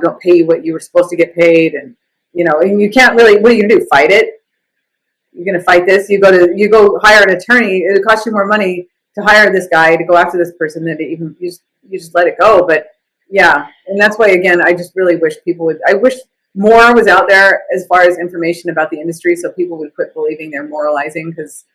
don't pay you what you were supposed to get paid. And, and you can't really, what are you going to do? Fight it? You're going to fight this? You go hire an attorney. It costs you more money to hire this guy to go after this person than to even, you just let it go. But yeah. And that's why, again, I just really wish I wish more was out there as far as information about the industry. So people would quit believing they're moralizing because,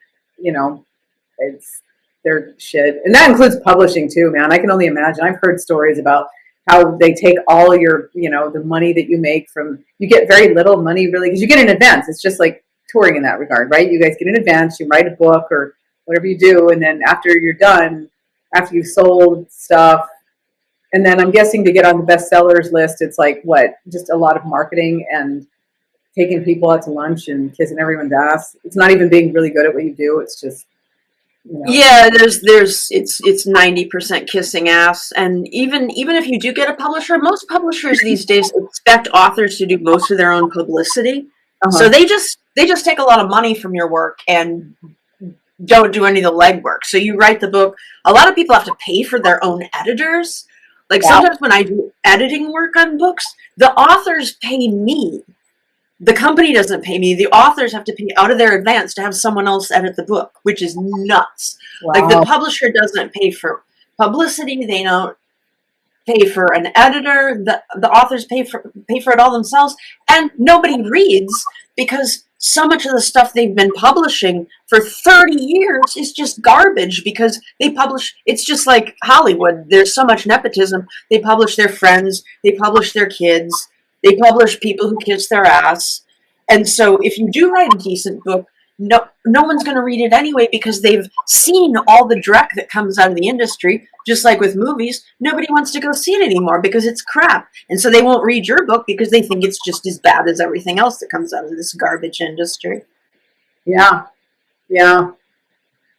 they're shit. And that includes publishing too, man. I can only imagine. I've heard stories about how they take all your, the money that you make you get very little money really, because you get in advance. It's just like touring in that regard, right? You guys get in advance, you write a book or whatever you do. And then after you're done, after you've sold stuff, and then I'm guessing to get on the bestsellers list, it's just a lot of marketing and taking people out to lunch and kissing everyone's ass. It's not even being really good at what you do. It's just, Yeah, it's 90% kissing ass, and even if you do get a publisher, most publishers these days expect authors to do most of their own publicity. So they just take a lot of money from your work and don't do any of the legwork. So you write the book. A lot of people have to pay for their own editors. Sometimes when I do editing work on books, the authors pay me. The company doesn't pay me. The authors have to pay out of their advance to have someone else edit the book, which is nuts. Wow. The publisher doesn't pay for publicity. They don't. pay for an editor, the authors pay for it all themselves, and nobody reads because so much of the stuff they've been publishing for 30 years is just garbage because they publish, it's just like Hollywood. There's so much nepotism. They publish their friends, they publish their kids, they publish people who kiss their ass. And so if you do write a decent book, no one's going to read it anyway because they've seen all the dreck that comes out of the industry. Just like with movies, nobody wants to go see it anymore because it's crap. And so they won't read your book because they think it's just as bad as everything else that comes out of this garbage industry. Yeah, yeah,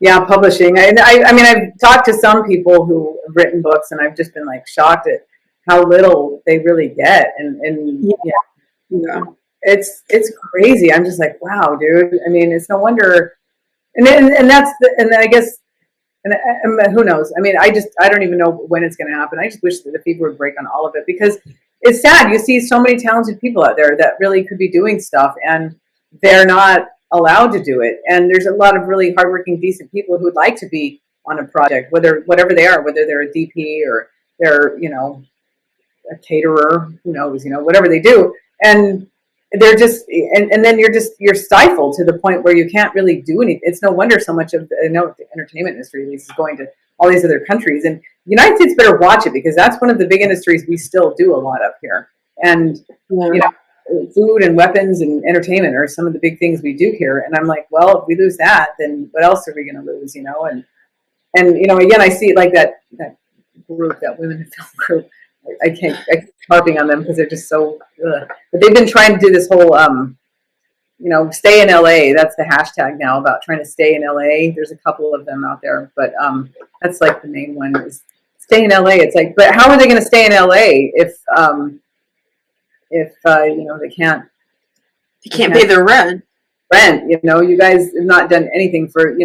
yeah. Publishing. I mean, I've talked to some people who have written books, and I've just been like shocked at how little they really get. And yeah, Yeah. it's crazy. I'm just like, wow, dude. I mean, it's no wonder. And that's and then I guess, and who knows? I mean, I don't even know when it's going to happen. I just wish that the people would break on all of it because it's sad. You see so many talented people out there that really could be doing stuff, and they're not allowed to do it. And there's a lot of really hardworking, decent people who would like to be on a project, whatever they are, whether they're a DP or they're a caterer, who knows, whatever they do, and they're just and then you're stifled to the point where you can't really do anything. It's no wonder so much of the entertainment industry is going to all these other countries, and the United States better watch it because that's one of the big industries we still do a lot of here. And food and weapons and entertainment are some of the big things we do here. And I'm like, well, if we lose that, then what else are we going to lose? And again, I see like that group, that women in film group. I keep harping on them because they're just so. Ugh. But they've been trying to do this whole, stay in LA. That's the hashtag now about trying to stay in LA. There's a couple of them out there, but that's like the main one is stay in LA. It's like, but how are they going to stay in LA if they can't? You can't pay their rent. You guys have not done anything for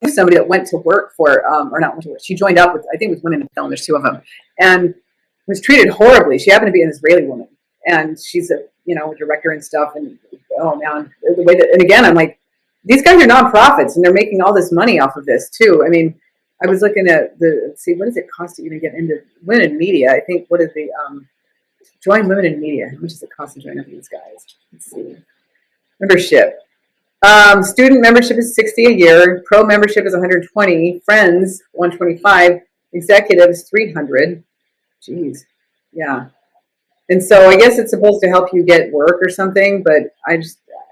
And somebody that went to work for, or not went to work. She joined up with, I think it was Women in Film. There's two of them, and was treated horribly. She happened to be an Israeli woman, and she's a director and stuff. And oh man, the way that, and again, I'm like, these guys are nonprofits, and they're making all this money off of this too. I mean, I was looking at let's see, what does it cost to even get into women in media? I think what is the join women in media? How much does it cost to join up these guys? Let's see, membership. Student membership is $60 a year. Pro membership is $120. Friends $125. Executives $300. Jeez, yeah. And so I guess it's supposed to help you get work or something, but I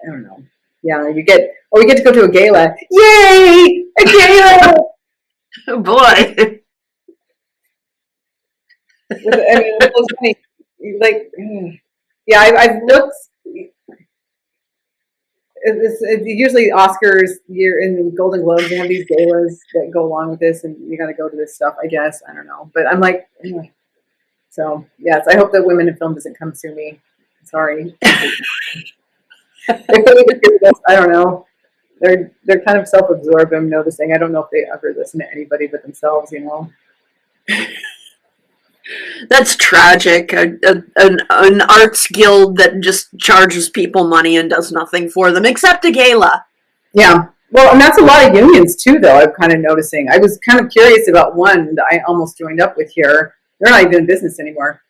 don't know. Yeah, we get to go to a gala. Yay! A gala! Oh boy. I mean, those funny, like, yeah, I've looked. It's usually Oscars year and Golden Globes. They have these galas that go along with this, and you got to go to this stuff. I guess I don't know, but I'm like, anyway. So yes, I hope that Women in Film doesn't come sue me. Sorry. I don't know. They're kind of self-absorbed. I'm noticing. I don't know if they ever listen to anybody but themselves. That's tragic. An arts guild that just charges people money and does nothing for them except a gala. Yeah. Well, and that's a lot of unions too, though. I'm kind of noticing. I was kind of curious about one that I almost joined up with here. They're not even in business anymore.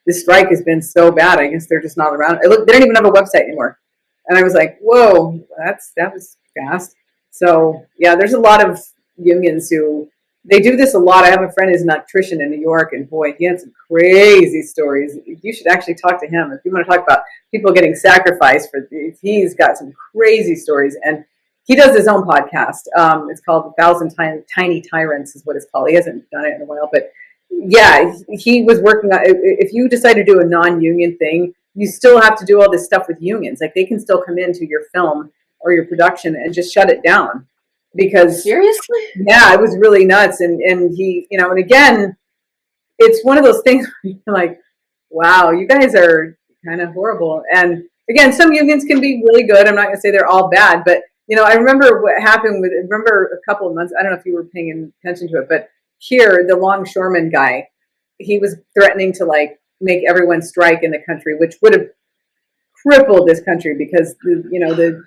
This strike has been so bad. I guess they're just not around. They don't even have a website anymore. And I was like, whoa, that was fast. So yeah, there's a lot of unions who. They do this a lot. I have a friend who's an electrician in New York, and boy, he had some crazy stories. You should actually talk to him if you want to talk about people getting sacrificed for these. He's got some crazy stories, and he does his own podcast. It's called 1,000 Tiny Tyrants is what it's called. He hasn't done it in a while, but yeah, he was working on. If you decide to do a non-union thing, you still have to do all this stuff with unions. Like they can still come into your film or your production and just shut it down. Because seriously, yeah, it was really nuts, and he, and again, it's one of those things where you're like, wow, you guys are kind of horrible. And again, some unions can be really good. I'm not going to say they're all bad, but I remember what happened remember a couple of months. I don't know if you were paying attention to it, but here, the longshoreman guy, he was threatening to like make everyone strike in the country, which would have crippled this country because the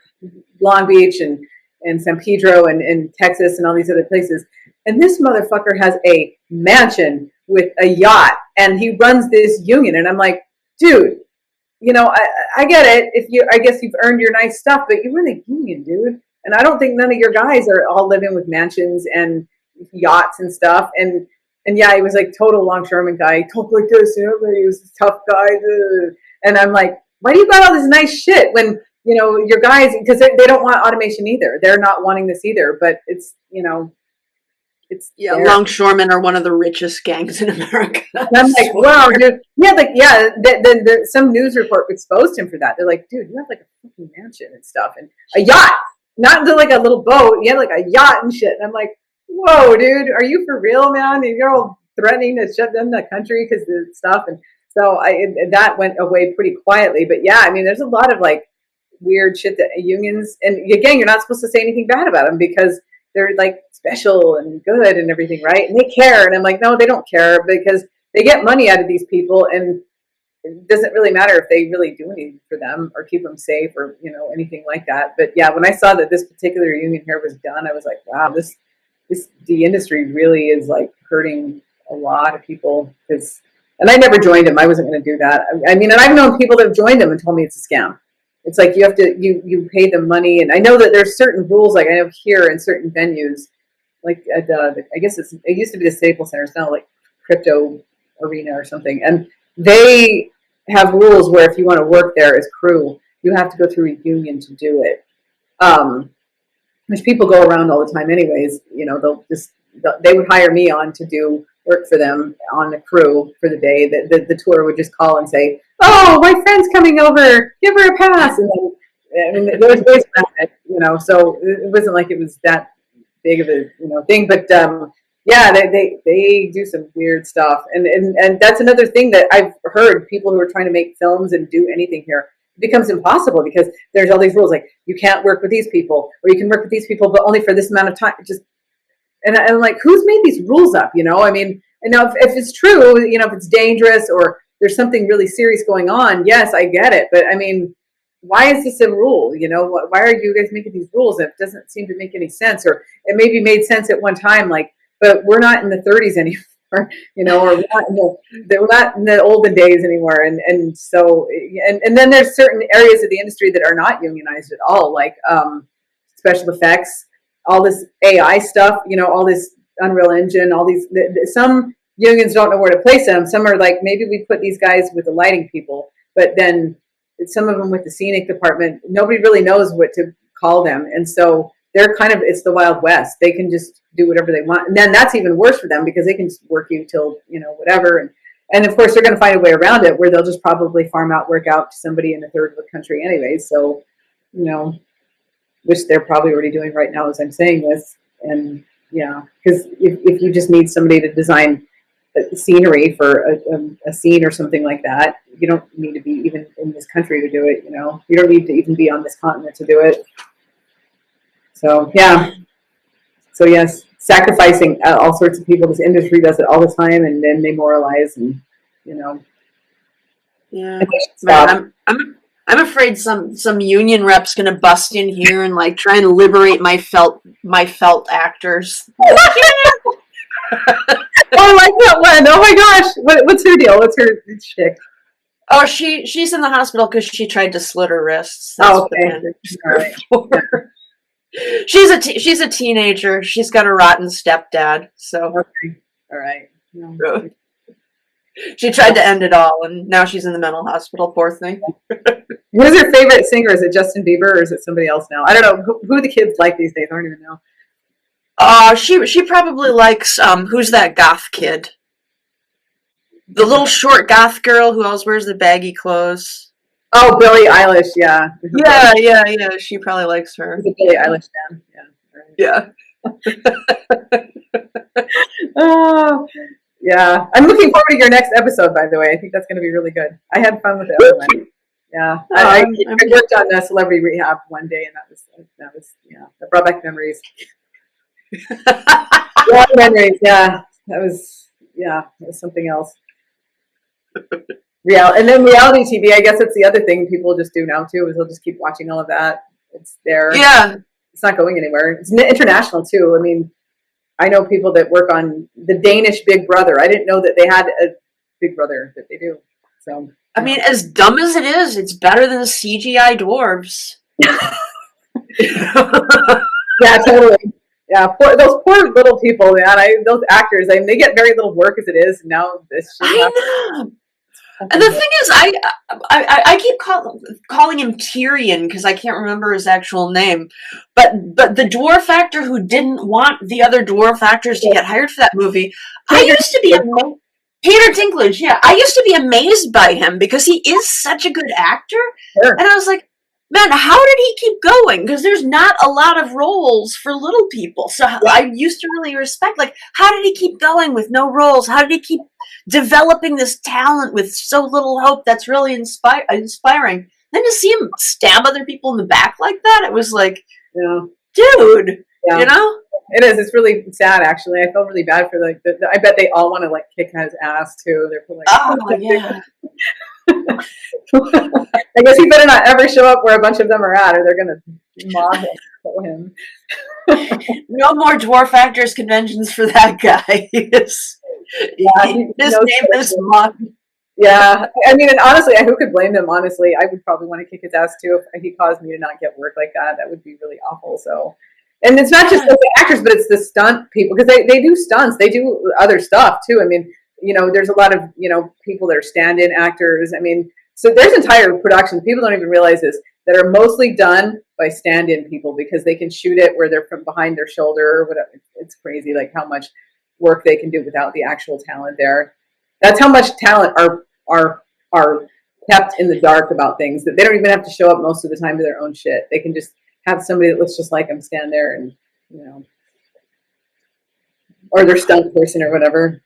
Long Beach and San Pedro and Texas and all these other places. And this motherfucker has a mansion with a yacht, and he runs this union. And I'm like, dude, you know, I get it. I guess you've earned your nice stuff, but you run a union, dude. And I don't think none of your guys are all living with mansions and yachts and stuff. And yeah, he was like total longshoreman guy. He talked like this, you know, but he was a tough guy. And I'm like, why do you got all this nice shit when, you know, your guys, because they don't want automation either. They're not wanting this either, but it's, you know, it's longshoremen are one of the richest gangs in America. And I'm like, wow, dude. Yeah, like then some news report exposed him for that. They're like, dude, you have like a fucking mansion and stuff, and a yacht, not like a little boat. You have like a yacht and shit. And I'm like, whoa, dude, are you for real, man? And you're all threatening to shut down the country because of stuff. And so that went away pretty quietly. But yeah, I mean, there's a lot of like weird shit that unions, and again, you're not supposed to say anything bad about them because they're like special and good and everything, right? And they care. And I'm like, no, they don't care because they get money out of these people, and it doesn't really matter if they really do anything for them or keep them safe or, you know, anything like that. But yeah, when I saw that this particular union here was done, I was like, wow, the industry really is like hurting a lot of people. And I never joined them. I wasn't going to do that. I mean, and I've known people that have joined them and told me it's a scam. It's like you have to you pay them money, and I know that there's certain rules. Like I know here in certain venues, like at I guess it used to be the Staples Center. It's now like Crypto Arena or something, and they have rules where if you want to work there as crew, you have to go through a union to do it. Which people go around all the time, anyways. You know, they would hire me on to do work for them on the crew for the day. The tour would just call and say, "Oh, my friend's coming over. Give her a pass." And then, I mean, there was ways around it, you know. So it wasn't like it was that big of a thing. But yeah, they do some weird stuff, and that's another thing that I've heard. People who are trying to make films and do anything here, it becomes impossible because there's all these rules. Like you can't work with these people, or you can work with these people, but only for this amount of time. And I'm like, who's made these rules up? You know, I mean, and now if it's true, you know, if it's dangerous or there's something really serious going on, yes, I get it. But I mean, why is this a rule? You know, why are you guys making these rules? It doesn't seem to make any sense. Or it maybe made sense at one time, like, but we're not in the 30s anymore, you know, or we're not in the olden days anymore. And so, and then there's certain areas of the industry that are not unionized at all, like special effects, all this AI stuff, you know, all this Unreal Engine, all these, some unions don't know where to place them. Some are like, maybe we put these guys with the lighting people, but then some of them with the scenic department, nobody really knows what to call them. And so they're kind of, it's the Wild West. They can just do whatever they want. And then that's even worse for them because they can just work you till, you know, whatever. And of course they're going to find a way around it where they'll just probably farm out work out to somebody in a third of the country anyway. So, you know, which they're probably already doing right now as I'm saying this. And yeah, because if you just need somebody to design scenery for a scene or something like that, you don't need to be even in this country to do it. You know, you don't need to even be on this continent to do it. So yeah, so yes, sacrificing all sorts of people. This industry does it all the time, and then they moralize, and you know, yeah. Man, I'm afraid some union rep's gonna bust in here and like try and liberate my felt actors. Oh, I like that one. Oh my gosh. What's her deal? What's her shtick? Oh, she's in the hospital because she tried to slit her wrists. That's okay. All right. She's a teenager. She's got a rotten stepdad. So okay. All right. No. She tried to end it all, and now she's in the mental hospital. Poor thing. Who's her favorite singer? Is it Justin Bieber or is it somebody else now? I don't know. Who the kids like these days? I don't even know. She probably likes who's that goth kid? The little short goth girl who always wears the baggy clothes. Oh, Billie Eilish, yeah. Yeah. She probably likes her. The Billie Eilish fan. Yeah. Oh, yeah. I'm looking forward to your next episode, by the way. I think that's going to be really good. I had fun with the other one. Yeah. I worked on Celebrity Rehab one day, and that was that brought back memories. Memories, yeah. That was something else. And then reality TV, I guess that's the other thing people just do now too, is they'll just keep watching all of that. It's there. Yeah. It's not going anywhere. It's international too. I mean, I know people that work on the Danish Big Brother. I didn't know that they had a Big Brother that they do. So I mean, as dumb as it is, it's better than the CGI dwarves. yeah, totally. Yeah, those poor little people, man. Those actors. I mean, they get very little work as it is. And now this shit happens. I know. And the thing is, I keep calling him Tyrion because I can't remember his actual name, but the dwarf actor who didn't want the other dwarf actors to get hired for that movie, I used to be Peter Dinklage. Yeah, I used to be amazed by him because he is such a good actor, and I was like, man, how did he keep going? Because there's not a lot of roles for little people, so I used to really respect. Like, how did he keep going with no roles? How did he keep developing this talent with so little hope? That's really inspiring. Then to see him stab other people in the back like that, it was like, dude, you know? It is. It's really sad, actually. I feel really bad for I bet they all want to like kick his ass too. They're like, oh yeah. I guess he better not ever show up where a bunch of them are at, or they're gonna mob him. No more dwarf actors conventions for that guy. His name is Mob. Yeah, I mean, and honestly, who could blame him? Honestly, I would probably want to kick his ass too if he caused me to not get work like that. That would be really awful. So, and it's not just the actors, but it's the stunt people, because they do stunts. They do other stuff too. I mean, there's a lot of people that are stand-in actors. I mean, so there's entire productions, people don't even realize this, that are mostly done by stand-in people because they can shoot it where they're from behind their shoulder or whatever. It's crazy, like how much work they can do without the actual talent there. That's how much talent are kept in the dark about things, that they don't even have to show up most of the time to their own shit. They can just have somebody that looks just like them stand there and, or their stunt person or whatever,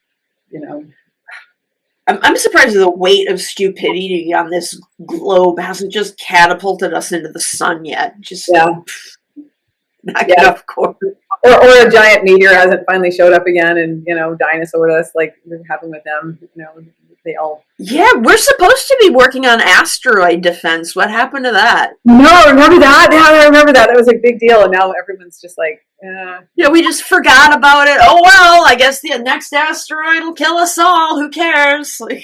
I'm surprised the weight of stupidity on this globe hasn't just catapulted us into the sun yet. Just knock it off course. Or a giant meteor hasn't finally showed up again and, dinosaur us like happened with them. They all. Yeah, we're supposed to be working on asteroid defense. What happened to that? No, remember that? Yeah, I remember that. That was a big deal. And now everyone's just like, yeah, we just forgot about it. Oh, well, I guess the next asteroid will kill us all. Who cares? Like,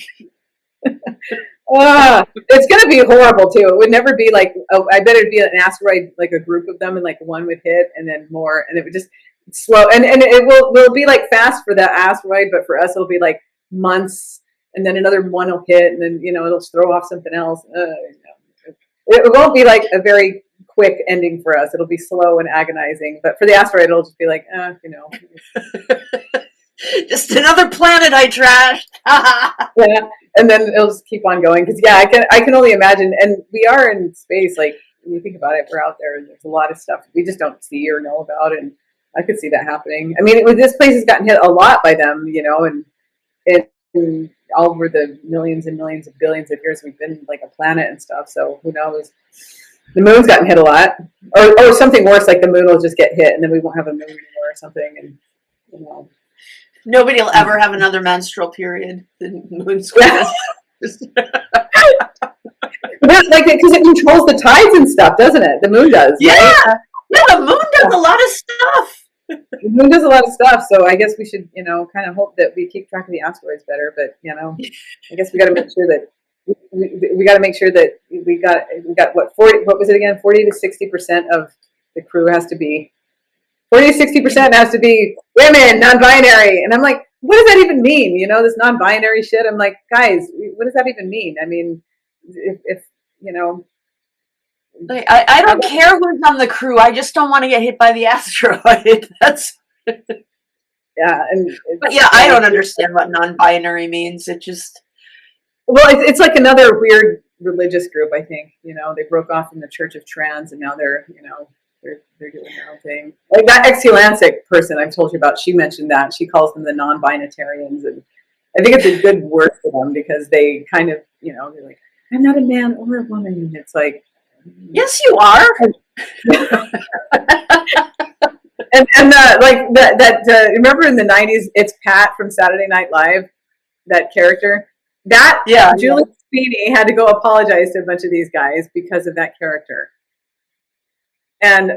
it's going to be horrible, too. It would never be like, I bet it'd be an asteroid, like a group of them, and like one would hit and then more. And it would just slow. And it will be like fast for that asteroid, but for us, it'll be like months. And then another one will hit, and then, it'll throw off something else. It won't be like a very quick ending for us. It'll be slow and agonizing. But for the asteroid, it'll just be like, just another planet I trashed. Yeah, and then it'll just keep on going. Because, I can only imagine. And we are in space. Like, when you think about it, we're out there. And there's a lot of stuff we just don't see or know about. And I could see that happening. I mean, this place has gotten hit a lot by them, and all over the millions and millions of billions of years we've been like a planet and stuff. So who knows? The moon's gotten hit a lot, or something worse, like the moon will just get hit and then we won't have a moon anymore or something. And nobody will ever have another menstrual period. The moon's like, because it controls the tides and stuff, doesn't it? The moon does. Yeah, right? Yeah. The moon does a lot of stuff. The moon does a lot of stuff, so I guess we should, kind of hope that we keep track of the asteroids better. But I guess we got to make sure that we got to make sure that we got what 40? What was it again? 40 to 60% of the crew has to be 40 to 60% has to be women, non-binary. And I'm like, what does that even mean? This non-binary shit. I'm like, guys, what does that even mean? I mean, if I don't care who's on the crew. I just don't want to get hit by the asteroid. That's yeah, but yeah, I don't understand what non-binary means. It just it's like another weird religious group. I think they broke off from the Church of Trans, and now they're they're doing their own thing. Like that ex-Ulancic person I've told you about. She mentioned that she calls them the non-binitarians, and I think it's a good word for them because they kind of they're like, I'm not a man or a woman. And it's like, yes, you are. and like that. Remember in the '90s, it's Pat from Saturday Night Live, that character. That Julie Sweeney had to go apologize to a bunch of these guys because of that character, and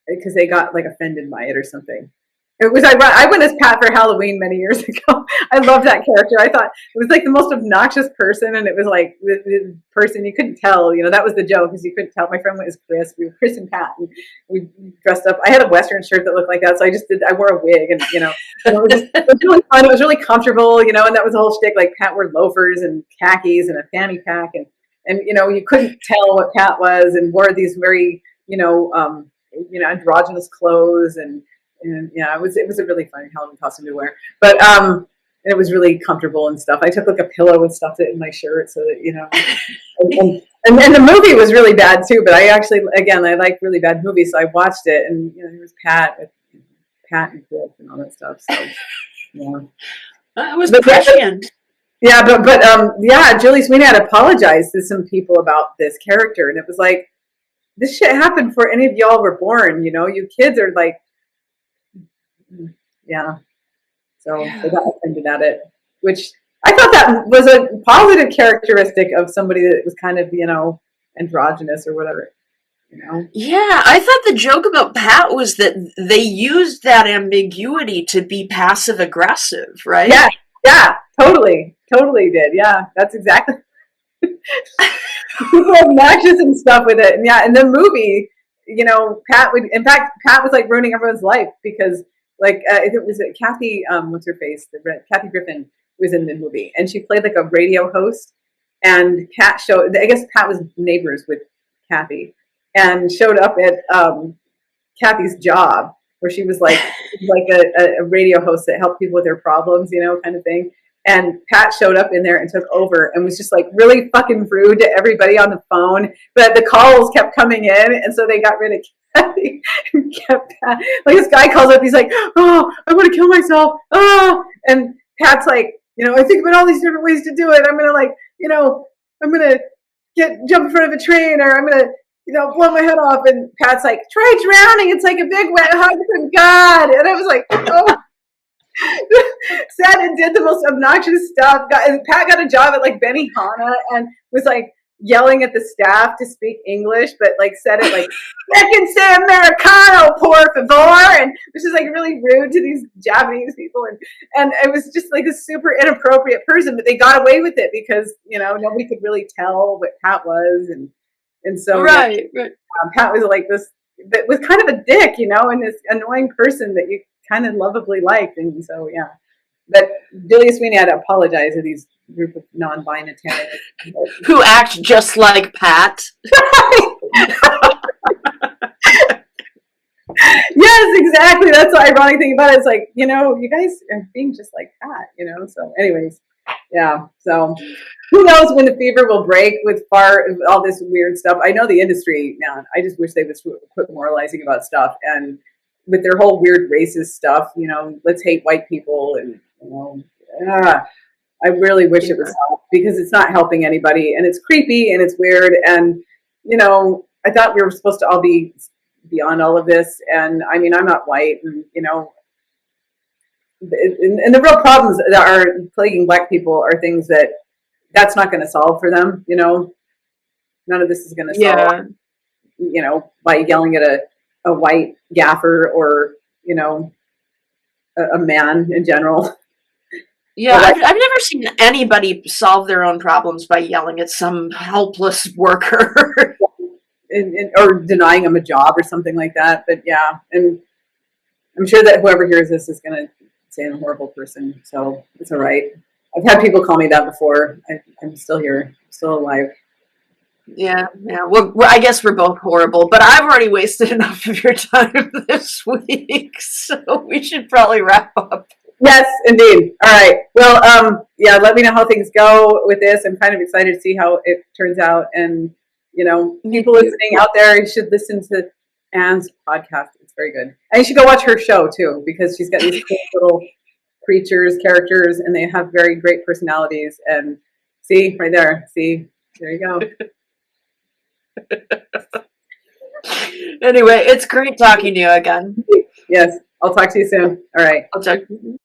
because they got like offended by it or something. It was I went as Pat for Halloween many years ago. I loved that character. I thought it was like the most obnoxious person, and it was like the person you couldn't tell. You know, that was the joke, because you couldn't tell. My friend went as Chris. We were Chris and Pat, and we dressed up. I had a Western shirt that looked like that, so I just did. I wore a wig, and it was really fun. It was really comfortable, and that was the whole shtick. Like Pat wore loafers and khakis and a fanny pack, and you couldn't tell what Pat was, and wore these very androgynous clothes and yeah, it was a really fun Halloween costume to wear, but and it was really comfortable and stuff. I took like a pillow and stuffed it in my shirt so that and the movie was really bad too. But I like really bad movies, so I watched it, and there was Pat and Chris and all that stuff. So yeah, it was prescient. Yeah, but Julie Sweeney had apologized to some people about this character, and it was like, this shit happened before any of y'all were born. You kids are like. Yeah. So they got offended at it, which I thought that was a positive characteristic of somebody that was kind of, androgynous or whatever, Yeah, I thought the joke about Pat was that they used that ambiguity to be passive aggressive, right? Yeah, totally did. Yeah, that's exactly. People are obnoxious and stuff with it, and yeah, in the movie, Pat was like ruining everyone's life because. Like it was Kathy, what's her face? Kathy Griffin was in the movie, and she played like a radio host. And Pat I guess Pat was neighbors with Kathy, and showed up at Kathy's job, where she was like a radio host that helped people with their problems, kind of thing. And Pat showed up in there and took over and was just like really fucking rude to everybody on the phone. But the calls kept coming in, and so they got rid of Kathy and kept Pat. Like this guy calls up, he's like, "Oh, I want to kill myself." Oh, and Pat's like, I think about all these different ways to do it. I'm gonna jump in front of a train, or I'm gonna blow my head off. And Pat's like, "Try drowning. It's like a big wet hug from God." And I was like, oh. Said and did the most obnoxious stuff. Pat got a job at like Benihana and was like yelling at the staff to speak English, but like said it like, "I can say Americano, por favor," and which is like really rude to these Japanese people, and it was just like a super inappropriate person, but they got away with it because nobody could really tell what Pat was, and so right. Pat was like this, but was kind of a dick, and this annoying person that you kind of lovably liked, and so yeah. But Julia Sweeney had to apologize to these group of non-binary who act just like Pat. Yes, exactly. That's the ironic thing about it. It's like, you guys are being just like Pat, So anyways, yeah. So who knows when the fever will break with all this weird stuff. I know the industry now. I just wish they would quit moralizing about stuff, and with their whole weird racist stuff, let's hate white people, and I really wish it was stopped, because it's not helping anybody, and it's creepy and it's weird, and I thought we were supposed to all be beyond all of this, and I mean, I'm not white, and and the real problems that are plaguing Black people are things that's not going to solve for them. None of this is going to solve. By yelling at a white gaffer or a man in general. Yeah, I've never seen anybody solve their own problems by yelling at some helpless worker. Or denying them a job or something like that. But yeah, and I'm sure that whoever hears this is going to say I'm a horrible person, so it's all right. I've had people call me that before. I'm still here, I'm still alive. Yeah. Well, I guess we're both horrible, but I've already wasted enough of your time this week, so we should probably wrap up. Yes, indeed. All right. Well, yeah, let me know how things go with this. I'm kind of excited to see how it turns out. And, people listening out there, you should listen to Anne's podcast. It's very good. And you should go watch her show, too, because she's got these cool little creatures, characters, and they have very great personalities. And see, right there. See, there you go. Anyway, it's great talking to you again. Yes, I'll talk to you soon. All right. I'll talk to you.